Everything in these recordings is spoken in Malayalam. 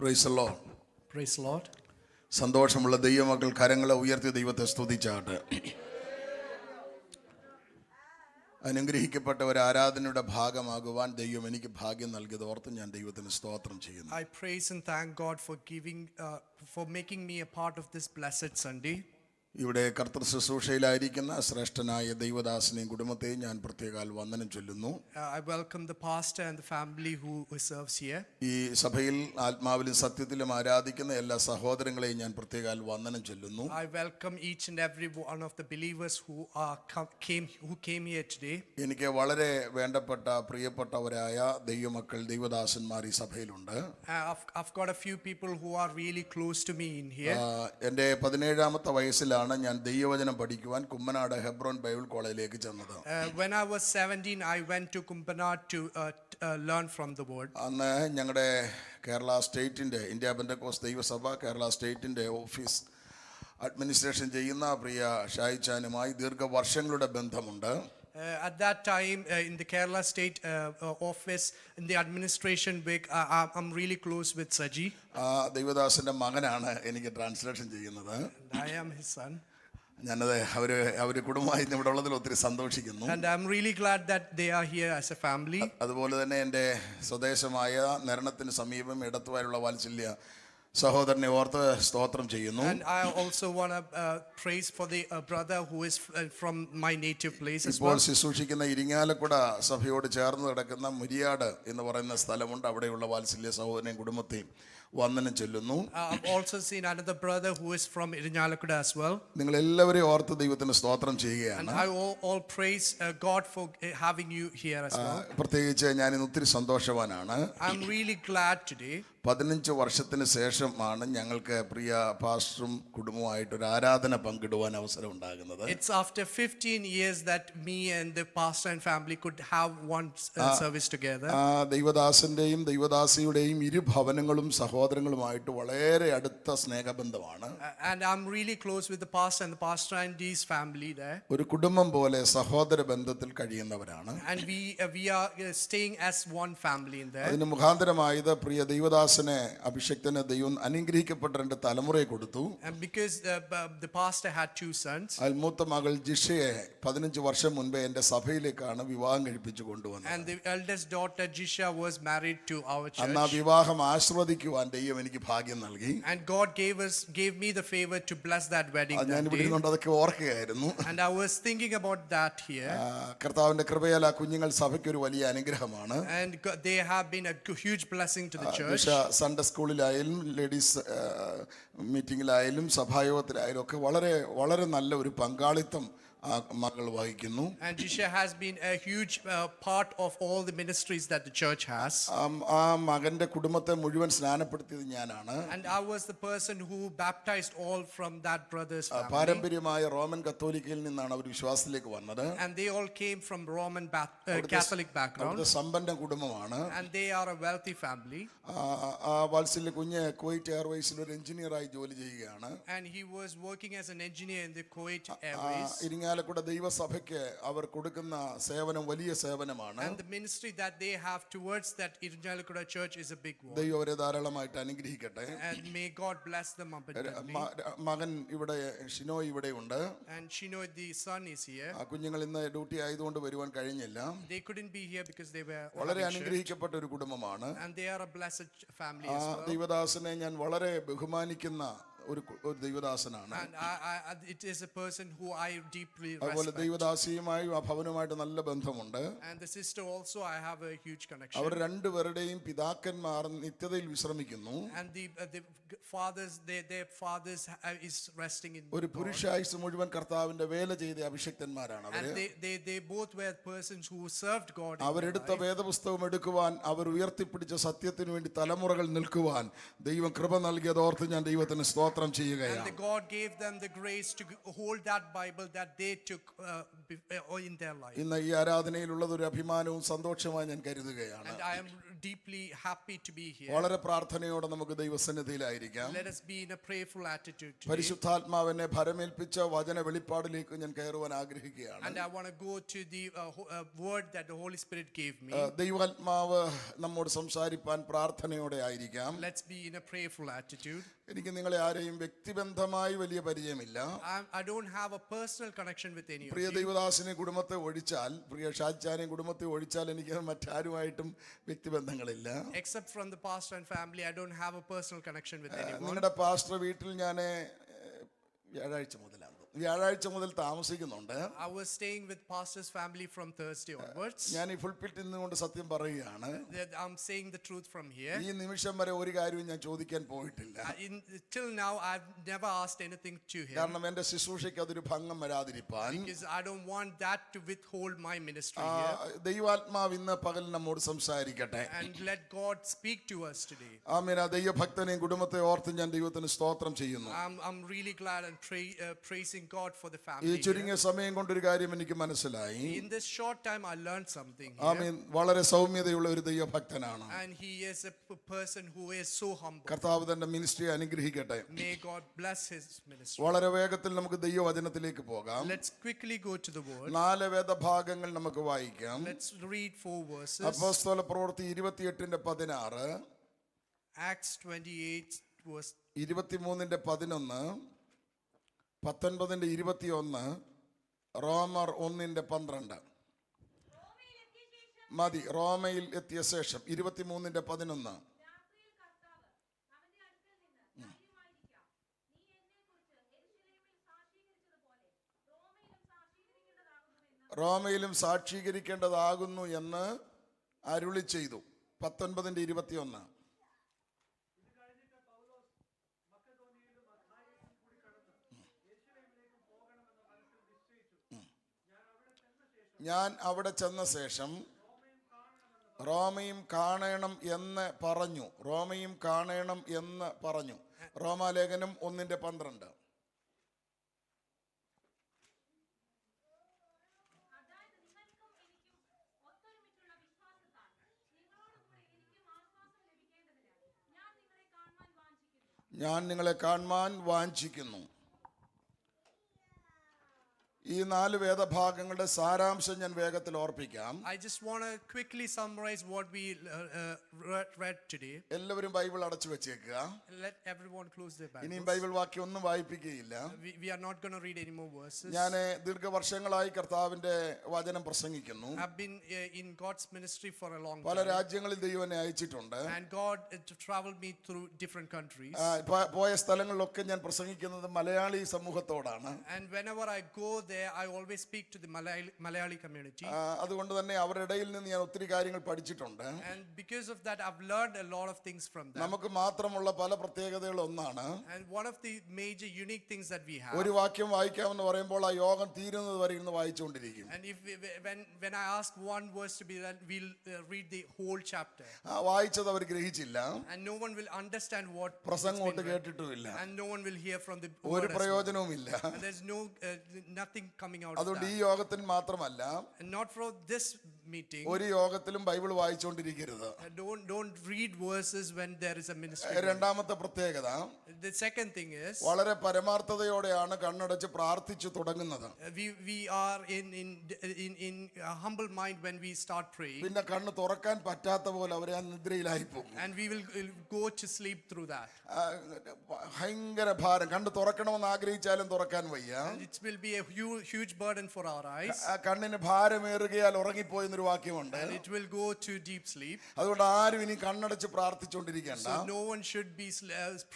Price the Lord. Praise the Lord. സന്തോഷമുള്ള ദൈവമക്കൾ കരങ്ങളെ ഉയർത്തി ദൈവത്തെ സ്തുതിച്ചാട്ടെ. അനുഗ്രഹിക്കപ്പെട്ട ഒരു ആരാധനയുടെ ഭാഗമാകുവാൻ ദൈവം എനിക്ക് ഭാഗ്യം നൽകിയത് ഓർത്ത് ഞാൻ ദൈവത്തിന് സ്തോത്രം ചെയ്യുന്നു. I praise and thank God for making me a part of this blessed Sunday. ഇവിടെ കർത്തൃ ശുശ്രൂഷയിലായിരിക്കുന്ന ശ്രേഷ്ഠനായ ദൈവദാസനെയും കുടുംബത്തെയും ഞാൻ പ്രത്യേകാൽ വന്ദനം ചൊല്ലുന്നു. I welcome the pastor and the family who serves here. ഈ സഭയിൽ ആത്മാവിലും സത്യത്തിലും ആരാധിക്കുന്ന എല്ലാ സഹോദരങ്ങളെയും ഞാൻ പ്രത്യേകാൽ വന്ദനം ചൊല്ലുന്നു. I welcome each and every one of the believers who came here today. എനിക്ക് വളരെ വേണ്ടപ്പെട്ട പ്രിയപ്പെട്ടവരായ ദൈവമക്കൾ ദൈവദാസന്മാർ ഈ സഭയിലുണ്ട്. I've got a few people who are really close to me in here. എൻ്റെ 17ാമത്തെ വയസ്സിലാണ് ഞാൻ ദൈവവചനം പഠിക്കുവാൻ കുമ്മനാട് ഹെബ്രോൻ ബൈബിൾ കോളേജിലേക്ക് ചെന്നത്. When I was 17, I went to Kumpanad to learn from the word. അന്ന് ഞങ്ങളുടെ കേരള സ്റ്റേറ്റിൻ്റെ ഇന്ത്യ പെന്തക്കോസ്ത് ദൈവസഭ കേരള സ്റ്റേറ്റിൻ്റെ ഓഫീസ് അഡ്മിനിസ്ട്രേഷൻ ചെയ്യുന്ന പ്രിയ ഷായിച്ചാനുമായി ദീർഘവർഷങ്ങളുടെ ബന്ധമുണ്ട്. At that time, in the Kerala State office, in the administration wing, I'm really close with Saji. ദൈവദാസന്റെ മകനാണ് എനിക്ക് ട്രാൻസ്ലേഷൻ ചെയ്യുന്നത്. I am his son. ഞാനത് അവര് കുടുംബമായി ഇവിടെ ഉള്ളതിൽ ഒത്തിരി സന്തോഷിക്കുന്നു. And I'm really glad that they are here as a family. അതുപോലെ തന്നെ എൻ്റെ സ്വദേശമായ നരണത്തിന് സമീപം ഇടത്തുവായുള്ള വാത്സല്യ സഹോദരനെ ഓർത്ത് സ്തോത്രം ചെയ്യുന്നു. And I also want to praise for the brother who is from my native place as well. ഇപ്പോൾ ശുശ്രൂഷിക്കുന്ന ഇരിങ്ങാലക്കുട സഭയോട് ചേർന്ന് കിടക്കുന്ന മുരിയാട് എന്ന് പറയുന്ന സ്ഥലമുണ്ട്. അവിടെയുള്ള വാത്സല്യ സഹോദരനെയും കുടുംബത്തെയും വന്ദനം ചൊല്ലുന്നു. I've also seen another brother who is from Irinjalakuda as well. നിങ്ങൾ എല്ലാവരെയും ഓർത്ത് ദൈവത്തിന് സ്തോത്രം ചെയ്യുകയാണ്. And I all praise God for having you here as well. പ്രത്യേകിച്ച് ഞാൻ ഇന്ന് ഒത്തിരി സന്തോഷവാനാണ്. I'm really glad today. 15 വർഷത്തിന് ശേഷമാണ് ഞങ്ങൾക്ക് പ്രിയ പാസ്റ്ററും കുടുംബവുമായിട്ട് ഒരു ആരാധന പങ്കിടുവാൻ അവസരം ഉണ്ടാകുന്നത്. It's after 15 years that me and the pastor and family could have one service together. ദൈവദാസന്റെയും ദൈവദാസിയുടെയും ഇരുഭവനങ്ങളും സഹോദരങ്ങളുമായിട്ട് വളരെ അടുത്ത സ്നേഹബന്ധമാണ്. And I'm really close with the pastor and the pastor and his family there. ഒരു കുടുംബം പോലെ സഹോദര ബന്ധത്തിൽ കഴിയുന്നവരാണ്. And we are staying as one family in there. അതിന് മുഖാന്തരമായത് പ്രിയ ദൈവദാസനെ അഭിഷക്തന് ദൈവം അനുഗ്രഹിക്കപ്പെട്ട 2 തലമുറയെ കൊടുത്തു. And because the pastor had 2 sons. അതിൽ മൂത്ത മകൾ ജിഷയെ 15 വർഷം മുൻപേ എൻ്റെ സഭയിലേക്കാണ് വിവാഹം കഴിപ്പിച്ചു കൊണ്ടുവന്നത്. And the eldest daughter Jisha was married to our church. അന്ന് ആ വിവാഹം ആശീർവദിക്കുവാൻ ദൈവം എനിക്ക് ഭാഗ്യം നൽകി. And God gave me the favor to bless that wedding that ഞാൻ ഇവിടെ day. കൊണ്ട് അതൊക്കെ ഓർക്കുകയായിരുന്നു. And I was thinking about that here. കർത്താവിന്റെ കൃപയാൽ ആ കുഞ്ഞുങ്ങൾ സഭയ്ക്ക് ഒരു വലിയ അനുഗ്രഹമാണ്. And they have been a huge blessing to the church. Sunday സ്കൂളിലായാലും ലേഡീസ് മീറ്റിംഗിലായാലും സഭായോഗത്തിലായാലും ഒക്കെ വളരെ വളരെ നല്ല ഒരു പങ്കാളിത്തം മകൾ വഹിക്കുന്നു. And Jisha has been a huge part of all the ministries that the church has. ആ മകന്റെ കുടുംബത്തെ മുഴുവൻ സ്നാനപ്പെടുത്തിയത് ഞാനാണ്. And I was the person who baptized all from that brother's family. പാരമ്പര്യമായ റോമൻ കത്തോലിക്കയിൽ നിന്നാണ് അവർ വിശ്വാസത്തിലേക്ക് വന്നത്. And they all came from Roman Catholic background. അവരുടെ സമ്പന്ന കുടുംബമാണ്. And they are a wealthy family. വാത്സല്യ കുഞ്ഞ് കുവൈറ്റ് എയർവേസിൽ ഒരു എഞ്ചിനീയറായി ജോലി ചെയ്യുകയാണ്. And he was working as an engineer in the Kuwait Airways. Irinjalakuda ദൈവസഭയ്ക്ക് അവർ കൊടുക്കുന്ന സേവനം വലിയ സേവനമാണ്. And the ministry that they have towards that Irinjalakuda church is a big one. ദൈവം അവരെ ധാരാളമായിട്ട് അനുഗ്രഹിക്കട്ടെ. And may God bless them abundantly. മകൻ ഇവിടെ ഷിനോയ് ഇവിടെ ഉണ്ട്. And Shino the son is here. ആ കുഞ്ഞുങ്ങൾ ഇന്ന് ഡ്യൂട്ടി ആയതുകൊണ്ട് വരുവാൻ കഴിഞ്ഞില്ല. They couldn't be here because they were വളരെ അനുഗ്രഹിക്കപ്പെട്ട ഒരു കുടുംബമാണ്. and they are a blessed family as well. ദൈവദാസനെ ഞാൻ വളരെ ബഹുമാനിക്കുന്ന ഒരു ദൈവദാസനാണ്. And it is a person who I deeply അതുപോലെ respect. ദൈവദാസിയുമായി ആ ഭവനുമായിട്ട് നല്ല ബന്ധമുണ്ട്. And the sister also I have a huge connection. അവർ രണ്ടുപേരുടെയും പിതാക്കന്മാർ നിത്യതയിൽ വിശ്രമിക്കുന്നു. And the fathers their fathers is resting in ഒരു പുരുഷായുസ് മുഴുവൻ കർത്താവിന്റെ വേല ചെയ്ത അഭിഷക്തന്മാരാണ് അവര്. And they both were persons who served God. അവരെടുത്ത വേദപുസ്തകം എടുക്കുവാൻ അവർ ഉയർത്തിപ്പിടിച്ച സത്യത്തിന് വേണ്ടി തലമുറകൾ നിൽക്കുവാൻ ദൈവം കൃപ നൽകിയത് ഓർത്ത് ഞാൻ ദൈവത്തിന് സ്തോത്രം സ്തോത്രം And ചെയ്യുകയാണ്. the God gave them the grace to hold that Bible that they took in their life. ഇന്ന് ഈ ആരാധനയിലുള്ളത് ഒരു അഭിമാനവും സന്തോഷമായി ഞാൻ കരുതുകയാണ്. And I am deeply happy to be here. വളരെ പ്രാർത്ഥനയോടെ നമുക്ക് ദൈവസന്നിധിയിലായിരിക്കാം. Let us be in a prayerful attitude today. പരിശുദ്ധാത്മാവിനെ ഭരമേൽപ്പിച്ച വചന വെളിപ്പാടിലേക്ക് ഞാൻ കയറുവാൻ ആഗ്രഹിക്കുകയാണ്. And I want to go to the word that the Holy Spirit gave me. ദൈവാത്മാവ് നമ്മോട് സംസാരിപ്പാൻ പ്രാർത്ഥനയോടെ ആയിരിക്കാം. Let's be in a prayerful attitude. എനിക്ക് നിങ്ങളെ ആരെയും വ്യക്തിബന്ധമായി വലിയ പരിചയമില്ല. I don't have a personal connection with any of Priya you. ദൈവദാസിനെ കുടുംബത്തെ ഒഴിച്ചാൽ, പ്രിയ ഷാജാനെ കുടുംബത്തെ ഒഴിച്ചാൽ എനിക്ക് മറ്റാരുമായിട്ടും വ്യക്തിബന്ധങ്ങളില്ല. Except from the pastor and family, I don't have a personal connection with anyone. നിങ്ങളുടെ പാസ്റ്റർ വീട്ടിൽ ഞാൻ വ്യാഴാഴ്ച മുതൽ താമസിക്കുന്നുണ്ട്. I was staying with pastor's family from Thursday onwards. ഞാൻ ഈ ഫുൾപിറ്റ് നിന്നുകൊണ്ട് സത്യം പറയുകയാണ്. I'm saying the truth from here. ഈ നിമിഷം വരെ ഒരു കാര്യവും ഞാൻ ചോദിക്കാൻ പോയിട്ടില്ല. Till now, I've never asked anything to him. കാരണം എന്റെ ശുശ്രൂഷയ്ക്ക് അതൊരു ഭംഗം വരാതിരിപ്പാൻ Because I don't want that to withhold my ministry here. ദൈവാത്മാവ് ഇന്ന് പകൽ നമ്മോട് സംസാരിക്കട്ടെ. And let God speak to us today. ആമേൻ. ആ ദൈവഭക്തനെയും കുടുംബത്തെ ഓർത്ത് ഞാൻ ദൈവത്തിന് സ്തോത്രം ചെയ്യുന്നു. I'm really glad and praising God for the ഈ family. ചുരുങ്ങിയ സമയം കൊണ്ടൊരു കാര്യം എനിക്ക് മനസ്സിലായി. In this short time, I learned something here. ആമേൻ. വളരെ സൗമ്യതയുള്ള ഒരു ദൈവഭക്തനാണ്. And he is a person who is so humble. കർത്താവ് തന്റെ മിനിസ്ട്രി അനുഗ്രഹിക്കട്ടെ. May God bless his ministry. വളരെ വേഗത്തിൽ നമുക്ക് ദൈവവചനത്തിലേക്ക് പോകാം. Let's quickly go to the word. 4 വേദഭാഗങ്ങൾ നമുക്ക് വായിക്കാം. Let's read 4 verses. അപ്പോസ്തല പ്രവൃത്തി 28:16, Acts 28 verse 23:11, 19:21, റോമർ 1:12. മതി. റോമയിൽ എത്തിയ ശേഷം 23:11. റോമയിലും സാക്ഷീകരിക്കേണ്ടതാകുന്നു എന്ന് അരുളി ചെയ്തു. 19:21. ഞാൻ അവിടെ ചെന്ന ശേഷം റോമയും കാണണം എന്ന് പറഞ്ഞു. റോമയും കാണണം എന്ന് പറഞ്ഞു. റോമാലേഖനം 1:12. ഞാൻ നിങ്ങളെ കാണുവാൻ വാഞ്ചിക്കുന്നു. ഈ 4 വേദഭാഗങ്ങളുടെ സാരാംശം ഞാൻ വേഗത്തിൽ ഓർപ്പിക്കാം. I just want to quickly summarize what we read today. എല്ലാവരും ബൈബിൾ അടച്ചു വെച്ചേക്കുക. Let everyone close their ഇനിയും Bibles. ബൈബിൾ വാക്യം ഒന്നും വായിപ്പിക്കുകയില്ല. We are not going to read any more verses. ഞാൻ ദീർഘവർഷങ്ങളായി കർത്താവിന്റെ വചനം പ്രസംഗിക്കുന്നു. I've been in God's ministry for a long പല time. രാജ്യങ്ങളിൽ ദൈവം എന്നെ അയച്ചിട്ടുണ്ട്. And God traveled me through different countries. പോയ സ്ഥലങ്ങളിലൊക്കെ ഞാൻ പ്രസംഗിക്കുന്നത് Malayali സമൂഹത്തോടാണ്. And whenever I go there, I always speak to the Malayali community. അതുകൊണ്ട് തന്നെ അവരുടെ ഇടയിൽ നിന്ന് ഞാൻ ഒത്തിരി കാര്യങ്ങൾ പഠിച്ചിട്ടുണ്ട്. And because of that, I've learned a lot of things from them. നമുക്ക് മാത്രമുള്ള പല പ്രത്യേകതകൾ ഒന്നാണ്, And one of the major unique things that we have. ഒരു വാക്യം വായിക്കാമെന്ന് പറയുമ്പോൾ ആ യോഗം തീരുന്നത് വരെ ഇരുന്ന് വായിച്ചുകൊണ്ടിരിക്കും. And when I ask one verse to be read, we'll read the whole chapter. വായിച്ചത് അവർ ഗ്രഹിച്ചില്ല. And no one will understand what പ്രസംഗം ഒട്ട് has been read. കേട്ടിട്ടുമില്ല. And no one will hear from the ഒരു word as well. പ്രയോജനവുമില്ല. And there's nothing coming out of അതുകൊണ്ട് ഈ that. യോഗത്തിന് മാത്രമല്ല, And not for this meeting. ഒരു യോഗത്തിലും Bible വായിച്ചുകൊണ്ടിരിക്കരുത്. Don't read verses when there is a ministry. രണ്ടാമത്തെ പ്രത്യേകത, The second thing is വളരെ പരമാർത്ഥതയോടെയാണ് കണ്ണടച്ച് പ്രാർത്ഥിച്ചു തുടങ്ങുന്നത്. we are in a humble mind when we start praying. പിന്നെ കണ്ണ് തുറക്കാൻ പറ്റാത്ത പോലെ അവരെ ആ നിദ്രയിലായി പോകും. And we will go to sleep through that. ഭയങ്കര ഭാരം. കണ്ണ് തുറക്കണമെന്ന് ആഗ്രഹിച്ചാലും തുറക്കാൻ വയ്യ. And it will be a huge burden for our eyes. കണ്ണിന് ഭാരമേറുകയാൽ ഉറങ്ങിപ്പോയെന്നൊരു വാക്യമുണ്ട്. And it will go to deep sleep. അതുകൊണ്ട് ആരും ഇനി കണ്ണടച്ച് പ്രാർത്ഥിച്ചുകൊണ്ടിരിക്കേണ്ട. So no one should be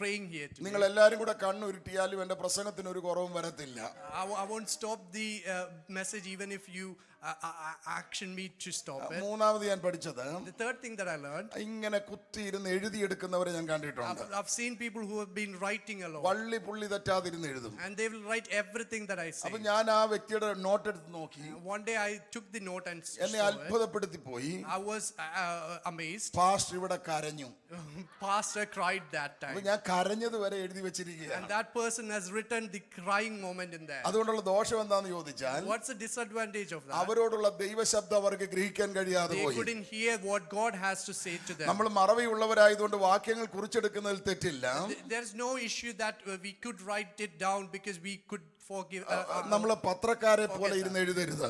praying here today. നിങ്ങൾ എല്ലാവരും കൂടെ കണ്ണുരുട്ടിയാലും എന്റെ പ്രസംഗത്തിന് ഒരു കുറവും വരത്തില്ല. I won't stop the message even if you action me to stop it. മൂന്നാമത് ഞാൻ പഠിച്ചത്, The third thing that I learned, ഇങ്ങനെ കുത്തിയിരുന്ന് എഴുതിയെടുക്കുന്നവരെ ഞാൻ കണ്ടിട്ടുണ്ട്. I've seen people who have been writing a lot. വള്ളി പുള്ളി തെറ്റാതിരുന്ന് എഴുതും. And they will write everything that I say. അപ്പൊ ഞാൻ ആ വ്യക്തിയുടെ നോട്ട് എടുത്ത് നോക്കി. One day I took the note and എന്നെ അത്ഭുതപ്പെടുത്തി പോയി. I was amazed. പാസ്റ്റർ ഇവിടെ കരഞ്ഞു. Pastor cried that അപ്പൊ time. ഞാൻ കരഞ്ഞത് വരെ എഴുതി വെച്ചിരിക്കുകയാണ്. And that person has written the crying moment in there. അതുകൊണ്ടുള്ള ദോഷം എന്താന്ന് ചോദിച്ചാൽ What's the disadvantage of that? അവരോടുള്ള ദൈവശബ്ദം അവർക്ക് ഗ്രഹിക്കാൻ കഴിയാതെ They പോയി. couldn't hear what God has to say to them. നമ്മൾ മറവിയുള്ളവരായതുകൊണ്ട് വാക്യങ്ങൾ കുറിച്ചെടുക്കുന്നതിൽ തെറ്റില്ല. There's no issue that we could write it down because we could forgive. നമ്മൾ പത്രക്കാരെ പോലെ ഇരുന്ന് എഴുതരുത്.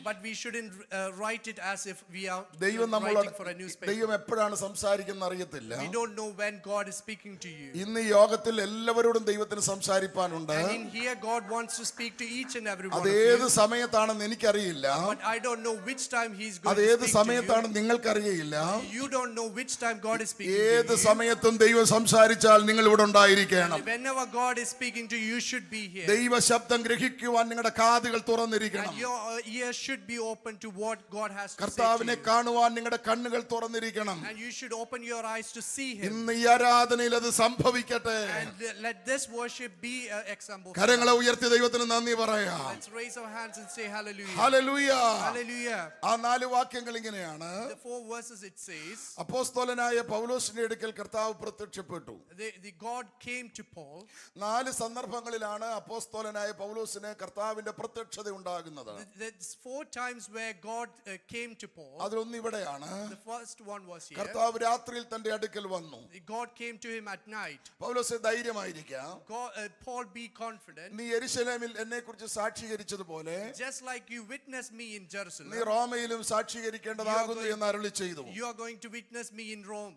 But we shouldn't write it as if we are ദൈവം നമ്മളോട് writing for a newspaper. ദൈവം എപ്പോഴാണ് സംസാരിക്കുന്നത് അറിയത്തില്ല. We don't know when God is speaking to you. ഇന്ന് ഈ യോഗത്തിൽ എല്ലാവരോടും ദൈവത്തിന് സംസാരിപ്പാനുണ്ട്. And in here God wants to speak to each and every one അത് of ഏത് you. സമയത്താണെന്ന് എനിക്കറിയില്ല. But I don't know which time He's going അത് to ഏത് speak to സമയത്താണെന്ന് നിങ്ങൾക്കറിയില്ല. you. You don't know which time God is speaking ഏത് to you. സമയത്തും ദൈവം സംസാരിച്ചാൽ നിങ്ങൾ ഇവിടെ ഉണ്ടായിരിക്കണം. Whenever God is speaking to you, you should be here. ദൈവ ശബ്ദം ഗ്രഹിക്കുവാൻ നിങ്ങളുടെ കാതുകൾ തുറന്നിരിക്കണം. And your ears should be open to what God has to say to കർത്താവിനെ you. കാണുവാൻ നിങ്ങളുടെ കണ്ണുകൾ തുറന്നിരിക്കണം. And you should open your eyes to see Him. ഇന്ന് ഈ ആരാധനയിൽ അത് സംഭവിക്കട്ടെ. And let this worship be an example. കരങ്ങളെ ഉയർത്തി ദൈവത്തിന് നന്ദി പറയാം. Let's raise our hands and say hallelujah. Hallelujah. Hallelujah. ആ 4 വാക്യങ്ങൾ ഇങ്ങനെയാണ്. The 4 verses it says, അപ്പോസ്തലനായ പൗലോസിന്റെ അടുക്കൽ കർത്താവ് പ്രത്യക്ഷപ്പെട്ടു. the God came to Paul. 4 സന്ദർഭങ്ങളിലാണ് അപ്പോസ്തലനായ പൗലോസിന് കർത്താവിന്റെ പ്രത്യക്ഷത ഉണ്ടാകുന്നത്. There's 4 times where God came to Paul. അതിലൊന്ന് ഇവിടെയാണ്. The first one was here. കർത്താവ് രാത്രിയിൽ തന്റെ അടുക്കൽ വന്നു. God came to him at night. പൗലോസേ ധൈര്യമായിരിക്കാം. Paul, be confident. നീ യെരുശലേമിൽ എന്നെ കുറിച്ച് സാക്ഷീകരിച്ചതുപോലെ Just like you witnessed me in Jerusalem, നീ റോമയിലും സാക്ഷീകരിക്കേണ്ടതാകുന്നു എന്ന് അരുളി ചെയ്തു. you are going to witness me in Rome.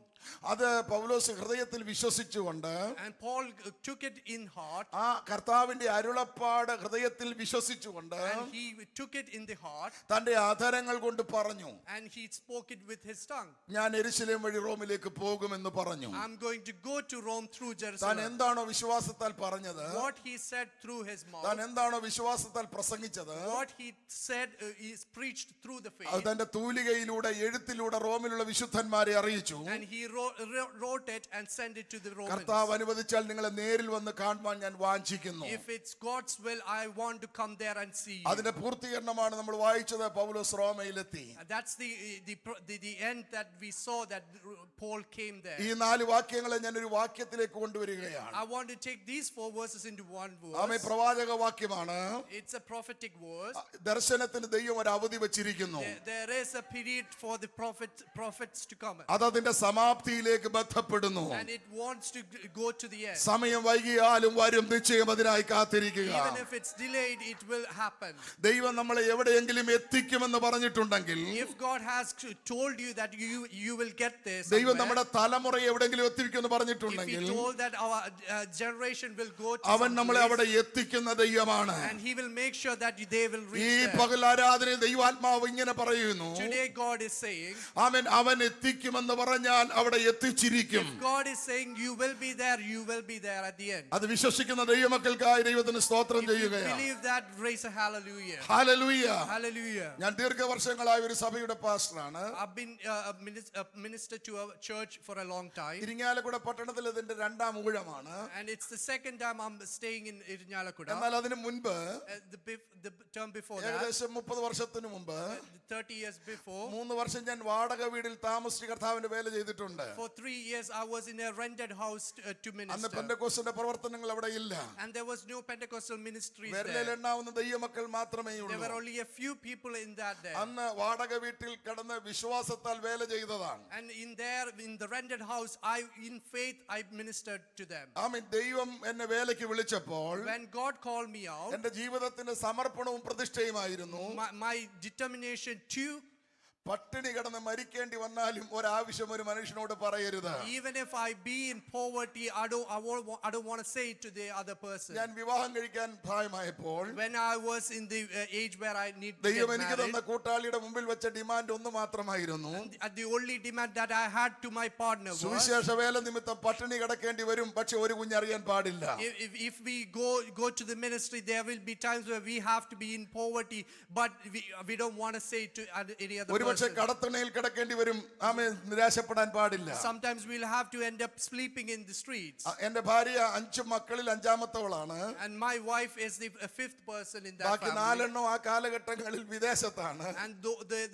അത് പൗലോസ് ഹൃദയത്തിൽ വിശ്വസിച്ചുകൊണ്ട് And Paul took it in heart. ആ കർത്താവിന്റെ അരുളപ്പാട് ഹൃദയത്തിൽ വിശ്വസിച്ചുകൊണ്ട് And he took it in the heart. തന്റെ ആധാരങ്ങൾ കൊണ്ട് പറഞ്ഞു, And he spoke it with his tongue. ഞാൻ യെരുശലേം വഴി റോമിലേക്ക് പോകുമെന്ന് പറഞ്ഞു. I'm going to go to Rome through താൻ Jerusalem. എന്താണോ വിശ്വാസത്താൽ പറഞ്ഞത്, What he said through his താൻ mouth, എന്താണോ വിശ്വാസത്താൽ പ്രസംഗിച്ചത്, what he said is preached through the അത് faith. തന്റെ തൂലികയിലൂടെ എഴുത്തിലൂടെ റോമിലുള്ള വിശുദ്ധന്മാരെ അറിയിച്ചു. And he wrote it and sent it to the Romans. കർത്താവ് അനുവദിച്ചാൽ നിങ്ങളെ നേരിൽ വന്ന് കാണുവാൻ ഞാൻ വാഞ്ചിക്കുന്നു. If it's God's will, I want to come there and see you. അതിന്റെ പൂർത്തീകരണമാണ് നമ്മൾ വായിച്ചത്. പൗലോസ് റോമയിലെത്തി. That's the end that we saw, that Paul came there. ഈ 4 വാക്യങ്ങളെ ഞാൻ ഒരു വാക്യത്തിലേക്ക് കൊണ്ടുവരികയാണ്. I want to take these 4 verses into one ആമേ. verse. പ്രവാചക വാക്യമാണ്. It's a prophetic verse. ദർശനത്തിന് ദൈവം ഒരു അവധി വെച്ചിരിക്കുന്നു. There is a period for the prophets to come. അത് അതിന്റെ സമാപ്തിയിലേക്ക് ബന്ധപ്പെടുന്നു. And it wants to go to the end. സമയം വൈകിയാലും വരും, നിശ്ചയം അതിനായി കാത്തിരിക്കുക. Even if it's delayed, it will happen. ദൈവം നമ്മളെ എവിടെയെങ്കിലും എത്തിക്കുമെന്ന് പറഞ്ഞിട്ടുണ്ടെങ്കിൽ, If God has told you that you will get there ദൈവം somewhere, നമ്മുടെ തലമുറയെ എവിടെയെങ്കിലും എത്തിക്കുമെന്ന് if പറഞ്ഞിട്ടുണ്ടെങ്കിൽ, He told that our generation will go to അവൻ some നമ്മളെ place, അവിടെ എത്തിക്കുന്ന ദൈവമാണ്. and He will make sure that they will ഈ reach there. പകൽ ആരാധനയിൽ ദൈവാത്മാവ് ഇങ്ങനെ പറയുന്നു, Today God is saying, അവൻ എത്തിക്കുമെന്ന് പറഞ്ഞാൽ അവിടെ എത്തിച്ചിരിക്കും. if God is saying you will be there, you will be there at the end. അത് വിശ്വസിക്കുന്ന ദൈവമക്കൾക്കായി ദൈവത്തിന് സ്തോത്രം If you ചെയ്യുകയാണ്. believe that, raise a hallelujah. Hallelujah. Hallelujah. ഞാൻ ദീർഘവർഷങ്ങളായ ഒരു സഭയുടെ പാസ്റ്ററാണ്. I've been a minister to a church for a long time, Irinjalakuda പട്ടണത്തിൽ ഇതിന്റെ 2ാം ഊഴമാണ്. and it's the second time I'm staying in Irinjalakuda. എന്നാൽ അതിനു മുൻപ് The term before that, ഏകദേശം 30 വർഷത്തിന് മുമ്പ് 30 years before, 3 വർഷം ഞാൻ വാടക വീടിൽ താമസിച്ച് കർത്താവിന്റെ വേല ചെയ്തിട്ടുണ്ട്. for 3 years I was in a rented house to അന്ന് minister, പെന്തക്കോസ്തിന്റെ പ്രവർത്തനങ്ങൾ അവിടെ ഇല്ല. and there was no Pentecostal ministries വിരലിൽ there. എണ്ണാവുന്ന ദൈവമക്കൾ മാത്രമേ There ഉള്ളൂ. were only a few people in that there. അന്ന് വാടക വീട്ടിൽ കിടന്ന് വിശ്വാസത്താൽ വേല ചെയ്തതാണ്. And in the rented house, in faith, I ministered to them. ആമേൻ. ദൈവം എന്നെ വേലയ്ക്ക് വിളിച്ചപ്പോൾ When God called me out, എന്റെ ജീവിതത്തിന്റെ സമർപ്പണവും പ്രതിഷ്ഠയുമായിരുന്നു, my determination to, പട്ടിണി കിടന്ന് മരിക്കേണ്ടി വന്നാലും ഒരാവശ്യം ഒരു മനുഷ്യനോട് പറയരുത്. even if I be in poverty, I don't want to say it to the other person. ഞാൻ വിവാഹം കഴിക്കാൻ പ്രായമായപ്പോൾ When I was in the age where I need to ദൈവം get എനിക്ക് married, തന്ന കൂട്ടാളിയുടെ മുമ്പിൽ വെച്ച ഡിമാൻഡ് ഒന്ന് മാത്രമായിരുന്നു, the only demand that I had to my partner was, സുവിശേഷ വേല നിമിത്തം പട്ടിണി കിടക്കേണ്ടി വരും, പക്ഷെ ഒരു കുഞ്ഞറിയാൻ പാടില്ല. if we go to the ministry, there will be times where we have to be in poverty, but we don't want to say it to any other person. ഒരുപക്ഷെ person. കടത്തണയിൽ കിടക്കേണ്ടി വരും. ആമേ, നിരാശപ്പെടാൻ പാടില്ല. Sometimes we'll have to end up sleeping in the streets. എന്റെ ഭാര്യ 5 മക്കളിൽ 5ാമത്തവളാണ്. And my wife is the fifth person in that ബാക്കി family. 4 ആ കാലഘട്ടങ്ങളിൽ വിദേശത്താണ്. And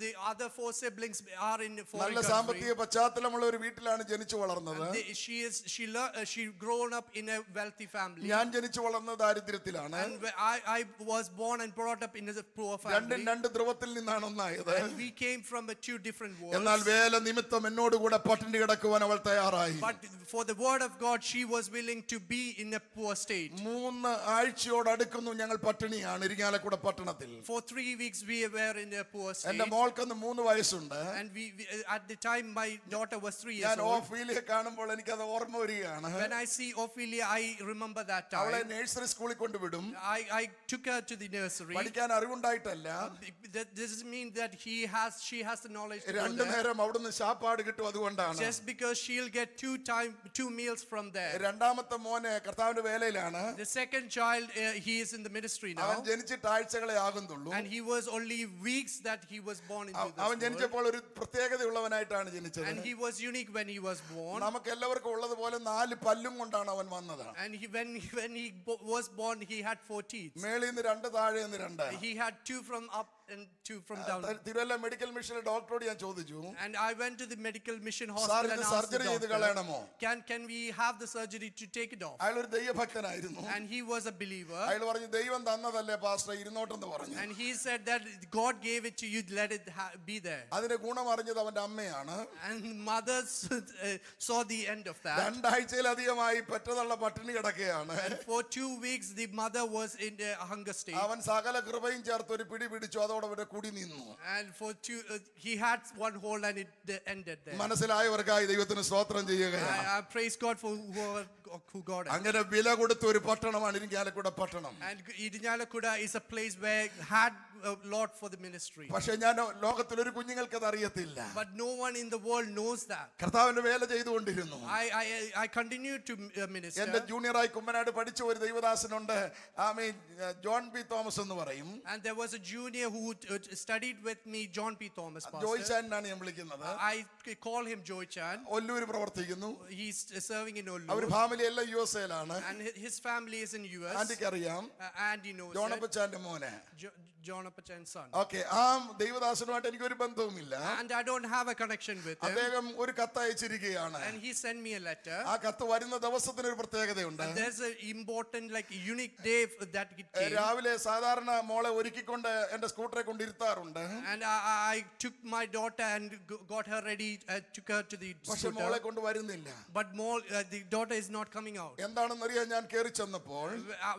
the other 4 siblings are in foreign നല്ല country. സാമ്പത്തിക പശ്ചാത്തലമുള്ള ഒരു വീട്ടിലാണ് ജനിച്ചു വളർന്നത്. She grown up in a wealthy family. ഞാൻ ജനിച്ചു വളർന്ന ദാരിദ്ര്യത്തിലാണ്. And I was born and brought up in a poor family. 2 ധ്രുവത്തിൽ നിന്നാണ് ഒന്നായത്. And we came from 2 different worlds. എന്നാൽ വേല നിമിത്തം എന്നോടുകൂടെ പട്ടിണി കിടക്കുവാൻ അവൾ തയ്യാറായി. But for the word of God, she was willing to be in a poor state. 3 ആഴ്ചയോട് അടുക്കുന്നു ഞങ്ങൾ പട്ടിണിയാണ് ഇരിങ്ങാലക്കുട പട്ടണത്തിൽ. For 3 weeks we were in a poor state. എന്റെ മോൾക്കൊന്ന് 3 വയസ്സുണ്ട്. And we at the time my daughter was 3 years ഞാൻ old. ഓഫീലിയെ കാണുമ്പോൾ എനിക്കത് ഓർമ്മ വരികയാണ്. When I see Ophelia, I remember that അവളെ time. നഴ്സറി സ്കൂളിൽ കൊണ്ടുവിടും. I took her to the nursery. പഠിക്കാൻ അറിവുണ്ടായിട്ടല്ല. That doesn't mean that she has the knowledge to go 2 there. നേരം അവിടുന്ന് ശാപ്പാട് കിട്ടും, അതുകൊണ്ടാണ്. Just because she'll get 2 meals from there. 2ാമത്തെ മോനെ കർത്താവിന്റെ വേലയിലാണ്. The second child, he is in the ministry now. അവൻ ജനിച്ചിട്ട് ആഴ്ചകളെ ആകുന്നുള്ളൂ. And he was only weeks that he was born into this അവൻ world. ജനിച്ചപ്പോൾ ഒരു പ്രത്യേകതയുള്ളവനായിട്ടാണ് ജനിച്ചത്. And he was unique when he was born. നമുക്ക് എല്ലാവർക്കും ഉള്ളതുപോലെ 4 പല്ലും കൊണ്ടാണ് അവൻ വന്നത്. And when he was born, he had 4 teeth. മേളിൽ നിന്ന് 2, താഴെ നിന്ന് 2. He had 2 from up and 2 from down. Thiruvalla medical മിഷനിലെ ഡോക്ടറോട് ഞാൻ ചോദിച്ചു, And I went to the medical mission sir hospital ഇത് and asked the സർജറി ചെയ്ത് doctor, കളയണമോ? can we have the surgery to take it off? അയാൾ ഒരു ദൈവഭക്തനായിരുന്നു. And he was a believer. അയാൾ പറഞ്ഞു, ദൈവം തന്നതല്ലേ പാസ്റ്റർ, ഇരുന്നോട്ടെന്ന് പറഞ്ഞു. And he said that God gave it to you, let it be there. അതിന്റെ ഗുണം അറിഞ്ഞത് അവന്റെ അമ്മയാണ്. And mothers saw the end of that. 2 ആഴ്ചയിലധികമായി പെറ്റതള്ള പട്ടിണി കിടക്കുകയാണ്. And for 2 weeks the mother was in a hunger state. അവൻ സകല കൃപയും ചേർത്ത് ഒരു പിടി പിടിച്ചു, അതോടെ അവരുടെ കുടി നിന്നു. And for 2 he had one hold and it ended there. മനസ്സിലായവർക്കായി ദൈവത്തിന് സ്തോത്രം ചെയ്യുകയാണ്. I praise God for who got it. അങ്ങനെ വില കൊടുത്ത ഒരു പട്ടണമാണ് ഇരിങ്ങാലക്കുട പട്ടണം. And Irinjalakuda is a place where had a lot for the ministry. പക്ഷെ ഞാൻ ലോകത്തിൽ ഒരു കുഞ്ഞുങ്ങൾക്ക് അത് അറിയത്തില്ല. But no one in the world knows that. കർത്താവിന്റെ വേല ചെയ്തുകൊണ്ടിരുന്നു. I continue to minister. എന്റെ ജൂനിയറായി കുമ്മനാട് പഠിച്ച ഒരു ദൈവദാസനുണ്ട്, ആമേൻ, ജോൺ പി തോമസ് എന്ന് പറയും. And there was a junior who studied with me, John P. Thomas. Joy Pastor. ചാൻ എന്നാണ് ഞാൻ വിളിക്കുന്നത്. I call him Joy Chan. Ollur പ്രവർത്തിക്കുന്നു. He's serving in അവർ Ollu. ഫാമിലി എല്ലാം USA-ലാണ്. And his family is in US. ആന്റിക്ക് അറിയാം, And he knows it. ജോണപ്പച്ചാന്റെ മോനെ. John Apachan's son. ഓക്കെ, ആ ദൈവദാസനുമായിട്ട് എനിക്കൊരു ബന്ധവുമില്ല. And I don't have a connection with him. അദ്ദേഹം ഒരു കത്ത് അയച്ചിരിക്കുകയാണ്. And he sent me a letter. ആ കത്ത് വരുന്ന ദിവസത്തിന് ഒരു പ്രത്യേകതയുണ്ട്. And there's an important, like, unique day that it came. രാവിലെ സാധാരണ മോളെ ഒരുക്കിക്കൊണ്ട് എന്റെ സ്കൂട്ടറെ കൊണ്ട് ഇരുത്താറുണ്ട്. And I took my daughter and got her ready, took her to the പക്ഷെ മോളെ scooter. കൊണ്ട് വരുന്നില്ല. But the daughter is not coming out. എന്താണെന്നറിയാൻ ഞാൻ കയറി ചെന്നപ്പോൾ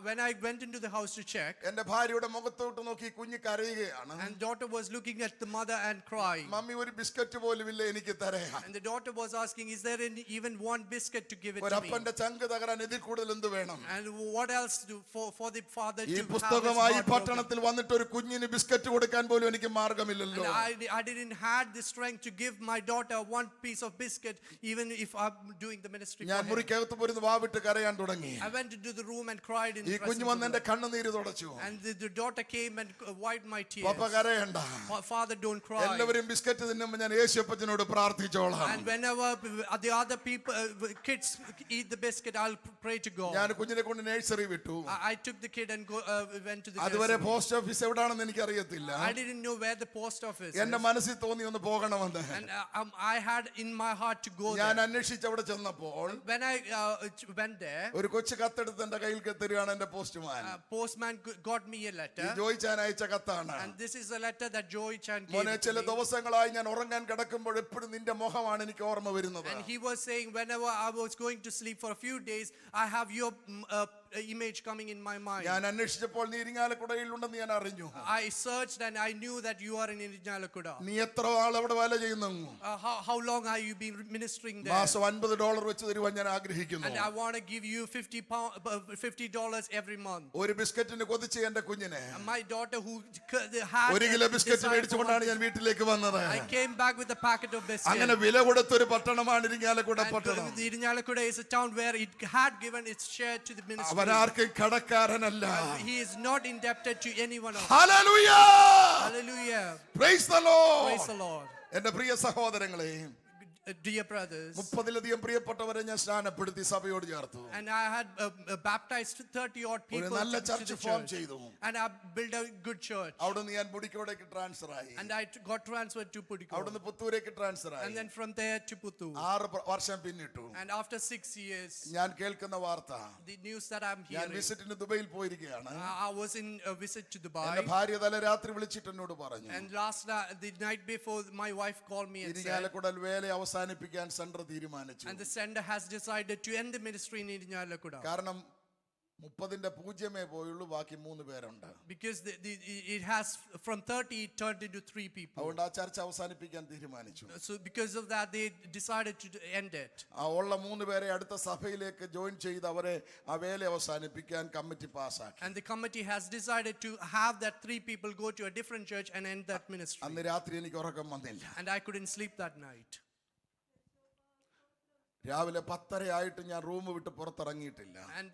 When I went into the house to check, എന്റെ ഭാര്യയുടെ മുഖത്തോട്ട് നോക്കി കുഞ്ഞ് കരയുകയാണ്. and daughter was looking at the mother and crying. Mummy ഒരു ബിസ്ക്കറ്റ് പോലും ഇല്ല എനിക്ക് തരാൻ. And the daughter was asking, is there even one biscuit to give it to me? ഒരപ്പന്റെ ചങ്ക് തകരാൻ ഇതിൽ കൂടുതൽ എന്ത് വേണം? And what else for the father ഈ to have പുസ്തകമായി his heart broken? പട്ടണത്തിൽ വന്നിട്ട് ഒരു കുഞ്ഞിന് ബിസ്ക്കറ്റ് കൊടുക്കാൻ പോലും എനിക്ക് മാർഗമില്ലല്ലോ. And I didn't have the strength to give my daughter one piece of biscuit, even if I'm doing the ministry ഞാൻ for her. മുറിക്കകത്ത് പോരുന്ന് വാവിട്ട് കരയാൻ തുടങ്ങി. I went into the room and cried in ഈ the കുഞ്ഞ് presence വന്ന് of എന്റെ the Lord. കണ്ണുനീര് തുടച്ചു. And the daughter came and wiped my tears. പപ്പ കരയണ്ട, Father, don't cry. എല്ലാവരും ബിസ്ക്കറ്റ് തിന്നുമ്പോൾ ഞാൻ യേശുപ്പച്ചനോട് പ്രാർത്ഥിച്ചോളാം. And whenever the other people, kids eat the biscuit, I'll pray to God. ഞാൻ കുഞ്ഞിനെ കൊണ്ട് നഴ്സറി വിട്ടു. I took the kid and went to the അതുവരെ nursery. പോസ്റ്റ് ഓഫീസ് എവിടാണെന്ന് എനിക്ക് അറിയത്തില്ല. I didn't know where the post office എന്റെ is. മനസ്സിൽ തോന്നി ഒന്ന് പോകണമെന്ന്. And I had in my heart to go ഞാൻ there. അന്വേഷിച്ച് അവിടെ ചെന്നപ്പോൾ When I went there, ഒരു കൊച്ചു കത്തെടുത്ത് എന്റെ കയ്യിൽ തരികയാണ് എന്റെ postman. postman got me a ഈ letter. ജോയ് ചാൻ അയച്ച കത്താണ്. And this is a letter that Joy Chan gave മോനെ, to ചില me. ദിവസങ്ങളായി ഞാൻ ഉറങ്ങാൻ കിടക്കുമ്പോൾ എപ്പോഴും നിന്റെ മുഖമാണ് എനിക്ക് ഓർമ്മ വരുന്നത്. And he was saying, whenever I was going to sleep for a few days, I have your image coming in my mind. ഞാൻ അന്വേഷിച്ചപ്പോൾ നീ ഇരിങ്ങാലക്കുടയിൽ ഉണ്ടെന്ന് ഞാൻ അറിഞ്ഞു. I searched and I knew that you are in Irinjalakuda. നീ എത്ര ആൾ അവിടെ വേല ചെയ്യുന്നു? How long have you been ministering there? മാസം $50 വെച്ച് തരുവാൻ ഞാൻ ആഗ്രഹിക്കുന്നു. And I want to give you $50 every month. ഒരു ബിസ്ക്കറ്റിന് കൊതിച്ച് എന്റെ കുഞ്ഞിനെ And my daughter who had 1 kilo biscuit desire for മേടിച്ചുകൊണ്ടാണ് one ഞാൻ വീട്ടിലേക്ക് വന്നത്. I came back with a packet of biscuits. അങ്ങനെ വില കൊടുത്തൊരു പട്ടണമാണ് ഇരിങ്ങാലക്കുട And പട്ടണം. the Irinjalakuda is a town where it had given its share to the ministry. അവനാർക്കും കടക്കാരനല്ല. He is not indebted to anyone else. Hallelujah. Hallelujah. Praise the Lord. Praise the Lord. എന്റെ പ്രിയ സഹോദരങ്ങളെ, Dear brothers, 30-ലധികം പ്രിയപ്പെട്ടവരെ ഞാൻ സ്നാനപ്പെടുത്തി സഭയോട് ചേർത്തു. and I had baptized 30 odd ഒരു people നല്ല to church the form church. ചെയ്തു. And I built a good church. അവിടുന്ന് ഞാൻ പുടിക്കോടേക്ക് ട്രാൻസ്ഫർ ആയി. And I got transferred to Pudukkode. അവിടുന്ന് പുത്തൂരേക്ക് ട്രാൻസ്ഫർ ആയി. And then from there to Puttur. 6 വർഷം പിന്നിട്ടു. And after 6 years, ഞാൻ കേൾക്കുന്ന വാർത്ത, the news that I'm ഞാൻ hearing, വിസിറ്റിന് ദുബൈയിൽ പോയിരിക്കുകയാണ്. I was in a visit to എന്റെ Dubai. ഭാര്യ തല രാത്രി വിളിച്ചിട്ട് എന്നോട് പറഞ്ഞു, And the night before, my wife called me and said, ഇരിങ്ങാലക്കുടൽ വേല അവസാനിപ്പിക്കാൻ സെൻട്രൽ തീരുമാനിച്ചു. and the sender has decided to end the ministry in Irinjalakuda. കാരണം 30-ന്റെ പൂജ്യമേ പോയുള്ളൂ, ബാക്കി 3 പേരുണ്ട്. Because it has from 30 it turned into 3 people. അതുകൊണ്ട് ആ ചർച്ച അവസാനിപ്പിക്കാൻ തീരുമാനിച്ചു. So because of that they decided to end it. ആ ഉള്ള 3 പേരെ അടുത്ത സഭയിലേക്ക് ജോയിൻ ചെയ്ത് അവരെ ആ വേല അവസാനിപ്പിക്കാൻ കമ്മിറ്റി പാസ്സാക്കി. And the committee has decided to have that 3 people go to a different church and end that ministry. അന്ന് രാത്രി എനിക്ക് ഉറക്കം വന്നില്ല. And I couldn't sleep that night. രാവിലെ 10:30 ആയിട്ട് ഞാൻ റൂം വിട്ട് പുറത്തിറങ്ങിയിട്ടില്ല. And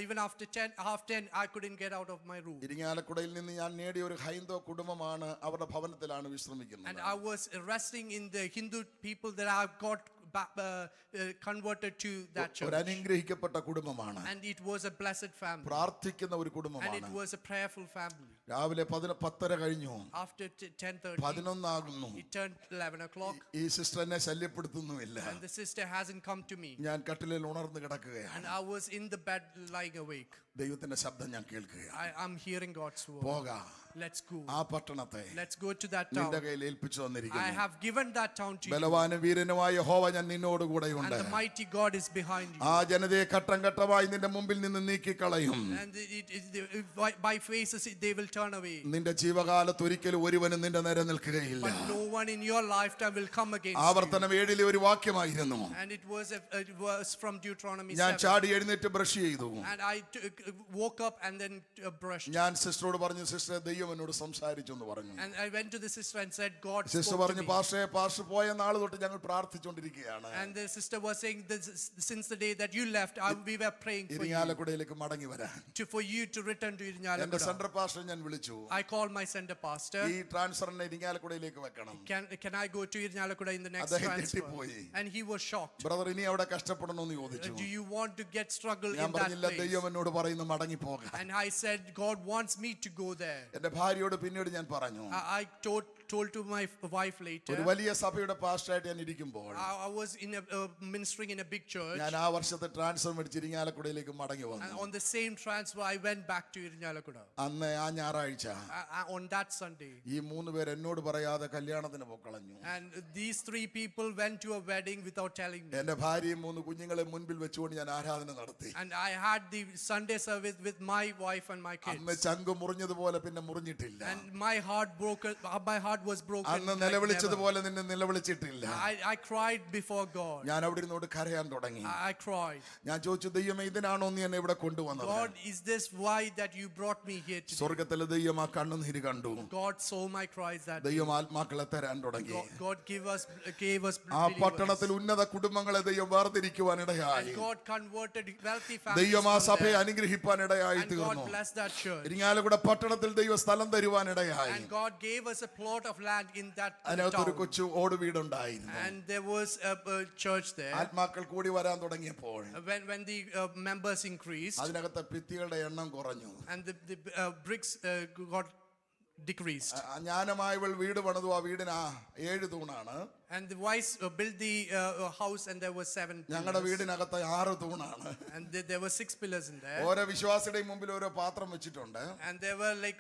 even after 10 I couldn't get out of my room. ഇരിങ്ങാലക്കുടയിൽ നിന്ന് ഞാൻ നേടിയ ഒരു ഹൈന്ദവ കുടുംബമാണ്, അവരുടെ ഭവനത്തിലാണ് വിശ്രമിക്കുന്നത്. And I was resting in the Hindu people that I got converted to that ഒരു church. അനുഗ്രഹിക്കപ്പെട്ട കുടുംബമാണ്. And it was a blessed family. പ്രാർത്ഥിക്കുന്ന ഒരു And it കുടുംബമാണ്. was a prayerful family. രാവിലെ 10:30 കഴിഞ്ഞു, After 10:30 11 ആകുന്നു. it turned 11 o'clock. ഈ സിസ്റ്റർ എന്നെ ശല്യപ്പെടുത്തുന്നുമില്ല. And the sister hasn't come to me. ഞാൻ കട്ടിലിൽ ഉണർന്ന് കിടക്കുകയാണ്. And I was in the bed lying awake. ദൈവത്തിന്റെ ശബ്ദം ഞാൻ കേൾക്കുകയാണ്. I'm hearing God's word. പോകാ, Let's go. ആ പട്ടണത്തെ Let's go to that നിന്റെ town. കയ്യിൽ ഏൽപ്പിച്ചു I തന്നിരിക്കുന്നു. have given that town to you. ബലവാനും വീരനുമായ യഹോവ ഞാൻ നിന്നോട് And കൂടെയുണ്ട്. the mighty God is behind you. ആ ജനതയെ ഘട്ടം ഘട്ടമായി നിന്റെ മുമ്പിൽ നിന്ന് നീക്കിക്കളയും. And by faces they will turn away. നിന്റെ ജീവകാലത്ത് ഒരിക്കലും ഒരുവനും നിന്റെ നേരെ നിൽക്കുകയില്ല. But no one in your lifetime will come against you. ആവർത്തനം 7-ലെ ഒരു വാക്യമായിരുന്നു. And it was a verse from Deuteronomy ഞാൻ 7. ചാടി എഴുന്നേറ്റ് ബ്രഷ് ചെയ്തു. And I woke up and then brushed. ഞാൻ സിസ്റ്ററോട് പറഞ്ഞു, സിസ്റ്റർ ദൈവം എന്നോട് സംസാരിച്ചു എന്ന് പറഞ്ഞു. And I went to the sister and said, God sister spoke to പറഞ്ഞു, me. പാസ്റ്റർ പോയ നാൾ തൊട്ട് ഞങ്ങൾ പ്രാർത്ഥിച്ചുകൊണ്ടിരിക്കുകയാണ്. And the sister was saying, since the day that you left, we were praying for you, ഇരിങ്ങാലക്കുടയിലേക്ക് മടങ്ങി വരാൻ. for you to return to എന്റെ Irinjalakuda. സെൻട്രൽ പാസ്റ്റർ ഞാൻ വിളിച്ചു. I called my center pastor. ഈ ട്രാൻസ്ഫറിനെ ഇരിങ്ങാലക്കുടയിലേക്ക് വെക്കണം. Can I go to Irinjalakuda in the next അദ്ദേഹം transfer? ഞെട്ടിപ്പോയി. And he was shocked. Brother ഇനി അവിടെ കഷ്ടപ്പെടണമെന്ന് ചോദിച്ചു. Do you want to get struggle ഞാൻ in that പറഞ്ഞില്ല, place? ദൈവം എന്നോട് പറയുന്നു മടങ്ങി പോകാൻ. And I said, God wants me to go there. എന്റെ ഭാര്യയോട് പിന്നീട് ഞാൻ പറഞ്ഞു, I told to my wife later. ഒരു വലിയ സഭയുടെ പാസ്റ്ററായിട്ട് ഞാൻ ഇരിക്കുമ്പോൾ I was in ministering in a big church. ഞാൻ ആ വർഷത്തെ ട്രാൻസ്ഫർ മേടിച്ച് ഇരിങ്ങാലക്കുടയിലേക്ക് മടങ്ങി And വന്നു. on the same transfer, I went back to Irinjalakuda. അന്ന് ആ ഞായറാഴ്ച On that Sunday. ഈ 3 പേർ എന്നോട് പറയാതെ കല്യാണത്തിന് പൊക്കളഞ്ഞു. And these 3 people went to a wedding without telling me. എന്റെ ഭാര്യയും 3 കുഞ്ഞുങ്ങളെ മുൻപിൽ വെച്ചുകൊണ്ട് ഞാൻ ആരാധന നടത്തി. And I had the Sunday service with my wife and my kids. അന്ന് ചങ്ക് മുറിഞ്ഞതുപോലെ പിന്നെ മുറിഞ്ഞിട്ടില്ല. And my heart was broken. അന്ന് like നിലവിളിച്ചതുപോലെ നിന്നെ നിലവിളിച്ചിട്ടില്ല. never. I cried before God. ഞാൻ അവിടെ ഇരുന്നോട് കരയാൻ തുടങ്ങി. I cried. ഞാൻ ചോദിച്ചു, ദൈവമേ ഇതിനാണോ നീ എന്നെ ഇവിടെ കൊണ്ടുവന്നത്? God, is this why that you brought me here today? സ്വർഗ്ഗത്തിലെ ദൈവം ആ കണ്ണുനീര് കണ്ടു. God saw my cries that day. ദൈവം ആത്മാക്കളെ തരാൻ തുടങ്ങി. God gave us ആ believers. പട്ടണത്തിൽ ഉന്നത കുടുംബങ്ങളെ ദൈവം വേർതിരിക്കുവാൻ ഇടയായി. And God converted wealthy families ദൈവം ആ from സഭയെ there. അനുഗ്രഹിപ്പാൻ ഇടയായി And തീർന്നു. God blessed that church. Irinjalakuda പട്ടണത്തിൽ ദൈവം സ്ഥലം തരുവാൻ ഇടയായി. And God gave us a plot of land in that അതിനകത്തൊരു town. കൊച്ചു ഓട് വീടുണ്ടായിരുന്നു. And there was a church there. ആത്മാക്കൾ കൂടി വരാൻ തുടങ്ങിയപ്പോൾ When the members increased അതിനകത്തെ ഭിത്തികളുടെ എണ്ണം കുറഞ്ഞു. and the bricks got decreased. ജ്ഞാനമായവൾ വീട് പണിതു. ആ വീടിന് 7 തൂണാണ്. And the wise built the house and there were 7 ഞങ്ങളുടെ pillars. വീടിനകത്ത് 6 തൂണാണ്. And there were 6 pillars in there. ഓരോ വിശ്വാസിയുടെയും മുമ്പിൽ ഓരോ പാത്രം വെച്ചിട്ടുണ്ട്. And there were like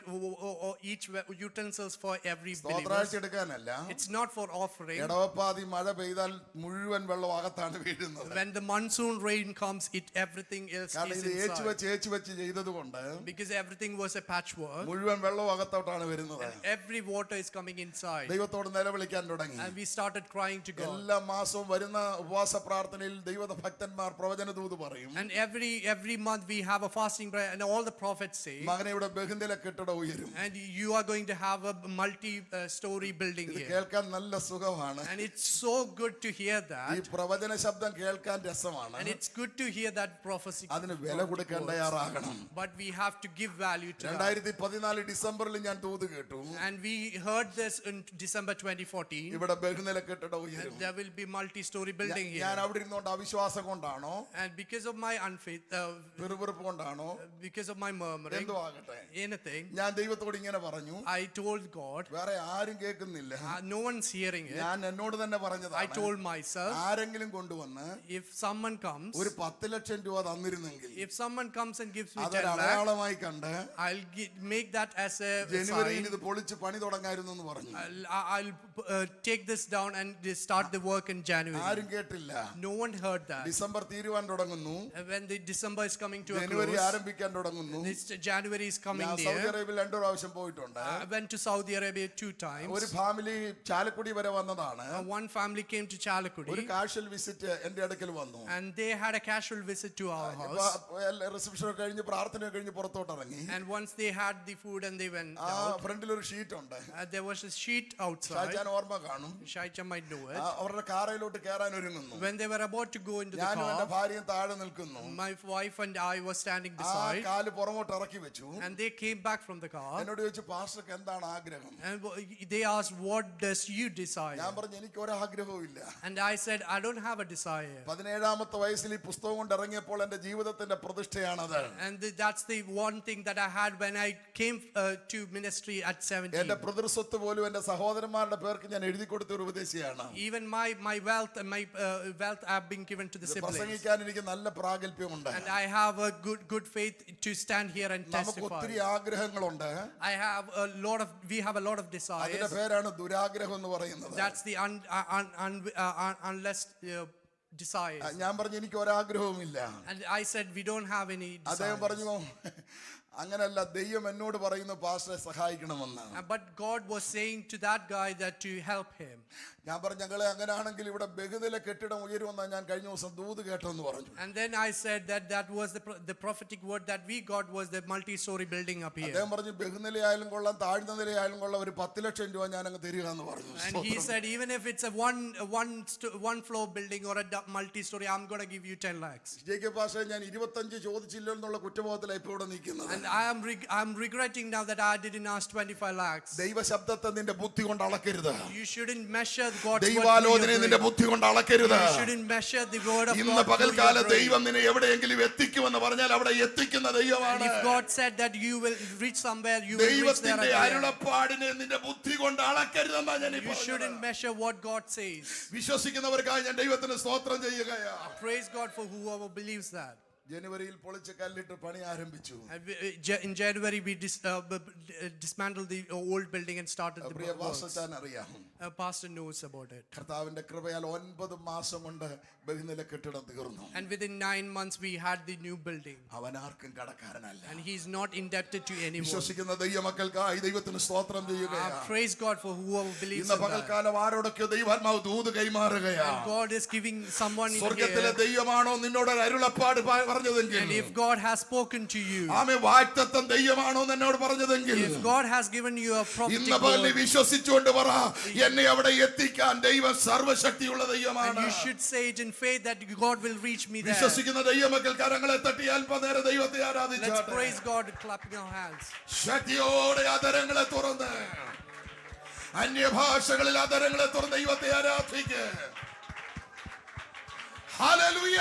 each utensils for every believer. സ്തോത്രാഴ്ച എടുക്കാനല്ല. It's not for offering. ഇടവപ്പാതി മഴ പെയ്താൽ മുഴുവൻ വെള്ളം അകത്താണ് വീഴുന്നത്. When the monsoon rain comes, everything else കാരണം is ഇത് inside. ഏച്ചു വെച്ച് ചെയ്തതുകൊണ്ട് Because everything was a patchwork. മുഴുവൻ വെള്ളം അകത്തോട്ടാണ് വരുന്നത്. Every water is coming inside. ദൈവത്തോട് നിലവിളിക്കാൻ തുടങ്ങി. And we started started crying to God. എല്ലാ മാസവും വരുന്ന ഉപവാസ പ്രാർത്ഥനയിൽ ദൈവഭക്തന്മാർ പ്രവചനദൂത് പറയും. And every month we have a fasting prayer, and all the prophets say, മകനെ ഇവിടെ ബഹുനില കെട്ടിടം ഉയരും. and you are going to have a multi-story building ഇത് here. കേൾക്കാൻ നല്ല സുഖമാണ്. And it's so good to hear ഈ that. പ്രവചന ശബ്ദം കേൾക്കാൻ രസമാണ്. And it's good to hear that prophecy. അതിന് വില കൊടുക്കാൻ തയ്യാറാകണം. But we have to give value to that. 2014 ഡിസംബറിൽ ഞാൻ ദൂത് കേട്ടു. And we heard this in December 2014. ഇവിടെ ബഹുനില കെട്ടിടം ഉയരും. There will be multi-story building ഞാൻ here. അവിടെ ഇരുന്നോണ്ട് അവിശ്വാസം കൊണ്ടാണോ And because of my unfaith, വെറുവെറുപ്പ് കൊണ്ടാണോ because of my murmuring, എന്തോ ആകട്ടെ, anything, ഞാൻ ദൈവത്തോട് ഇങ്ങനെ പറഞ്ഞു. I told God, വേറെ ആരും കേൾക്കുന്നില്ല. no one's hearing it. ഞാൻ എന്നോട് തന്നെ I പറഞ്ഞതാണ്. told myself, ആരെങ്കിലും കൊണ്ടുവന്ന് if someone comes, ഒരു 10 ലക്ഷം രൂപ തന്നിരുന്നെങ്കിൽ if someone comes and gives me 10 അതൊരു lakh, അടയാളമായി കണ്ട് I'll make that as a ജനുവരിയിൽ sign. ഇത് പൊളിച്ച് പണി തുടങ്ങായിരുന്നു എന്ന് പറഞ്ഞു. I'll take this down and start the work in January. ആരും കേട്ടില്ല. No one heard that. December തീരുവാൻ തുടങ്ങുന്നു. When the December is coming to a January close, ആരംഭിക്കാൻ തുടങ്ങുന്നു. this January is coming ഞാൻ സൗദി near. അറേബ്യയിൽ 2 പ്രാവശ്യം പോയിട്ടുണ്ട്. I went to Saudi Arabia 2 times. ഒരു ഫാമിലി ചാലക്കുടി വരെ വന്നതാണ്. One family came to ഒരു Chalakudi, കാഷ്വൽ വിസിറ്റ് എന്റെ അടുക്കൽ വന്നു. and they had a casual visit to our house. Reception കഴിഞ്ഞ് പ്രാർത്ഥന കഴിഞ്ഞ് പുറത്തോട്ട് ഇറങ്ങി. And once they had the food and they went ആ out, ഫ്രണ്ടിൽ ഒരു ഷീറ്റ് ഉണ്ട്. there was a sheet outside. ഞാൻ ഓർമ്മ കാണും. Shaija might know it. അവരുടെ കാറയിലോട്ട് കയറാൻ ഒരുങ്ങുന്നു. When they were about to go into the ഞാനും എന്റെ car, ഭാര്യയും താഴെ നിൽക്കുന്നു. my wife and I were standing ആ beside, കാല് പുറമോട്ട് ഇറക്കി വെച്ചു. and they came back from the car, എന്നോട് ചോദിച്ചു, പാസ്റ്റർക്ക് എന്താണ് ആഗ്രഹം? and they asked, what does you desire? ഞാൻ പറഞ്ഞു, എനിക്ക് ഒരാഗ്രഹവും ഇല്ല. And I said, I don't have a desire. 17ാമത്തെ വയസ്സിൽ ഈ പുസ്തകം കൊണ്ട് ഇറങ്ങിയപ്പോൾ എന്റെ ജീവിതത്തിന്റെ പ്രതിഷ്ഠയാണത്. And that's the one thing that I had when I came to ministry at 17. എന്റെ പ്രതിർസ്വത്ത് പോലും എന്റെ സഹോദരന്മാരുടെ പേർക്ക് ഞാൻ എഴുതി കൊടുത്ത ഒരു ഉപദേശിയാണ്. Even my wealth and my wealth have been given to the siblings. പ്രസംഗിക്കാൻ എനിക്ക് നല്ല പ്രാഗൽഭ്യമുണ്ട്. And I have a good faith to stand here and നമുക്ക് testify. ഒത്തിരി ആഗ്രഹങ്ങളുണ്ട്. We have a lot of അതിന്റെ desires. പേരാണ് ദുരാഗ്രഹം എന്ന് പറയുന്നത്. That's the unless desires. ഞാൻ പറഞ്ഞു, എനിക്ക് ഒരാഗ്രഹവുമില്ല. And I said, we don't have any അദ്ദേഹം desires. പറഞ്ഞു, അങ്ങനല്ല, ദൈവം എന്നോട് പറയുന്നു പാസ്റ്ററെ സഹായിക്കണമെന്ന്. But God was saying to that guy that to help him. ഞാൻ പറഞ്ഞു, ഞങ്ങളെ അങ്ങനെയാണെങ്കിൽ ഇവിടെ ബഹുനില കെട്ടിടം ഉയരുമെന്ന് ഞാൻ കഴിഞ്ഞ ദിവസം ദൂത് കേട്ടെന്ന് പറഞ്ഞു. And then I said that was the prophetic word that we got was the multi-story building up here. അദ്ദേഹം പറഞ്ഞു, ബഹുനിലയായാലും കൊള്ളാം താഴ്ന്ന നിലയായാലും കൊള്ളാം, ഒരു 10 ലക്ഷം രൂപ ഞാൻ അങ്ങ് തരിക എന്ന് പറഞ്ഞു. And he said, even if it's a one floor building or a multi-story, I'm going to give you 10 lakhs. ജെ.കെ. പാസ്റ്ററെ, ഞാൻ 25 ചോദിച്ചില്ല എന്നുള്ള കുറ്റബോധത്തിലാണ് ഇപ്പോൾ ഇവിടെ നിൽക്കുന്നത്. And I'm regretting now that I didn't ask 25 lakhs. ദൈവശബ്ദത്തെ നിന്റെ ബുദ്ധി കൊണ്ട് അളക്കരുത്. You shouldn't measure God's word. ദൈവാലോചനയെ നിന്റെ ബുദ്ധി കൊണ്ട് അളക്കരുത്. You shouldn't measure the word of God. ഇന്ന് പകൽക്കാല ദൈവം നിന്നെ എവിടെയെങ്കിലും എത്തിക്കുമെന്ന് പറഞ്ഞാൽ അവിടെ എത്തിക്കുന്ന And ദൈവമാണ്. if God said that you will reach somewhere, you will reach there. ദൈവത്തിന്റെ അരുളപ്പാടിനെ നിന്റെ ബുദ്ധി കൊണ്ട് അളക്കരുതെന്നാ ഞാൻ You shouldn't measure what God says. വിശ്വസിക്കുന്നവർക്കായി ഞാൻ ദൈവത്തിന് സ്തോത്രം ചെയ്യുകയാ. Praise God for whoever believes that. ജനുവരിയിൽ പൊളിച്ച് കല്ലിട്ട് പണി ആരംഭിച്ചു. In January, we dismantled the old building and started the Priya works. Pastor അറിയാം. Pastor knows about it. കർത്താവിന്റെ കൃപയാൽ 9 മാസം കൊണ്ട് ബഹുനില കെട്ടിടം തീർന്നു. And within 9 months, we had the new building. അവൻ ആർക്കും കടക്കാരനല്ല. And he's not indebted to anyone. വിശ്വസിക്കുന്ന ദൈവമക്കൾക്കായി ദൈവത്തിന് സ്തോത്രം ചെയ്യുകയാണ്. Praise God for whoever believes ഇന്ന് in that. പകൽക്കാലം ആരോടൊക്കെ ദൈവാത്മാവ് ദൂത് കൈമാറുകയാണ്. And God is giving someone in സ്വർഗ്ഗത്തിലെ here. ദൈവമാണോ നിന്നോട് അരുളപ്പാട് പറഞ്ഞതെങ്കിൽ, And if God has spoken to you, ആമേ, വാഗ്ദത്തം ദൈവമാണോ എന്നോട് പറഞ്ഞതെങ്കിൽ, if God has given you a prophetic ഇന്ന് പകൽ word, വിശ്വസിച്ചുകൊണ്ട് പറ, എന്നെ അവിടെ എത്തിക്കാൻ ദൈവം സർവശക്തിയുള്ള and ദൈവമാണ്. you should say it in faith that God will reach me there. വിശ്വസിക്കുന്ന ദൈവമക്കൾ കരങ്ങളെ തട്ടി അല്പനേരം ദൈവത്തെ Let's ആരാധിച്ചാട്ടെ. praise God, clapping our hands. ശക്തിയോടെ അതരങ്ങളെ തുറന്ന്, അന്യഭാഷകളിൽ അതരങ്ങളെ തുറന്ന് ദൈവത്തെ ആരാധിക്കുക. ഹല്ലേലൂയ.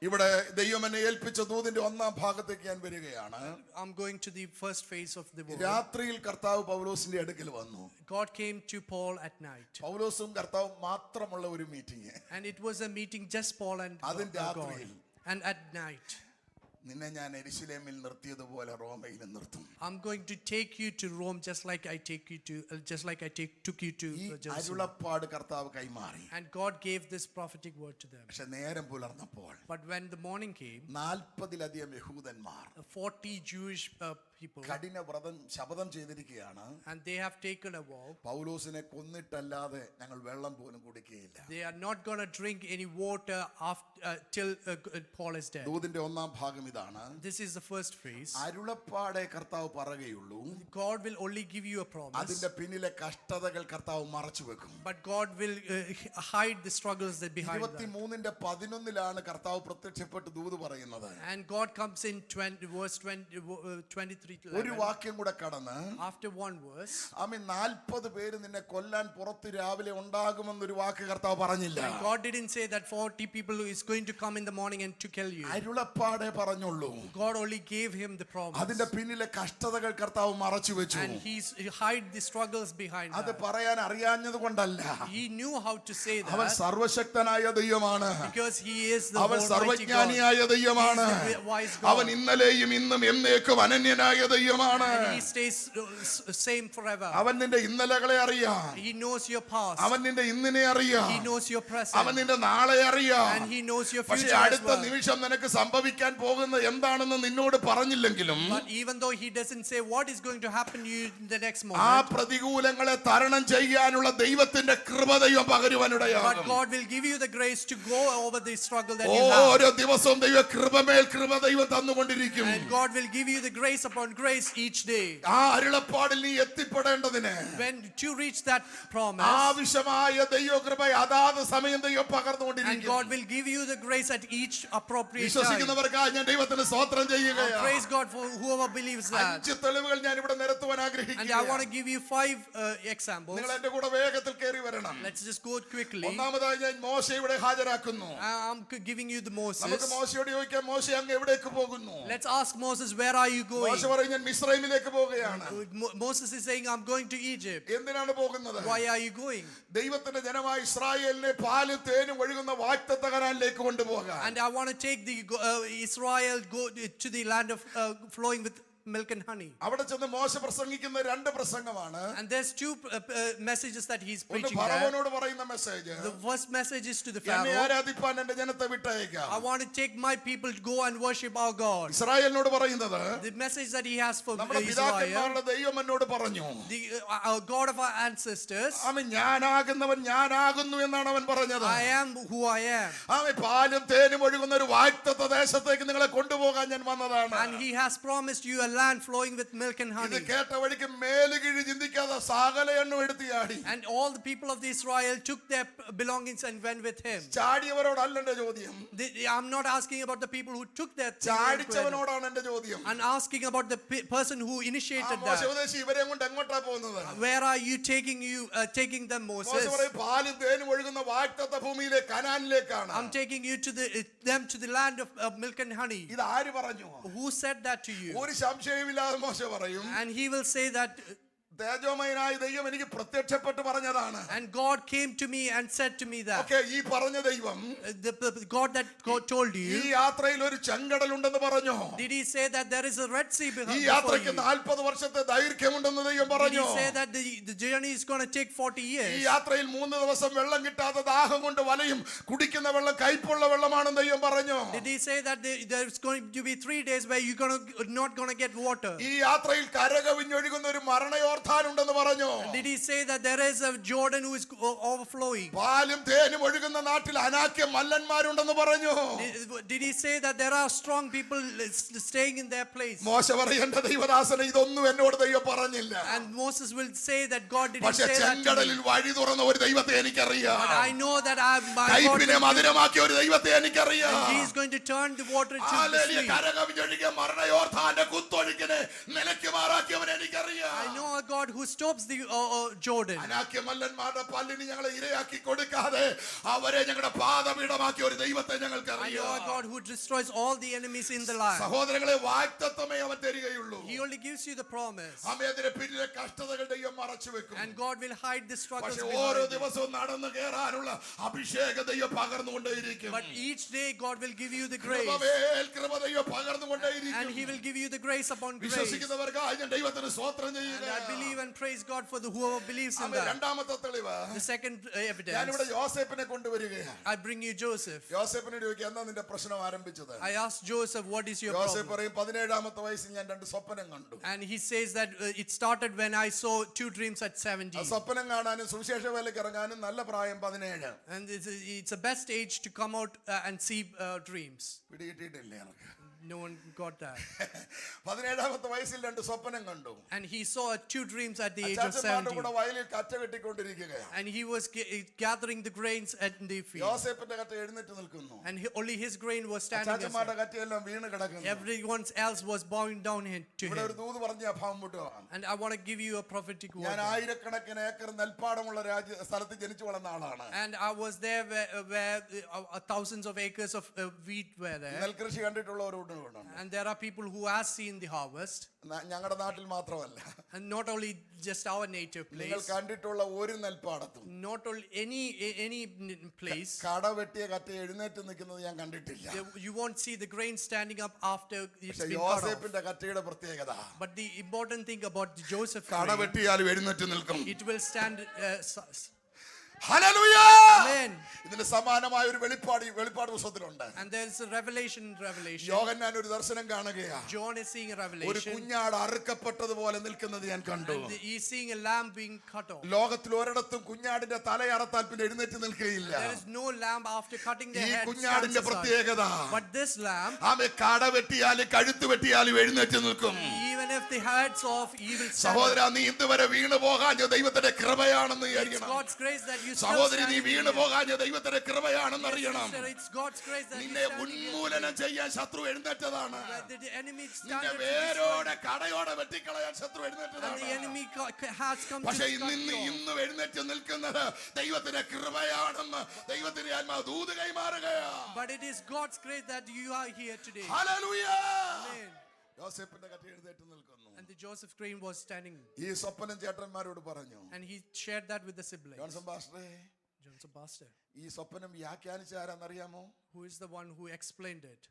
ഇവിടെ ദൈവം എന്നെ ഏൽപ്പിച്ച ദൂതിന്റെ 1-ാം ഭാഗത്തേക്ക് ഞാൻ വരികയാണ്. I'm going to the first phase of the word. രാത്രിയിൽ കർത്താവ് പൗലോസിന്റെ അടുക്കൽ വന്നു. God came to Paul at night. പൗലോസും കർത്താവും മാത്രമുള്ള ഒരു meeting. And it was a meeting just Paul and അതും God. രാത്രിയിൽ. And at night. നിന്നെ ഞാൻ യെരൂശലേമിൽ നിർത്തിയതുപോലെ റോമയിലും നിർത്തും. I'm going to take you to Rome just like I took you to ഈ Jerusalem. അരുളപ്പാട് കർത്താവ് കൈമാറി. And God gave this prophetic word to them. പക്ഷെ നേരം പുലർന്നപ്പോൾ But when the morning came, 40-ലധികം യഹൂദന്മാർ 40 Jewish people, കഠിന വ്രതം ശപഥം ചെയ്തിരിക്കുകയാണ്. and they have taken a vow. പൗലോസിനെ കൊന്നിട്ടല്ലാതെ ഞങ്ങൾ വെള്ളം പോലും കുടിക്കുകയില്ല. They are not going to drink any water till Paul is dead. ദൂതിന്റെ ഒന്നാം ഭാഗം ഇതാണ്. This is the first phrase. അരുളപ്പാടെ കർത്താവ് പറയുകയുള്ളൂ, God will only give you a promise, അതിന്റെ പിന്നിലെ കഷ്ടതകൾ കർത്താവ് മറച്ചു വെക്കും. but God will hide the struggles that behind that. 23:11 കർത്താവ് പ്രത്യക്ഷപ്പെട്ട് ദൂത് പറയുന്നത്. And God comes in verse 23 to ഒരു 11. വാക്യം കൂടെ കടന്ന് After one verse, 40 പേര് നിന്നെ കൊല്ലാൻ പുറത്ത് രാവിലെ ഉണ്ടാകുമെന്നൊരു വാക്ക് കർത്താവ് പറഞ്ഞില്ല. and God didn't say that 40 people is going to come in the morning and to kill you. അരുളപ്പാടെ പറഞ്ഞുള്ളൂ. God only gave him the promise, അതിന്റെ പിന്നിലെ കഷ്ടതകൾ കർത്താവ് മറച്ചു വെച്ചു. and he hide the struggles behind അത് that. പറയാൻ അറിയാഞ്ഞത് കൊണ്ടല്ല, He knew how to say അവൻ that സർവശക്തനായ ദൈവമാണ്. because he is the അവൻ Almighty God. സർവജ്ഞാനിയായ ദൈവമാണ്. He is the wise God. അവൻ ഇന്നലെയും ഇന്നും എന്നേക്കും അനന്യനായ ദൈവമാണ്. And he stays same forever. അവൻ നിന്റെ ഇന്നലകളെ അറിയാം. He knows your past. അവൻ നിന്റെ ഇന്നിനെ അറിയാം. He knows your അവൻ present. നിന്റെ നാളെ അറിയാം. And he knows your പക്ഷേ future as അടുത്ത well. നിമിഷം നിനക്ക് സംഭവിക്കാൻ പോകുന്ന എന്താണെന്ന് നിന്നോട് പറഞ്ഞില്ലെങ്കിലും But even though he doesn't say what is going to happen to you in the next ആ moment, പ്രതികൂലങ്ങളെ തരണം ചെയ്യാനുള്ള ദൈവത്തിന്റെ കൃപതയും but പകരുവാനിടയാകും. God will give you the grace to go over the struggle that you have. ഓരോ ദിവസവും ദൈവ കൃപമേൽ കൃപ ദൈവം തന്നുകൊണ്ടിരിക്കും. And God will give you the grace upon grace each day. ആ അരുളപ്പാടിൽ നീ എത്തിപ്പെടേണ്ടതിന് When to reach that promise, ആവശ്യമായ ദൈവകൃപ അതാത് സമയം ദൈവം and പകർന്നുകൊണ്ടിരിക്കും. God will give you the grace at each appropriate time. വിശ്വസിക്കുന്നവർക്കായി ഞാൻ ദൈവത്തിന് സ്തോത്രം ചെയ്യുകയാണ്. Praise God for whoever believes that. 5 തെളിവുകൾ ഞാൻ ഇവിടെ നിരത്തുവാൻ And I want ആഗ്രഹിക്കുകയാണ്. to give you 5 examples. നിങ്ങൾ എന്റെ കൂടെ വേഗത്തിൽ കയറി വരണം. Let's just go quickly. ഒന്നാമതായി ഞാൻ മോശെ ഇവിടെ ഹാജരാക്കുന്നു. I'm giving you the നമുക്ക് Moses. മോശയോട് ചോദിക്കാം, മോശെ അങ്ങ് എവിടേക്ക് പോകുന്നു? Let's ask Moses, where are you going? മോശ പറയും, ഞാൻ മിസ്രൈമിലേക്ക് പോവുകയാണ്. Moses is saying, I'm going to Egypt. എന്തിനാണ് പോകുന്നത്? Why are you going? ദൈവത്തിന്റെ ജനമായ ഇസ്രായേലിനെ പാലും തേനും ഒഴുകുന്ന വാഗ്ദത്ത കനാലിലേക്ക് കൊണ്ടുപോകാൻ. And I want to take the Israel go to the land of flowing with milk and honey. അവിടെ ചെന്ന് മോശ പ്രസംഗിക്കുന്ന 2 പ്രസംഗമാണ്. And there's 2 messages that he's ഒന്ന് preaching there. ഫറവോനോട് പറയുന്ന message, The first message is to the എന്നെ Pharaoh. ആരാധിപ്പാൻ എന്റെ ജനത്തെ വിട്ടയക്കാം. I want to take my people to go and worship our God. ഇസ്രായേലിനോട് പറയുന്നത്, The message that he has for നമ്മുടെ Israel, പിതാക്കന്മാരുടെ ദൈവം എന്നോട് പറഞ്ഞു, the God of our ancestors, അവൻ ഞാനാകുന്നവൻ ഞാനാകുന്നു എന്നാണ് അവൻ പറഞ്ഞത്. I am who I am. അവൻ പാലും തേനും ഒഴുകുന്ന ഒരു വാഗ്ദത്ത ദേശത്തേക്ക് നിങ്ങളെ കൊണ്ടുപോകാൻ ഞാൻ വന്നതാണ്. And he has promised you a land flowing with milk and ഇത് honey. കേട്ട വഴിക്ക് മേലുകീഴ് ചിന്തിക്കാതെ സകല എണ്ണം എടുത്തിയാടി. And all the people of Israel took their belongings and went with him. ചാടിയവരോടല്ല എന്റെ ചോദ്യം, I'm not asking about the people who took their thing and went. ചാടിച്ചവനോടാണ് എന്റെ ചോദ്യം. I'm asking about the person who initiated മോശ that. ഉപദേശി ഇവരെ കൊണ്ട് എങ്ങോട്ടാ പോകുന്നത്? Where are you taking them, മോശ Moses? പറയും, പാലും തേനും ഒഴുകുന്ന വാഗ്ദത്ത ഭൂമിയിലെ കനാനിലേക്കാണ്. I'm taking you to them to the land of milk and honey. ഇത് ആര് പറഞ്ഞു? Who said that to you? ഒരു സംശയമില്ലാതെ മോശ പറയും, And he will say that, തേജോമയനായ ദൈവം എനിക്ക് പ്രത്യക്ഷപ്പെട്ട് പറഞ്ഞതാണ്. and God came to me and said to me that. Okay, ഈ പറഞ്ഞ ദൈവം The God that God told ഈ you, യാത്രയിൽ ഒരു ചെങ്കടലുണ്ടെന്ന് പറഞ്ഞു. did he say that there is a Red Sea ഈ before യാത്രയ്ക്ക് you? 40 വർഷത്തെ ദൈർഘ്യമുണ്ടെന്ന് ദൈവം Did he പറഞ്ഞു. say that the journey is going to take 40 ഈ years? യാത്രയിൽ 3 ദിവസം വെള്ളം കിട്ടാതെ ദാഹം കൊണ്ട് വലയും, കുടിക്കുന്ന വെള്ളം കയ്പുള്ള വെള്ളമാണെന്ന് ദൈവം പറഞ്ഞു. Did he say that there's going to be 3 days where you're not going to get water? ഈ യാത്രയിൽ കരകവിഞ്ഞൊഴുകുന്ന ഒരു മരണയോർധാനുണ്ടെന്ന് പറഞ്ഞു. Did he say that there is a Jordan who is overflowing? പാലും തേനും ഒഴുകുന്ന നാട്ടിൽ അനാക്യ മല്ലന്മാരുണ്ടെന്ന് പറഞ്ഞു. Did he say that there are strong people staying in their place? മോശ പറയേണ്ട ദൈവദാസനെ ഇതൊന്നും എന്നോട് ദൈവം പറഞ്ഞില്ല. And Moses will say that God didn't പക്ഷെ say that to me. ചെങ്കടലിൽ വഴി തുറന്ന ഒരു ദൈവത്തെ എനിക്കറിയാം. But I know that my God കയ്പിനെ will, മധുരമാക്കിയ ഒരു ദൈവത്തെ എനിക്കറിയാം. and he is going to turn the water into the hallelujah. sweet. കരകവിഞ്ഞൊഴുകിയ മരണയോർധാന്റെ കുത്തൊഴുക്കിനെ നിലയ്ക്ക് മാറാക്കിയവൻ എനിക്കറിയാം. I know a God who stops the Jordan. അനാക്യ മല്ലന്മാരുടെ പല്ലിന് ഞങ്ങളെ ഇരയാക്കി കൊടുക്കാതെ അവരെ ഞങ്ങളുടെ പാദപീഠമാക്കിയ ഒരു ദൈവത്തെ I know a ഞങ്ങൾക്കറിയാം. God who destroys all the enemies in the land. സഹോദരങ്ങളെ, വാഗ്ദത്തമേ അവൻ തരികയുള്ളൂ. He only gives you the promise. അമേതിന്റെ പിന്നിലെ കഷ്ടതകൾ ദൈവം മറച്ചു വെക്കും. And God will hide the struggles പക്ഷെ ഓരോ behind you. ദിവസവും നടന്നു കയറാനുള്ള അഭിഷേക ദൈവം പകർന്നുകൊണ്ടേയിരിക്കും. But each day God will give you the grace. കൃപമേൽ കൃപ ദൈവം And പകർന്നുകൊണ്ടേയിരിക്കും. he will give you the grace upon grace. വിശ്വസിക്കുന്നവർക്കായി ഞാൻ ദൈവത്തിന് സ്തോത്രം And I ചെയ്യുക. believe and and praise God for whoever believes in that. രണ്ടാമത്തെ തെളിവ് The second evidence, ഞാനിവിടെ യോസേപ്പിനെ കൊണ്ടുവരികയാണ്. I bring you Joseph. യോസേപ്പിനോട് ചോദിക്കുക, എന്താ നിന്റെ പ്രശ്നം ആരംഭിച്ചത്? I asked Joseph, what is your Yoseph problem? പറയും, 17-ാമത്തെ വയസ്സിൽ ഞാൻ 2 സ്വപ്നം കണ്ടു. And he says that it started when I saw 2 dreams at 17. സ്വപ്നം കാണാനും സുവിശേഷ വേലയ്ക്ക് ഇറങ്ങാനും നല്ല പ്രായം 17. And it's the best age to come out and see dreams. പിടികിട്ടിയിട്ടില്ലേ എനിക്ക്? No one got that. 17-ാമത്തെ വയസ്സിൽ 2 സ്വപ്നം കണ്ടു. And he saw 2 dreams at the age of അച്ചാച്ചന്മാരുടെ 17. കൂടെ വയലിൽ കറ്റ കെട്ടിക്കൊണ്ടിരിക്കുകയാണ്. And he was gathering the grains at the field. യോസേപ്പിന്റെ കറ്റ എഴുന്നേറ്റ് നിൽക്കുന്നു. And only his grain was standing അച്ചാച്ചന്മാരുടെ aside. കറ്റയെല്ലാം വീണ് കിടക്കുന്നു. Everyone else was bowing down to ഇവിടെ him. ഒരു ദൂത് പറഞ്ഞ അഭാവം വിട്ടുവാണ്. And I want to give you a prophetic ഞാൻ word. ആയിരക്കണക്കിന് ഏക്കർ നെൽപ്പാടമുള്ള സ്ഥലത്ത് ജനിച്ചു വളർന്ന ആളാണ്. And I was there where thousands of acres of wheat were there. നെൽകൃഷി കണ്ടിട്ടുള്ളവരോട് ഉണ്ട്. And there are people who have seen the harvest. ഞങ്ങളുടെ നാട്ടിൽ മാത്രമല്ല, And not only just our native നിങ്ങൾ place, കണ്ടിട്ടുള്ള ഒരു നെൽപ്പാടത്തും not only any place, കട വെട്ടിയ കറ്റ എഴുന്നേറ്റ് നിൽക്കുന്നത് ഞാൻ കണ്ടിട്ടില്ല. you won't see the grain standing up after it's പക്ഷെ been cut off. യോസേപ്പിന്റെ കറ്റയുടെ പ്രത്യേകത, But the important thing about the Joseph കട grain, വെട്ടിയാലും എഴുന്നേറ്റ് നിൽക്കും. it will stand. Hallelujah. Amen. ഇതിന് സമാനമായ ഒരു വെളിപ്പാട് പുസ്തകത്തിലുണ്ട്. And there is a revelation. യോഹന്നാൻ ഒരു ദർശനം കാണുകയാണ്. John is seeing a ഒരു revelation. കുഞ്ഞാട് അറുക്കപ്പെട്ടതുപോലെ നിൽക്കുന്നത് ഞാൻ കണ്ടു. And he is seeing a lamb being cut off. ലോകത്തിൽ ഒരിടത്തും കുഞ്ഞാടിന്റെ തല അറുത്താൽ പിന്നെ എഴുന്നേറ്റ് നിൽക്കുകയില്ല. There is no lamb after cutting the ഈ head. കുഞ്ഞാടിന്റെ stands aside. പ്രത്യേകത, But this lamb, ആമേ കട വെട്ടിയാലും കഴുത്ത് വെട്ടിയാലും എഴുന്നേറ്റ് നിൽക്കും. even if the head's off, he will stand. സഹോദരാ, നീ ഇതുവരെ വീണു പോകാൻ ദൈവത്തിന്റെ കൃപയാണെന്ന് It's വിചാരിക്കണം. God's grace that you still സഹോദരി, നീ stand. വീണു പോകാൻ ദൈവത്തിന്റെ കൃപയാണെന്ന് അറിയണം. Sister, it's God's grace that you നിന്നെ stand. ഉന്മൂലനം ചെയ്യാൻ ശത്രു എഴുന്നേറ്റതാണ്. The enemy നിന്റെ stands. വേരോടെ കടയോടെ വെട്ടിക്കളയാൻ ശത്രു And the എഴുന്നേറ്റതാണ്. enemy has come to പക്ഷെ cut you off. ഇന്നും എഴുന്നേറ്റ് നിൽക്കുന്നത് ദൈവത്തിന്റെ കൃപയാണെന്ന് ദൈവത്തിന്റെ ആത്മാവ് ദൂത് കൈമാറുകയാ. But it is God's grace that you are here today. Hallelujah. Amen. യോസേപ്പിന്റെ കഥ എഴുന്നേറ്റ് നിൽക്കുന്നു. And the Joseph grain was standing. ഈ സ്വപ്നം ചേട്ടന്മാരോട് പറഞ്ഞു. And he shared that with the siblings. Johnson പാസ്റ്ററെ, Johnson Pastor, ഈ സ്വപ്നം വ്യാഖ്യാനിച്ച ആരാന്നറിയാമോ? who is the one who explained it?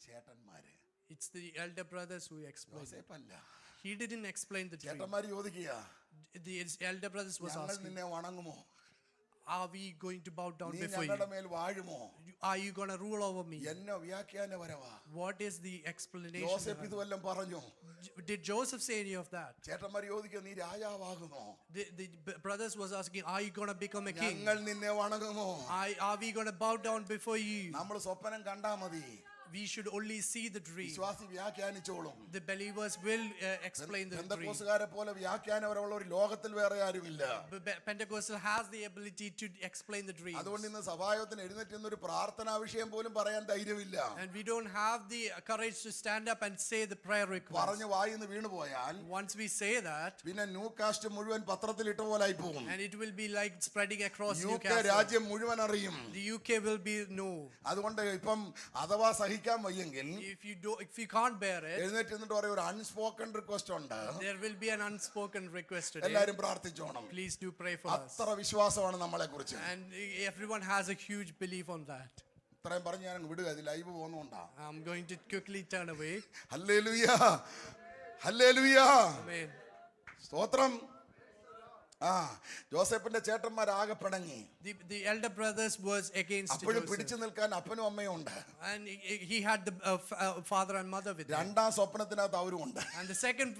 ചേട്ടന്മാര്. It's the elder brothers who explained it. യോസേപ്പല്ല. He didn't explain the dream. ചേട്ടന്മാര് ചോദിക്കുക, The elder brothers was ഞങ്ങൾ asking, നിന്നെ വണങ്ങുമോ? are we going to bow down നീ before ഞങ്ങളുടെ you? മേൽ വാഴുമോ? Are you going to rule over me? എന്നെ വ്യാഖ്യാനപരവാ. What is the explanation? Yoseph ഇതുവല്ലം പറഞ്ഞു. Did Joseph say any of that? ചേട്ടന്മാർ ചോദിക്കുക, നീ രാജാവാകുമോ? The brothers was asking, are you going to become a king? ഞങ്ങൾ നിന്നെ വണങ്ങുമോ? Are we going to bow down before you? നമ്മൾ സ്വപ്നം കണ്ടാ മതി. We should only see the dream. വിശ്വാസി വ്യാഖ്യാനിച്ചോളും. The believers will explain the dream. പെന്തക്കോസ്തുകാരെ പോലെ വ്യാഖ്യാനപരമുള്ള ഒരു ലോകത്തിൽ വേറെ ആരുമില്ല. Pentecostal has the ability to explain the dreams. അതുകൊണ്ട് ഇന്ന് സഭായോഗത്തിന് എഴുന്നേറ്റ് ഒരു പ്രാർത്ഥനാ വിഷയം പോലും പറയാൻ ധൈര്യമില്ല. And we don't have the courage to stand up and say the prayer request. പറഞ്ഞു വായിന്ന് വീണു പോയാൽ Once we say that, പിന്നെ ന്യൂ കാസ്റ്റ് മുഴുവൻ പത്രത്തിൽ ഇട്ട പോലായി പോകും. and it will be like spreading across UK Newcastle. രാജ്യം മുഴുവൻ അറിയും. The UK will be no. അതുകൊണ്ട് ഇപ്പം അഥവാ സഹിക്കാൻ വയ്യെങ്കിൽ If you can't bear it, എഴുന്നേറ്റ് എന്നിട്ട് പറയും ഒരു അൺസ്പോക്കൺ റിക്വസ്റ്റ് ഉണ്ട്. there will be an unspoken request today. എല്ലാരും പ്രാർത്ഥിച്ചോണം. Please do pray for us. അത്ര വിശ്വാസമാണ് നമ്മളെ കുറിച്ച്. And everyone has a huge belief on that. ഇത്രയും പറഞ്ഞ് ഞാൻ വിടുക, ഇത് ലൈവ് പോകുന്നുണ്ടാ. I'm going to quickly turn away. Hallelujah, hallelujah, Amen. സ്തോത്രം. ജോസഫിന്റെ ചേട്ടന്മാരാകെ പിണങ്ങി. The elder brothers was against അപ്പോഴും Joseph. പിടിച്ചു നിൽക്കാൻ അപ്പനും അമ്മയും ഉണ്ട്. And he had the father and mother with him. രണ്ടാം സ്വപ്നത്തിനകത്ത് അവരും ഉണ്ട്. And the second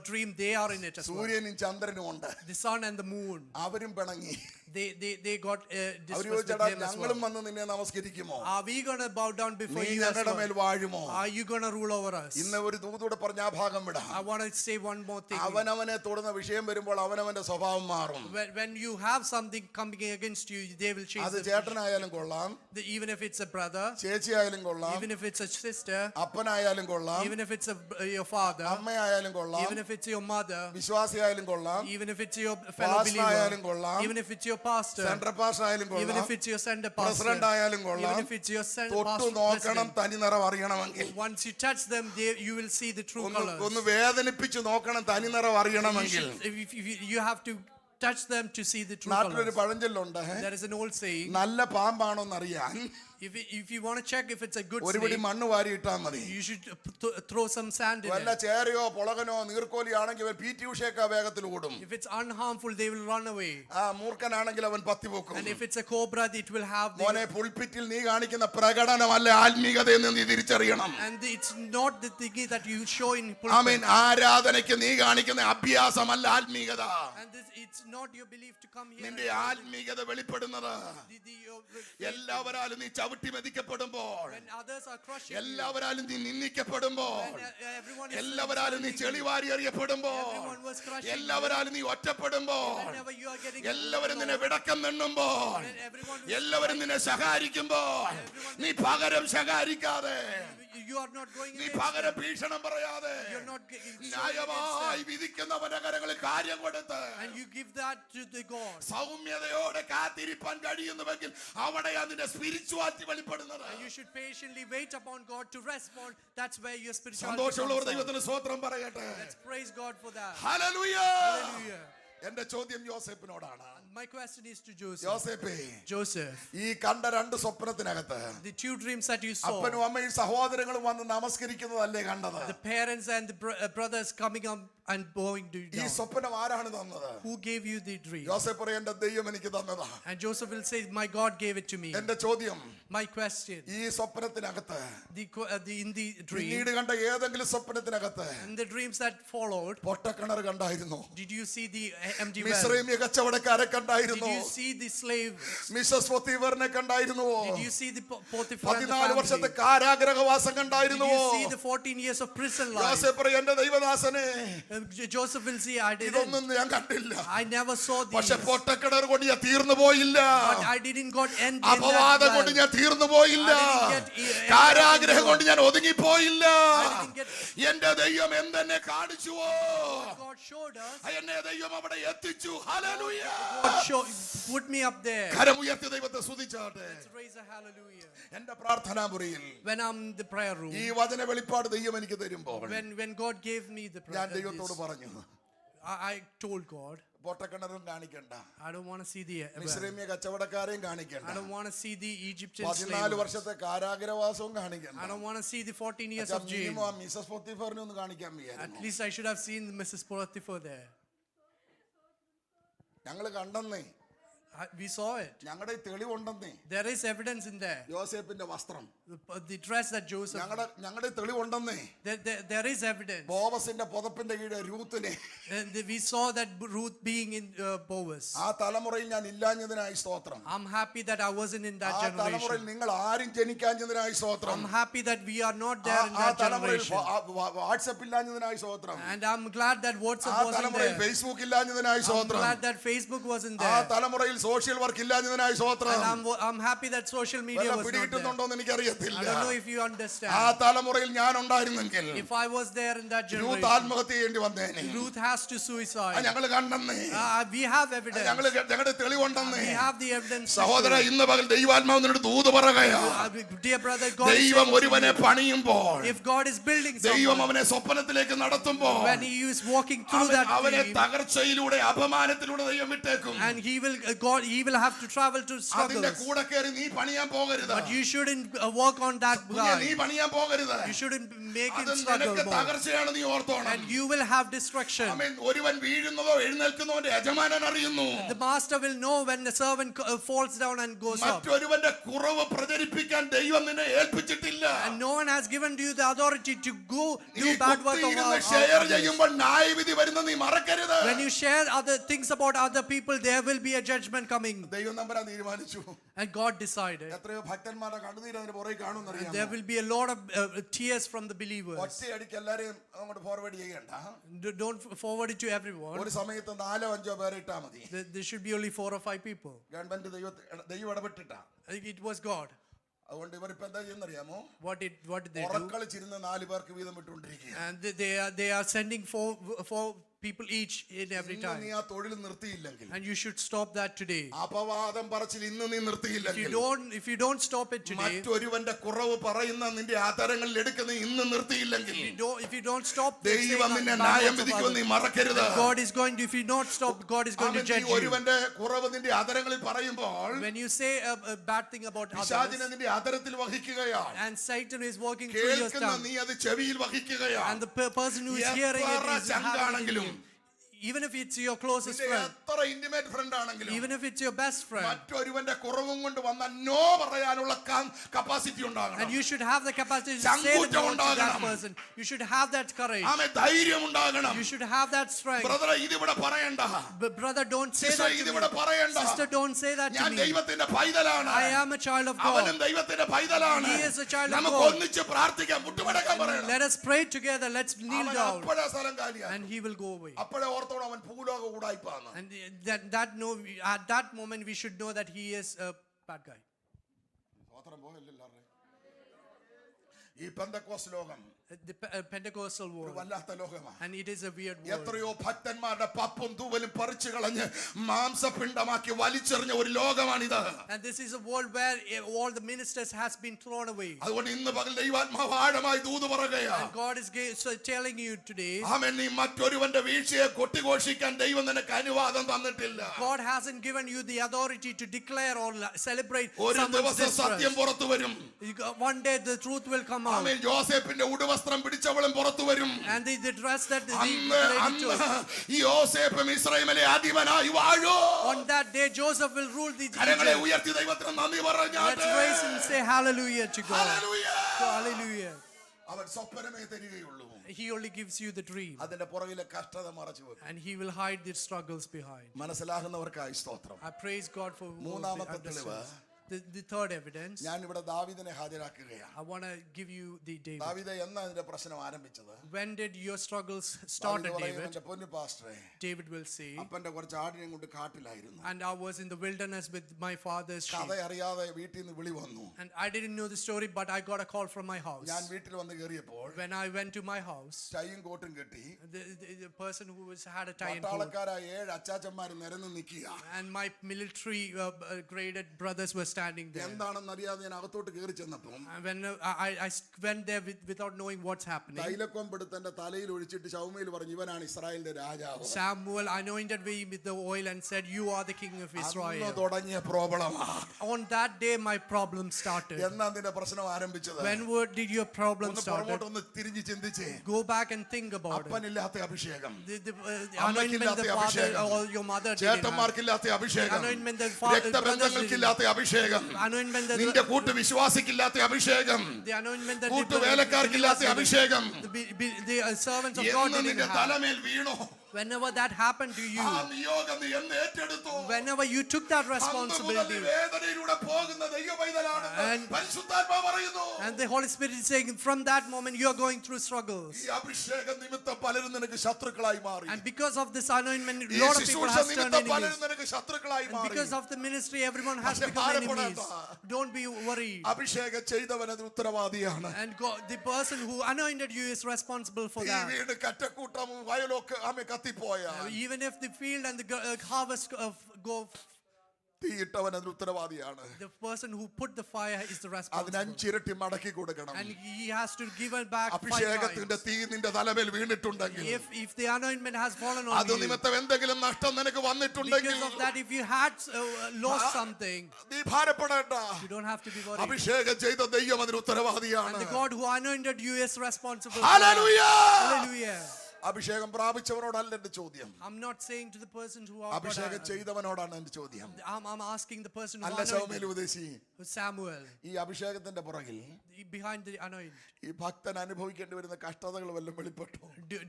dream, they are in it as well. സൂര്യനും ചന്ദ്രനും ഉണ്ട്. The sun and the moon. അവരും പിണങ്ങി. They got our dispersed with ചോദിച്ചടാ, them as ഞങ്ങളും well. വന്ന് നിന്നെ നമസ്കരിക്കുമോ? Are we going to bow down before നീ you as ഞങ്ങളുടെ മേൽ well? വാഴുമോ? Are you going to rule over us? ഇന്ന് ഒരു ദൂതൂടെ പറഞ്ഞ ആ ഭാഗം വിടാം. I want to say one more thing. അവനവനെ തൊടുന്ന വിഷയം വരുമ്പോൾ അവനവന്റെ സ്വഭാവം മാറും. When you have something coming against you, they will change അത് the ചേട്ടനായാലും കൊള്ളാം, even if it's a brother, ചേച്ചിയായാലും കൊള്ളാം, even if it's a sister, അപ്പനായാലും കൊള്ളാം, even if it's your father, അമ്മയായാലും കൊള്ളാം, even if it's your mother, വിശ്വാസിയായാലും കൊള്ളാം, even if it's your fellow പാസ്റ്ററായാലും believer, കൊള്ളാം, even if it's your pastor, central pastor ആയാലും even കൊള്ളാം, if it's your center pastor, president ആയാലും even കൊള്ളാം, if it's your തൊട്ടു pastor നോക്കണം, president, തനി നിറം അറിയണമെങ്കിൽ. once you touch them, you will see the true colors. ഒന്ന് വേദനിപ്പിച്ച് നോക്കണം, തനി നിറം അറിയണമെങ്കിൽ. You have to touch them to see the true നാട്ടിലൊരു colors. പഴഞ്ചൊല്ലുണ്ട്, There is an old saying, നല്ല പാമ്പാണോന്നറിയാൻ If you want to check if it's a good ഒരു പിടി snake, മണ്ണ് വാരി ഇട്ടാൽ മതി. you should throw some sand in വല്ല it. ചേരയോ പൊളകനോ നീർക്കോലിയാണെങ്കിൽ PT ഉഷയൊക്കെ വേഗത്തിൽ ഓടും. If it's unharmful, they will run away. മൂർഖനാണെങ്കിൽ അവൻ പത്തി പൊക്കും. And if it's a cobra, it will have മോനെ പുൾപിറ്റിൽ നീ കാണിക്കുന്ന പ്രകടനമല്ല ആത്മീകതയെന്ന് നീ തിരിച്ചറിയണം. and it's not the thing that you show in ആമേൻ. ആരാധനയ്ക്ക് നീ കാണിക്കുന്ന അഭ്യാസമല്ല ആത്മീകത. and it's not your belief to come here. നിന്റെ ആത്മീകത വെളിപ്പെടുന്നത് എല്ലാവരാലും നീ ചവിട്ടി മെതിക്കപ്പെടുമ്പോൾ, when others are crushing എല്ലാവരാലും നീ നിന്ദിക്കപ്പെടുമ്പോൾ, when everyone is എല്ലാവരാലും നീ ചെളിവാരി എറിയപ്പെടുമ്പോൾ, everyone was crushing എല്ലാവരാലും നീ ഒറ്റപ്പെടുമ്പോൾ, whenever you are getting എല്ലാവരും നിന്നെ വിടക്കം നിന്നുമ്പോൾ, when everyone എല്ലാവരും നിന്നെ ശകാരിക്കുമ്പോൾ, നീ പകരം ശകാരിക്കാതെ, you are not going നീ against പകരം ഭീഷണം പറയാതെ, you're not showing ന്യായമായി വിധിക്കുന്നവന്റെ കരങ്ങളിൽ കാര്യം കൊടുത്ത് and you give that to the God. സൗമ്യതയോടെ കാത്തിരിപ്പാൻ കഴിയുന്നുവെങ്കിൽ അവിടെയാ നിന്റെ സ്പിരിച്വാലിറ്റി വെളിപ്പെടുന്നത്. And you should patiently wait upon God to respond. That's where your spirituality സന്തോഷമുള്ളവർ comes out. ദൈവത്തിന് സ്തോത്രം പറയട്ടെ. Let's praise God for that. Hallelujah. Hallelujah. എന്റെ ചോദ്യം യോസേപ്പിനോടാണ്. My question is to Joseph. യോസേപ്പേ, Joseph, ഈ കണ്ട രണ്ട് സ്വപ്നത്തിനകത്ത് the two dreams that you saw, അപ്പനും അമ്മയും സഹോദരങ്ങളും വന്ന് നമസ്കരിക്കുന്നതല്ലേ കണ്ടത്? the parents and the brothers coming up and bowing ഈ down. സ്വപ്നം ആരാണ് തന്നത്? Who gave you the dream? Yoseph പറയും, എന്റെ ദൈവം എനിക്ക് തന്നതാ. And Joseph will say, my God gave it to me. എന്റെ ചോദ്യം, My question, ഈ സ്വപ്നത്തിനകത്ത് in the dream, പിന്നീട് കണ്ട ഏതെങ്കിലും സ്വപ്നത്തിനകത്ത് in the dreams that followed, പൊട്ടക്കിണർ കണ്ടായിരുന്നു? did you see the empty well? മിസ്രൈമ്യ കച്ചവടക്കാരെ Did കണ്ടായിരുന്നു? you see the slave? Mrs പൊത്തിഫറിനെ കണ്ടായിരുന്നുവോ? Did you see the Potiphar and the 14 വർഷത്തെ family? കാരാഗ്രഹവാസം Did കണ്ടായിരുന്നുവോ? you see the 14 years of prison life? Yoseph പറയും, എന്റെ ദൈവദാസനെ, Joseph will say, I didn't. ഇതൊന്നും ഞാൻ കണ്ടില്ല. I never saw these. പക്ഷെ പൊട്ടക്കിണർ കൊണ്ട് ഞാൻ തീർന്നു പോയില്ല. But I didn't got end in അപവാദം that കൊണ്ട് well. ഞാൻ തീർന്നു പോയില്ല. I didn't get കാരാഗ്രഹം കൊണ്ട് ഞാൻ ഒതുങ്ങിപ്പോയില്ല. I didn't get. എന്റെ ദൈവം എന്തെന്നെ കാണിച്ചുവോ? God showed us. എന്നെ ദൈവം അവിടെ എത്തിച്ചു. Hallelujah. God put me up there. കരമുയർത്തി ദൈവത്തെ സ്തുതിച്ചാട്ടെ. Let's raise a hallelujah. എന്റെ പ്രാർത്ഥനാ മുറിയിൽ When I'm in the prayer room, ഈ വചന വെളിപ്പാട് ദൈവം എനിക്ക് തരുമ്പോൾ when God gave me the ഞാൻ prayer, ദൈവത്തോട് പറഞ്ഞു, I told God, പൊട്ടക്കിണറും കാണിക്കണ്ട, I don't want to see the well. മിസ്രൈമ്യ കച്ചവടക്കാരെയും കാണിക്കണ്ട, I don't want to see the Egyptian 14 slaves. വർഷത്തെ കാരാഗ്രഹവാസവും കാണിക്കണ്ട. I don't want to see the 14 years of minimum jail. ആ മിസസ് പൊത്തിഫറിനെ ഒന്ന് കാണിക്കാൻ At വയ്യായിരുന്നു. least I should have seen Mrs. Potiphar there. ഞങ്ങള് കണ്ടെന്നേ, We saw it. ഞങ്ങളുടെ തെളിവുണ്ടെന്നേ. There is evidence in there. യോസേപ്പിന്റെ വസ്ത്രം, The dress that Joseph. ഞങ്ങളുടെ തെളിവുണ്ടെന്നേ. There is evidence. ബോവസിന്റെ പുതപ്പിന്റെ കീഴെ രൂത്തിനെ, And we saw that Ruth being in Boaz. ആ തലമുറയിൽ ഞാൻ ഇല്ലാഞ്ഞതിനായി സ്തോത്രം. I'm happy that I wasn't in that ആ തലമുറയിൽ generation. നിങ്ങൾ ആരും ജനിക്കാഞ്ഞതിനായി സ്തോത്രം. I'm happy that we are not there in ആ that തലമുറയിൽ generation. വാട്സപ്പ് ഇല്ലാഞ്ഞതിനായി സ്തോത്രം. And I'm glad that ആ WhatsApp wasn't തലമുറയിൽ there. ഫേസ്ബുക്ക് ഇല്ലാഞ്ഞതിനായി I'm സ്തോത്രം. glad that Facebook wasn't ആ there. തലമുറയിൽ സോഷ്യൽ വർക്ക് ഇല്ലാഞ്ഞതിനായി സ്തോത്രം. And I'm happy that social media വല്ല was not there. പിടികിട്ടുന്നുണ്ടോന്ന് I എനിക്കറിയത്തില്ല. don't know if you understand. ആ തലമുറയിൽ ഞാൻ ഉണ്ടായിരുന്നെങ്കിൽ If I was there in that Ruth generation, ആത്മഹത്യ ചെയ്യേണ്ടി വന്നേനെ. Ruth has to suicide. ഞങ്ങൾ കണ്ടെന്നേ, We have evidence. ഞങ്ങളുടെ തെളിവുണ്ടെന്നേ. We have the evidence. to സഹോദര, show. ഇന്ന് പകൽ ദൈവാത്മാവ് നിന്നോട് ദൂത് പറയുകയാ. Dear brother, God is ദൈവം saying to ഒരുവനെ you, പണിയുമ്പോൾ, if God is building ദൈവം someone, അവനെ സ്വപ്നത്തിലേക്ക് നടത്തുമ്പോൾ, when he is walking through that അവനെ dream, തകർച്ചയിലൂടെ അപമാനത്തിലൂടെ ദൈവം വിട്ടേക്കും. and he will have to travel to അതിന്റെ struggles. കൂടെ കയറി നീ പണിയാൻ പോകരുത്. But you shouldn't work on that നീ guy. പണിയാൻ പോകരുത്. You shouldn't make him അത് struggle നിനക്ക് more. തകർച്ചയാണ്, നീ ഓർത്തോണം. And you will have destruction. ആമേൻ. ഒരുവൻ വീഴുന്നതോ എഴുന്നേൽക്കുന്നവന്റെ യജമാനൻ അറിയുന്നു. The master will know when the servant falls down and goes up. മറ്റൊരുവന്റെ കുറവ് പ്രചരിപ്പിക്കാൻ ദൈവം നിന്നെ ഏൽപ്പിച്ചിട്ടില്ല. And no one has given you the authority to go നീ do bad work of കുത്തിയിരുന്ന് ഷെയർ others. ചെയ്യുമ്പോൾ ന്യായവിധി വരുന്ന നീ മറക്കരുത്. When you share other things about other people, there will be a judgment coming. ദൈവം നമ്പരാൻ തീരുമാനിച്ചു. And God decided. എത്രയോ ഭക്തന്മാരുടെ കണ്ണുനീര് അതിന് പുറകെ കാണുമെന്നറിയാം. There will be a lot of tears from the believers. ഒറ്റയടിക്ക് എല്ലാരെയും അങ്ങോട്ട് ഫോർവേഡ് ചെയ്യണ്ട. Don't forward it to everyone. ഒരു സമയത്ത് 4-5 പേരെ ഇട്ടാ മതി. There should be only 4 or 5 people. Government ദൈവം ഇടപെട്ടിട്ടാ. It was God. അതുകൊണ്ട് ഇവരിപ്പോ എന്താ ചെയ്യുന്നറിയാമോ? What did they do? ഉറക്കളിച്ചിരുന്ന് 4 പേർക്ക് വീതം വിട്ടുകൊണ്ടിരിക്കുക. And they are sending four people each in every ഇന്ന് നീ time. ആ തൊഴിൽ നിർത്തിയില്ലെങ്കിൽ, And you should stop that today. അപവാദം പറച്ചിൽ ഇന്ന് നീ നിർത്തിയില്ലെങ്കിൽ, If you don't stop it today, മറ്റൊരുവന്റെ കുറവ് പറയുന്ന നിന്റെ ആധാരങ്ങളിൽ എടുക്കുന്ന ഇന്ന് നിർത്തിയില്ലെങ്കിൽ, if you don't stop ദൈവം നിന്നെ saying ന്യായം bad words of വിധിക്കുമെന്ന് നീ others, മറക്കരുത്. God is going to, if you not stop, God is going to നീ judge you. ഒരുവന്റെ കുറവ് നിന്റെ ആധാരങ്ങളിൽ പറയുമ്പോൾ When you say a bad thing about പിശാചിനെ others, നിന്റെ ആധാരത്തിൽ വഹിക്കുകയാണ്, and Satan is working through your കേൾക്കുന്ന tongue, നീ അത് ചെവിയിൽ വഹിക്കുകയാണ്. and the person who is hearing it എത്ര is having it in ചങ്കാണെങ്കിലും, you. Even if it's your closest നിന്റെ friend, എത്ര ഇന്റിമേറ്റ് ഫ്രണ്ട് ആണെങ്കിലും, even if it's your best friend, മറ്റൊരുവന്റെ കുറവും കൊണ്ട് വന്ന നോ പറയാനുള്ള കപ്പാസിറ്റി and ഉണ്ടാകണം. you should have the capacity to say the ചങ്കൂറ്റം no to that ഉണ്ടാകണം. person. You should have that courage. ധൈര്യം ഉണ്ടാകണം. You should have that strength. ബ്രദറെ ഇതിവിടെ പറയണ്ട, But brother, don't say sister that to ഇതിവിടെ me. പറയണ്ട. Sister, don't say that to ഞാൻ me. ദൈവത്തിന്റെ പൈതലാണ്, I am a child of അവനും God. ദൈവത്തിന്റെ പൈതലാണ്. He is a child of നമുക്ക് God. ഒന്നിച്ച് പ്രാർത്ഥിക്കാം, മുട്ടുമടക്കാൻ പറയണം. Let us pray together. Let's kneel അവൻ down. അപ്പോഴാ സ്ഥലം കാലിയാ, And he will go away. അപ്പോഴേ ഓർത്തോണം അവൻ ഭൂലോക ഉടായിപ്പാണ്. And at that moment, we should know that he is a bad guy. ഈ പെന്തക്കോസ്ത് ലോകം The Pentecostal ഒരു world. വല്ലാത്ത ലോകമാണ്. And it is a weird world. എത്രയോ ഭക്തന്മാരുടെ പപ്പും തൂവലും പറിച്ചു കളഞ്ഞ് മാംസപിണ്ഡമാക്കി വലിച്ചെറിഞ്ഞ ഒരു ലോകമാണിത്. And this is a world where all the ministers has been thrown away. അതുകൊണ്ട് ഇന്ന് പകൽ ദൈവാത്മാവ് ആഴമായി ദൂത് പറയുകയാണ്. And God is telling you today, ആമേൻ, നീ മറ്റൊരുവന്റെ വീഴ്ചയെ കൊട്ടിഘോഷിക്കാൻ ദൈവം നിനക്ക് അനുവാദം തന്നിട്ടില്ല. God hasn't given you the authority to declare or celebrate ഒരു someone's ദിവസം സത്യം distress. പുറത്തു വരും. One day the truth will come out. ആമേൻ, യോസേപ്പിന്റെ ഉടുവസ്ത്രം പിടിച്ചവളും പുറത്തു വരും. And the dress that the അന്ന് lady took. ഈ യോസേപ്പ് മിസ്രയീമിലെ അധിപനായി വാഴും. On that day, Joseph will rule the കരങ്ങളെ Egypt. ഉയർത്തി ദൈവത്തിന് നന്ദി പറഞ്ഞാട്ടെ. Let's raise and say hallelujah to God. Hallelujah. Hallelujah. അവൻ സ്വപ്നമേ തരികയുള്ളൂ, He only gives you the dream. അതിന്റെ പുറകിലെ കഷ്ടത മറച്ചു വെക്കും. And he will hide the struggles behind. മനസ്സിലാകുന്നവർക്കായി സ്തോത്രം. I praise God for who മൂന്നാമത്തെ understands. തെളിവ്, The third evidence, ഞാൻ ഇവിടെ ദാവീദിനെ ഹാജരാക്കുകയാണ്. I want to give you the David. ദാവീദ് എന്നാ ഇതിന്റെ പ്രശ്നം ആരംഭിച്ചത്? When did your struggles start, ദാവീദ് പറയും, David? എന്റെ പൊന്നു പാസ്റ്ററെ, David will say, അപ്പന്റെ കുറച്ച് ആടിനെയും കൊണ്ട് കാട്ടിലായിരുന്നു, and I was in the wilderness with my father's sheep. കഥ അറിയാതെ വീട്ടിൽ നിന്ന് വിളി വന്നു. And I didn't know the story, but I got a call from my house. ഞാൻ വീട്ടിൽ വന്ന് കയറിയപ്പോൾ When I went to my house, ടൈയും കോട്ടും കെട്ടി the person who had a tie and coat, പട്ടാളക്കാരായ 7 അച്ചാച്ചന്മാർ നിരന്ന് നിൽക്കുക. and my military graded brothers were standing there. എന്താണെന്നറിയാതെ ഞാൻ അകത്തോട്ട് കയറി ചെന്നപ്പം And when I went there without knowing what's happening, തൈലക്കൊമ്പെടുത്ത് എന്റെ തലയിൽ ഒഴിച്ചിട്ട് ശൗമയിൽ പറഞ്ഞു, ഇവനാണ് ഇസ്രായേലിന്റെ രാജാവ്. Samuel anointed me with the oil and said, "You are the king of അന്ന് Israel." തുടങ്ങിയ പ്രോബ്ലമാ. On that day, my problem started. എന്നാ നിന്റെ പ്രശ്നം ആരംഭിച്ചത്? When did your problem ഒന്ന് started? പുറകോട്ടൊന്ന് തിരിഞ്ഞ് ചിന്തിച്ചേ. Go back and think about it. അപ്പനില്ലാത്ത അഭിഷേകം, The anointment അമ്മയ്ക്കില്ലാത്ത the father അഭിഷേകം, or your mother didn't have. ചേട്ടന്മാർക്കില്ലാത്ത അഭിഷേകം, Anointment the father, രക്തബന്ധങ്ങൾക്കില്ലാത്ത അഭിഷേകം, Anointment നിന്റെ the കൂട്ടുവിശ്വാസിക്കില്ലാത്ത അഭിഷേകം, the anointment that കൂട്ടുവേലക്കാർക്കില്ലാത്ത അഭിഷേകം the servants of God എന്ന് didn't നിന്റെ have. തലമേൽ വീണോ, Whenever that happened to you, ആ നിയോഗം നീ എന്ന് ഏറ്റെടുത്തു, whenever you took that അന്ന് മുതൽ responsibility, വേദനയിലൂടെ പോകുന്ന ദൈവപൈതലാണെന്ന് And- പരിശുദ്ധാത്മാവ് പറയുന്നു. and the Holy Spirit is saying, from that moment you are going through struggles. ഈ അഭിഷേകം നിമിത്തം പലരും നിനക്ക് ശത്രുക്കളായി മാറി. And because of this anointment, ഈ lot of people ശുശ്രൂഷ have turned നിമിത്തം പലരും enemies. നിനക്ക് ശത്രുക്കളായി And മാറി. because of the ministry, everyone has പക്ഷേ become enemies. ഭാരപ്പെടേണ്ട. Don't be worried. അഭിഷേകം ചെയ്തവൻ അതിന് ഉത്തരവാദിയാണ്. And God, the person who anointed you is responsible for ഈ that. വീട് കറ്റക്കൂട്ടം വയലൊക്കെ ആമെ കത്തിപ്പോയ Even if the field and the harvest go, തീയിട്ടവൻ അതിന് ഉത്തരവാദിയാണ്. the person who put the fire is the അതിന് responsible. 5 ഇരട്ടി മടക്കി കൊടുക്കണം. And he has to give it back 5 അഭിഷേകത്തിന്റെ times. തീ നിന്റെ തലമേൽ വീണിട്ടുണ്ടെങ്കിൽ, If the anointment has fallen അത് on you, നിമിത്തം എന്തെങ്കിലും നഷ്ടം നിനക്ക് വന്നിട്ടുണ്ടെങ്കിൽ, because of that, if you had lost something, നീ ഭാരപ്പെടേണ്ട. you don't have to be worried. അഭിഷേകം ചെയ്ത ദൈവം അതിന് And ഉത്തരവാദിയാണ്. the God who anointed you is responsible. For hallelujah. that. Hallelujah. അഭിഷേകം പ്രാപിച്ചവനോടല്ല എന്റെ ചോദ്യം, I'm not saying to the person who അഭിഷേകം ചെയ്തവനോടാണ് എന്റെ ചോദ്യം. I'm asking the person who അല്ല ശൗമേൽ anointed ഉപദേശി, Samuel, ഈ അഭിഷേകത്തിന്റെ പുറകിൽ behind the anointing. ഈ ഭക്തൻ അനുഭവിക്കേണ്ടി വരുന്ന കഷ്ടതകൾ വല്ലതും വെളിപ്പെട്ടു?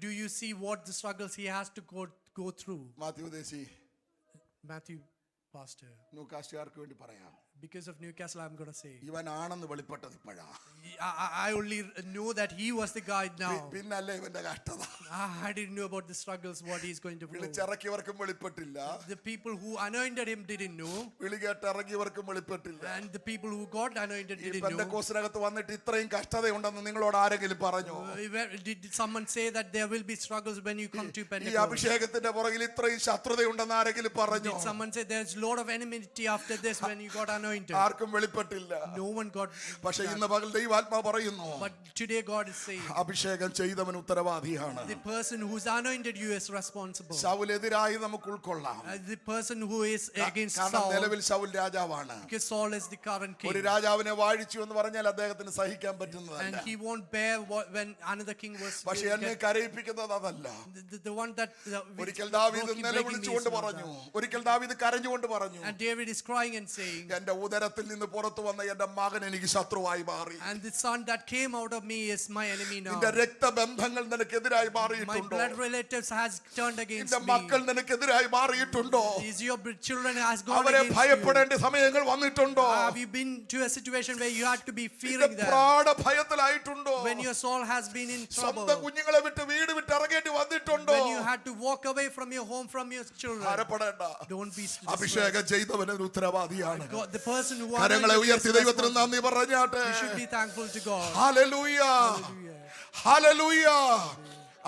Do you see what the struggles he has to go through? Mathew ഉപദേശി, Matthew, pastor, നൂക്കാശുകാർക്ക് വേണ്ടി പറയാം, Because of Newcastle, I'm going to say. ഇവനാണെന്ന് വെളിപ്പെട്ടത് ഇപ്പോഴാ. I only know that he was the guy now. പിന്നല്ലേ ഇവന്റെ കഷ്ടത. I didn't know about the struggles, what he's going to go. വിളിച്ചിറക്കിയവർക്കും വെളിപ്പെട്ടില്ല. The people who anointed him didn't know. വിളി കേട്ടിറങ്ങിയവർക്കും വെളിപ്പെട്ടില്ല. And the people who got anointed didn't know. പെന്തക്കോസ്തിനകത്ത് വന്നിട്ട് ഇത്രയും കഷ്ടതയുണ്ടെന്ന് നിങ്ങളോട് ആരെങ്കിലും പറഞ്ഞു? Did someone say that there will be struggles when you come to ഈ Pentecost? അഭിഷേകത്തിന്റെ പുറകിൽ ഇത്രയും ശത്രുതയുണ്ടെന്ന് ആരെങ്കിലും പറഞ്ഞു? Did someone say there's a lot of enmity after this when you got anointed? ആർക്കും വെളിപ്പെട്ടില്ല. No one got. പക്ഷേ ഇന്ന് പകൽ ദൈവാത്മാവ് പറയുന്നു, But today God is saying, അഭിഷേകം ചെയ്തവൻ ഉത്തരവാദിയാണ്. the person who's anointed you is responsible. ശൗലെതിരായി നമുക്ക് ഉൾക്കൊള്ളാം. The person who is against കാരണം Saul, നിലവിൽ ശൗൽ രാജാവാണ്. because Saul is the current king. ഒരു രാജാവിനെ വാഴിച്ചു എന്ന് പറഞ്ഞാൽ അദ്ദേഹത്തിന് സഹിക്കാൻ And പറ്റുന്നതല്ല. he won't bear when another king was. പക്ഷെ എന്നെ കരയിപ്പിക്കുന്നത് അതല്ല. The one that ഒരിക്കൽ broke ദാവീദ് breaking me നിലവിളിച്ചുകൊണ്ട് is not പറഞ്ഞു, that. ഒരിക്കൽ ദാവീദ് കരഞ്ഞുകൊണ്ട് പറഞ്ഞു, And David is crying and saying, എന്റെ ഉദരത്തിൽ നിന്ന് പുറത്തു വന്ന എന്റെ മകൻ എനിക്ക് ശത്രുവായി മാറി. and the son that came out of me is my enemy now. നിന്റെ രക്തബന്ധങ്ങൾ നിനക്കെതിരായി My മാറിയിട്ടുണ്ടോ? blood relatives has turned against നിന്റെ me. മക്കൾ നിനക്കെതിരായി മാറിയിട്ടുണ്ടോ? Is your children has gone അവരെ against you? ഭയപ്പെടേണ്ട സമയങ്ങൾ വന്നിട്ടുണ്ടോ? Have you been to a situation where you had to be നിന്റെ fearing them? Prana ഭയത്തിലായിട്ടുണ്ടോ? When your soul has been in trouble? സ്വന്തം കുഞ്ഞുങ്ങളെ വിട്ട് വീട് വിട്ട് ഇറങ്ങേണ്ടി വന്നിട്ടുണ്ടോ? When you had to walk away from your home, from your children? ഭാരപ്പെടേണ്ട. Don't be distressed. അഭിഷേകം ചെയ്തവന് ഉത്തരവാദിയാണ്. God, the person who കരങ്ങളെ anointed you is ഉയർത്തി ദൈവത്തിന് responsible. നന്ദി പറഞ്ഞാട്ടെ. You should be thankful to God. Hallelujah, hallelujah.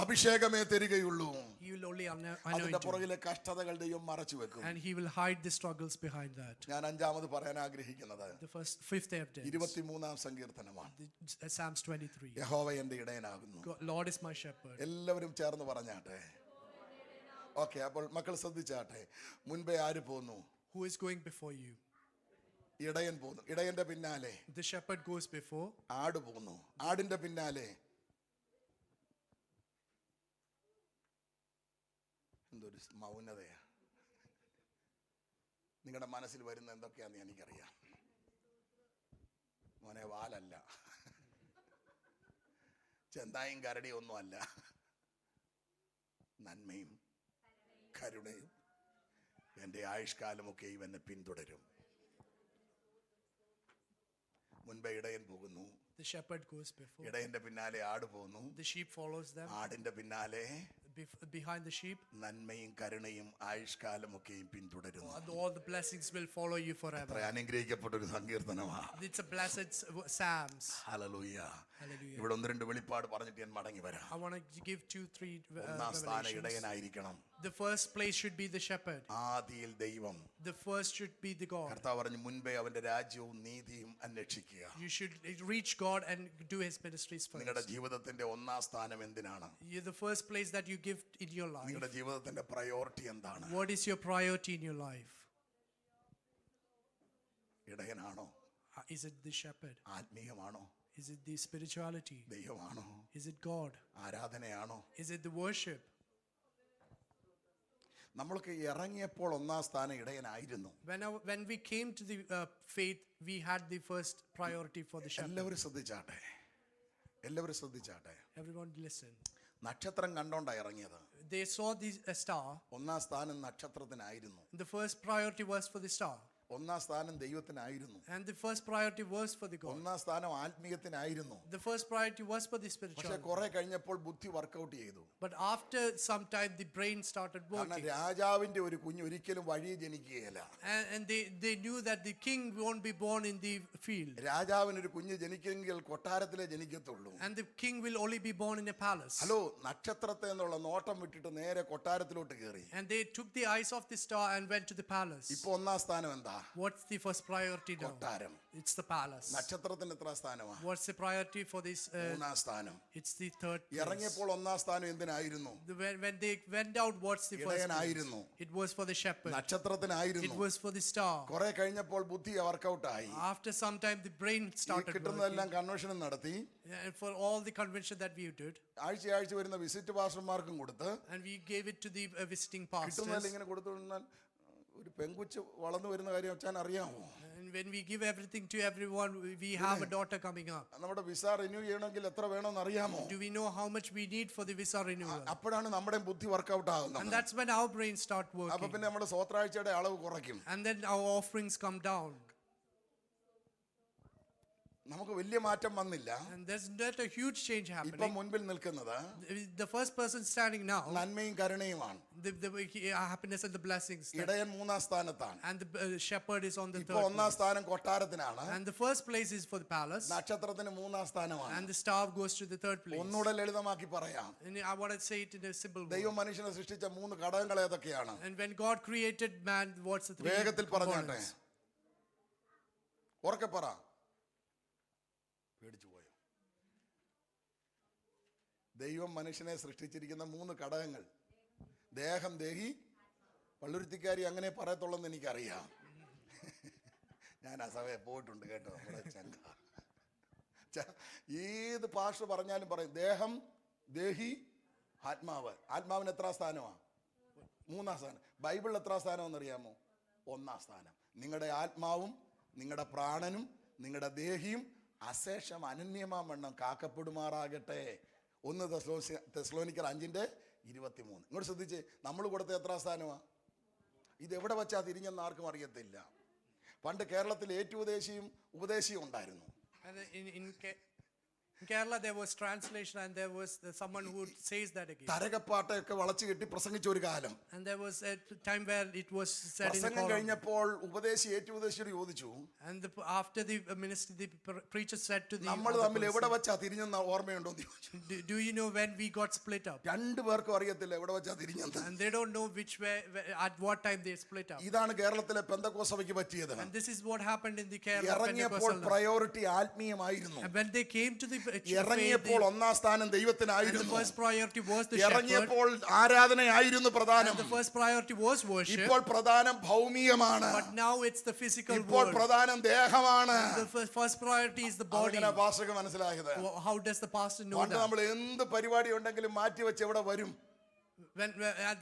അഭിഷേകമേ തരികയുള്ളൂ. He will only അതിന്റെ anoint you. പുറകിലെ കഷ്ടതകൾ ദൈവം മറച്ചു വെക്കും. And he will hide the struggles behind that. ഞാൻ അഞ്ചാമത് പറയാൻ ആഗ്രഹിക്കുന്നത് The fifth evidence. 23-ാം സങ്കീർത്തനമാണ്. Psalms 23. യഹോവ എന്റെ ഇടയനാകുന്നു. Lord is my shepherd. എല്ലാവരും ചേർന്ന് പറഞ്ഞാട്ടെ. ഓക്കെ, അപ്പോൾ മക്കൾ ശ്രദ്ധിച്ചാട്ടെ. മുൻപേ ആര് പോന്നു? Who is going before you? ഇടയൻ പോന്നു. ഇടയന്റെ പിന്നാലെ The shepherd goes before. ആട് പോന്നു. ആടിന്റെ പിന്നാലെ എന്തൊരു മൗനതയാ. നിങ്ങളുടെ മനസ്സിൽ വരുന്ന എന്തൊക്കെയാന്ന് എനിക്കറിയാം. മോനെ, വാലല്ല, ചെന്തായും കരടിയും ഒന്നും അല്ല, നന്മയും കരുണയും എൻ്റെ ആയുഷ്കാലമൊക്കെയും എന്നെ പിന്തുടരും. മുൻപേ ഇടയൻ പോകുന്നു. The shepherd goes before. ഇടയന്റെ പിന്നാലെ ആട് പോകുന്നു. The sheep follows them. ആടിന്റെ പിന്നാലെ Behind the sheep, നന്മയും കരുണയും ആയുഷ്കാലമൊക്കെയും പിന്തുടരുന്നു. all the blessings will follow you അത്ര forever. അനുഗ്രഹിക്കപ്പെട്ട ഒരു സങ്കീർത്തനമാണ്. It's a blessed Psalms. Hallelujah. Hallelujah. ഇവിടെ ഒന്ന് രണ്ട് വെളിപ്പാട് പറഞ്ഞിട്ട് ഞാൻ മടങ്ങി വരാം. I want to give 2-3 ഒന്നാം സ്ഥാനം revelations. ഇടയനായിരിക്കണം. The first place should be the shepherd. ആദിയിൽ ദൈവം. The first should be the God. കർത്താവ് പറഞ്ഞു, മുൻപേ അവന്റെ രാജ്യവും നീതിയും അന്വേഷിക്കുക. You should reach God and do his ministries നിങ്ങളുടെ first. ജീവിതത്തിന്റെ ഒന്നാം സ്ഥാനം എന്തിനാണ്? You're the first place that you give in your life. നിങ്ങളുടെ ജീവിതത്തിന്റെ പ്രയോറിറ്റി എന്താണ്? What is your priority in your life? ഇടയനാണോ? Is it the shepherd? ആത്മീയമാണോ? Is it the spirituality? ദൈവമാണോ? Is it God? ആരാധനയാണോ? Is it the worship? നമ്മൾക്ക് ഇറങ്ങിയപ്പോൾ ഒന്നാം സ്ഥാനം ഇടയനായിരുന്നു. When we came to the faith, we had the first priority for the shepherd. എല്ലാവരും ശ്രദ്ധിച്ചാട്ടെ. എല്ലാവരും ശ്രദ്ധിച്ചാട്ടെ. Everyone listen. നക്ഷത്രം കണ്ടോണ്ടാ ഇറങ്ങിയത്. They saw the star. ഒന്നാം സ്ഥാനം നക്ഷത്രത്തിനായിരുന്നു. The first priority was for the star. ഒന്നാം സ്ഥാനം ദൈവത്തിനായിരുന്നു. And the first priority was for the God. ഒന്നാം സ്ഥാനം ആത്മീയത്തിനായിരുന്നു. The first priority was for the പക്ഷെ spirituality. കുറെ കഴിഞ്ഞപ്പോൾ ബുദ്ധി വർക്കൗട്ട് ചെയ്തു. But after some time, the brain started കാരണം working. രാജാവിന്റെ ഒരു കുഞ്ഞ് ഒരിക്കലും വഴി ജനിക്കുകയില്ല. And they knew that the king won't be born in the field. രാജാവിനൊരു കുഞ്ഞ് ജനിക്കുമെങ്കിൽ കൊട്ടാരത്തിലേ ജനിക്കത്തുള്ളൂ. And the king will only be born in a palace. Hello, നക്ഷത്രത്തെ എന്നുള്ള നോട്ടം വിട്ടിട്ട് നേരെ കൊട്ടാരത്തിലോട്ട് കയറി. And they took the eyes of the star and went to the palace. ഇപ്പൊ ഒന്നാം സ്ഥാനം എന്താ? What's the first priority now? കൊട്ടാരം. It's the palace. നക്ഷത്രത്തിന് എത്ര സ്ഥാനമാ? What's the priority for this? മൂന്നാം സ്ഥാനം. It's the third place. ഇറങ്ങിയപ്പോൾ ഒന്നാം സ്ഥാനം എന്തിനായിരുന്നു? When they went out, what's the first place? ഇടയനായിരുന്നു. It was for the shepherd. നക്ഷത്രത്തിനായിരുന്നു. It was for the star. കുറെ കഴിഞ്ഞപ്പോൾ ബുദ്ധി വർക്കൗട്ട് ആയി. After some time, the brain started working. കിട്ടുന്നതെല്ലാം കൺവെൻഷൻ നടത്തി. And for all the convention that we did, ആഴ്ച വരുന്ന വിസിറ്റ് പാസ്റ്റർമാർക്കും കൊടുത്ത്, and we gave it to the visiting pastors. കിട്ടുന്നതെല്ലാം ഇങ്ങനെ കൊടുത്തുകൊണ്ടാൽ ഒരു പെങ്കുച്ച് വളർന്നു വരുന്ന കാര്യം അച്ഛൻ അറിയാമോ? And when we give everything to everyone, we have a daughter coming up. നമ്മുടെ വിസ റിന്യൂ ചെയ്യണമെങ്കിൽ എത്ര വേണമെന്ന് അറിയാമോ? Do we know how much we need for the visa renewal? അപ്പോഴാണ് നമ്മുടെ ബുദ്ധി വർക്കൗട്ട് And ആകുന്നത്. that's when our brains start അപ്പൊ working. പിന്നെ നമ്മുടെ സ്വത്രാഴ്ചയുടെ അളവ് കുറയ്ക്കും. And then our offerings come down. നമുക്ക് വലിയ മാറ്റം വന്നില്ല. And there's not a huge change ഇപ്പം happening. മുൻപിൽ നിൽക്കുന്നത് The first person standing now, നന്മയും കരുണയുമാണ്. the happiness and the blessings. ഇടയൻ 3-ാം സ്ഥാനത്താണ്. And the shepherd is on the ഇപ്പൊ third 1-ാം place. സ്ഥാനം കൊട്ടാരത്തിനാണ്. And the first place is for the palace. നക്ഷത്രത്തിന് 3-ാം സ്ഥാനമാണ്. And the star goes to the third place. ഒന്നുകൂടെ ലളിതമാക്കി പറയാം. And I want to say it in a simple way. ദൈവം മനുഷ്യനെ സൃഷ്ടിച്ച 3 ഘടകങ്ങൾ ഏതൊക്കെയാണ്? And when God created man, what's the three വേഗത്തിൽ പറഞ്ഞാട്ടെ. components? ഉറക്കെ പറ. പേടിച്ചു പോയോ? ദൈവം മനുഷ്യനെ സൃഷ്ടിച്ചിരിക്കുന്ന 3 ഘടകങ്ങൾ. ദേഹം, ദേഹി, പള്ളുരുത്തിക്കാരി അങ്ങനെ പറയത്തുള്ളെന്ന് എനിക്കറിയാം. ഞാൻ ആ സഭയെ പോയിട്ടുണ്ട് കേട്ടോ. ഏത് ഭാഷ പറഞ്ഞാലും പറയും ദേഹം, ദേഹി, ആത്മാവ്. ആത്മാവിന് എത്ര സ്ഥാനമാണ്? 3-ാം സ്ഥാനം. ബൈബിളിൽ എത്ര സ്ഥാനം അറിയാമോ? 1-ാം സ്ഥാനം. നിങ്ങളുടെ ആത്മാവും നിങ്ങളുടെ പ്രാണനും നിങ്ങളുടെ ദേഹിയും അശേഷം അനന്യമാവണ്ണം കാക്കപ്പെടുമാറാകട്ടെ. 1 തെസ്സലോനിക്കർ 5:23. ഇങ്ങോട്ട് ശ്രദ്ധിച്ച്, നമ്മൾ കൊടുത്ത എത്ര സ്ഥാനമാണ്? ഇത് എവിടെ വെച്ചാ തിരിഞ്ഞെന്ന് ആർക്കും അറിയത്തില്ല. പണ്ട് കേരളത്തിൽ ഏറ്റുപദേശിയും ഉപദേശിയും ഉണ്ടായിരുന്നു. And in Kerala there was translation and there was someone who says that again. തരകപ്പാട്ടയൊക്കെ വളച്ചു കെട്ടി പ്രസംഗിച്ച ഒരു കാലം. And there was a time where it was said in the പ്രസംഗം column. കഴിഞ്ഞപ്പോൾ ഉപദേശി ഏറ്റുപദേശിയോട് ചോദിച്ചു, And after the ministry, the preacher said to the നമ്മൾ other തമ്മിൽ എവിടെ person, വെച്ചാ തിരിഞ്ഞെന്ന് ഓർമ്മയുണ്ടോ എന്ന് ചോദിച്ചു. do you know when we got split up? 2 പേർക്കും അറിയത്തില്ല എവിടെ വെച്ചാ തിരിഞ്ഞെന്ന്. And they don't know which way, at what time they split up. ഇതാണ് കേരളത്തിലെ പെന്തക്കോസ്ത് സഭയ്ക്ക് പറ്റിയത്. And this is what happened in the Kerala ഇറങ്ങിയപ്പോൾ Pentecostal. പ്രയോറിറ്റി ആത്മീയമായിരുന്നു. And when they came to the ഇറങ്ങിയപ്പോൾ 1-ാം സ്ഥാനം and the ദൈവത്തിനായിരുന്നു. first priority was the shepherd. ഇറങ്ങിയപ്പോൾ ആരാധനയായിരുന്നു പ്രധാനം. And the first priority was worship. ഇപ്പോൾ പ്രധാനം ഭൗമികമാണ്. But now it's the physical ഇപ്പോൾ world. പ്രധാനം ദേഹമാണ്. The first priority is the body. അങ്ങനെ പാസ്റ്റർക്ക് മനസ്സിലായത്. How does the pastor know പണ്ട് that? നമ്മൾ എന്ത് പരിപാടി ഉണ്ടെങ്കിലും മാറ്റി വെച്ച് എവിടെ വരും? When at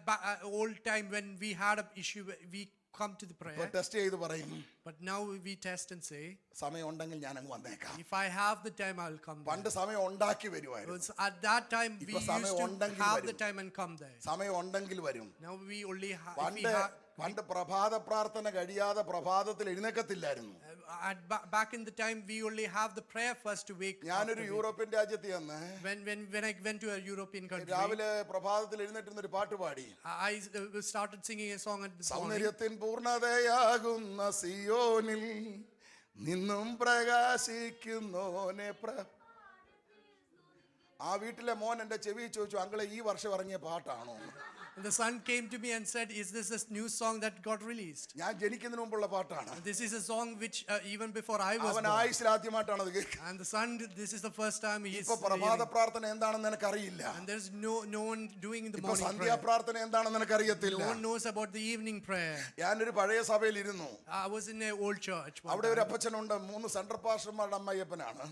old time when we had an issue, we come to the ഇപ്പൊ prayer. ടെസ്റ്റ് ചെയ്ത് പറയും, But now we test and say, സമയം ഉണ്ടെങ്കിൽ ഞാൻ അങ്ങ് വന്നേക്കാം. if I have the time, I will come there. പണ്ട് സമയം ഉണ്ടാക്കി വരുമായിരുന്നു. Because at that time we ഇപ്പൊ സമയം used to ഉണ്ടെങ്കിൽ have വരും. the time and come there. സമയം ഉണ്ടെങ്കിൽ വരും. Now we only have. പണ്ട് പ്രഭാത പ്രാർത്ഥന കഴിയാതെ പ്രഭാതത്തിൽ എഴുന്നേക്കത്തില്ലായിരുന്നു. Back in the time we only have the prayer first to wake. ഞാനൊരു യൂറോപ്യൻ രാജ്യത്ത് ചെന്ന് When I went to a European country, രാവിലെ പ്രഭാതത്തിൽ എഴുന്നേറ്റുന്ന ഒരു പാട്ട് പാടി. I started singing a song at the morning. സൗന്ദര്യത്തിൻ പൂർണ്ണതയാകുന്ന സിയോനിൽ നിന്നും പ്രകാശിക്കുന്നോനെ ആ വീട്ടിലെ മോൻ എന്റെ ചെവി ചോദിച്ചു, അങ്കളെ ഈ വർഷം ഇറങ്ങിയ പാട്ടാണോ? And the son came to me and said, is this a new song that got released? ഞാൻ ജനിക്കുന്നതിന് മുമ്പുള്ള പാട്ടാണ്. This is a song which even before I was അവൻ born. ആയുസ്സിൽ ആദ്യമായിട്ടാണ് അത് കേൾക്കുന്നത്. And the son, this is the first time he is ഇപ്പൊ പ്രഭാത പ്രാർത്ഥന എന്താണെന്ന് എനിക്ക് അറിയില്ല. and there's no one doing the ഇപ്പൊ morning സന്ധ്യാ prayer. പ്രാർത്ഥന എന്താണെന്ന് എനിക്ക് അറിയത്തില്ല. No one knows about the evening prayer. ഞാനൊരു പഴയ സഭയിൽ ഇരുന്നു. I was in an old church one അവിടെ ഒരു time. അപ്പച്ചനുണ്ട്, 3 സെൻട്രൽ പാസ്റ്റർമാരുടെ അമ്മയപ്പനാണ്.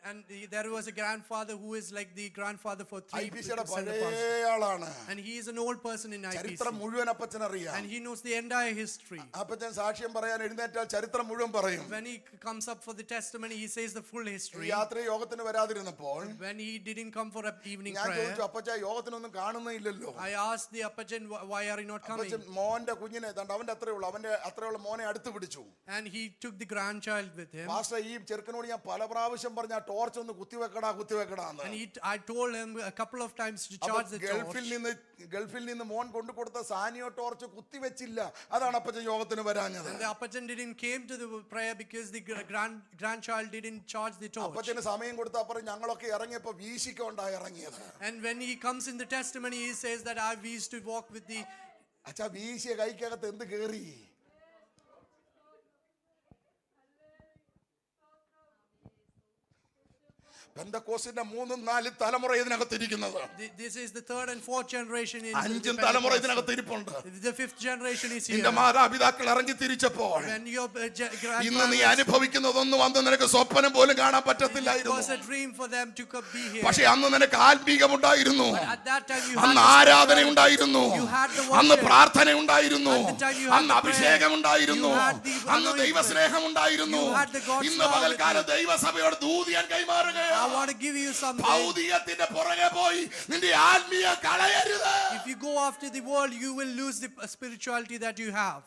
And there was a grandfather who is like the grandfather for 3 ഐപിസിയുടെ center പഴയ pastors. ആളാണ്. And he is an old person in IPC. ചരിത്രം മുഴുവൻ അപ്പച്ചനറിയാം. And he knows the entire history. അപ്പച്ചൻ സാക്ഷ്യം പറയാൻ എഴുന്നേറ്റാൽ ചരിത്രം മുഴുവൻ പറയും. When he comes up for the testimony, he says the full history. രാത്രി യോഗത്തിന് വരാതിരുന്നപ്പോൾ When he didn't come for an evening ഞാൻ prayer, ചോദിച്ചു, അപ്പച്ച യോഗത്തിനൊന്നും കാണുന്നില്ലല്ലോ. I asked the Appajan, why are you not coming? അപ്പച്ചൻ മോന്റെ കുഞ്ഞിനെ അവന്റെ അത്രയുള്ള അവന്റെ മോനെ അടുത്ത് പിടിച്ചു. And he took the grandchild with him. Pastor, ഈ ചെറുക്കനോട് ഞാൻ പല പ്രാവശ്യം പറഞ്ഞ ടോർച്ച് ഒന്ന് കുത്തിവെക്കടാന്ന്. And I told him a couple of times to charge the torch. ഗൾഫിൽ നിന്ന് മോൻ കൊണ്ടു കൊടുത്ത സാനിയോ ടോർച്ച് കുത്തിവെച്ചില്ല. അതാണ് അപ്പച്ചൻ യോഗത്തിന് വരാഞ്ഞത്. And the Appajan didn't came to the prayer because the grandchild didn't charge the torch. അപ്പച്ചന് സമയം കൊടുത്ത അപ്പുറം ഞങ്ങളൊക്കെ ഇറങ്ങിയപ്പോ വീശിക്കൊണ്ടായി ഇറങ്ങിയത്. And when he comes in the testimony, he says that we used to walk with the. അച്ഛാ, വീശിയ കൈക്കകത്ത് എന്ത് കേറി? പെന്തക്കോസ്തിന്റെ 3-4 തലമുറ ഇതിനകത്ത് ഇരിക്കുന്നത്. This is the 3rd and 4th generation in 5 തലമുറ ഇതിനകത്ത് ഇരിപ്പുണ്ട്. The 5th generation is here. നിന്റെ മാതാപിതാക്കൾ ഇറങ്ങി തിരിച്ചപ്പോൾ When your ഇന്ന് നീ grandparents, അനുഭവിക്കുന്നതൊന്നും അന്ന് നിനക്ക് സ്വപ്നം പോലും കാണാൻ it പറ്റത്തില്ലായിരുന്നു. was a dream for them to be here. പക്ഷെ അന്ന് നിനക്ക് ആത്മീകമുണ്ടായിരുന്നു. At that time you അന്ന് had ആരാധന ഉണ്ടായിരുന്നു. You had the അന്ന് worship. പ്രാർത്ഥന ഉണ്ടായിരുന്നു. At the time you had അന്ന് the അഭിഷേകം prayer. ഉണ്ടായിരുന്നു. You had the അന്ന് anointing. ദൈവസ്നേഹം ഉണ്ടായിരുന്നു. You had the God's ഇന്ന് love പകൽക്കാലം with you. ദൈവസഭയോട് ദൂതിയാൻ I കൈമാറുകയാണ്. want to give you something. ഭൗതികത്തിന്റെ പുറകെ പോയി നിന്റെ ആത്മീയ കളയരുത്. If you go after the world, you will lose the spirituality that you have.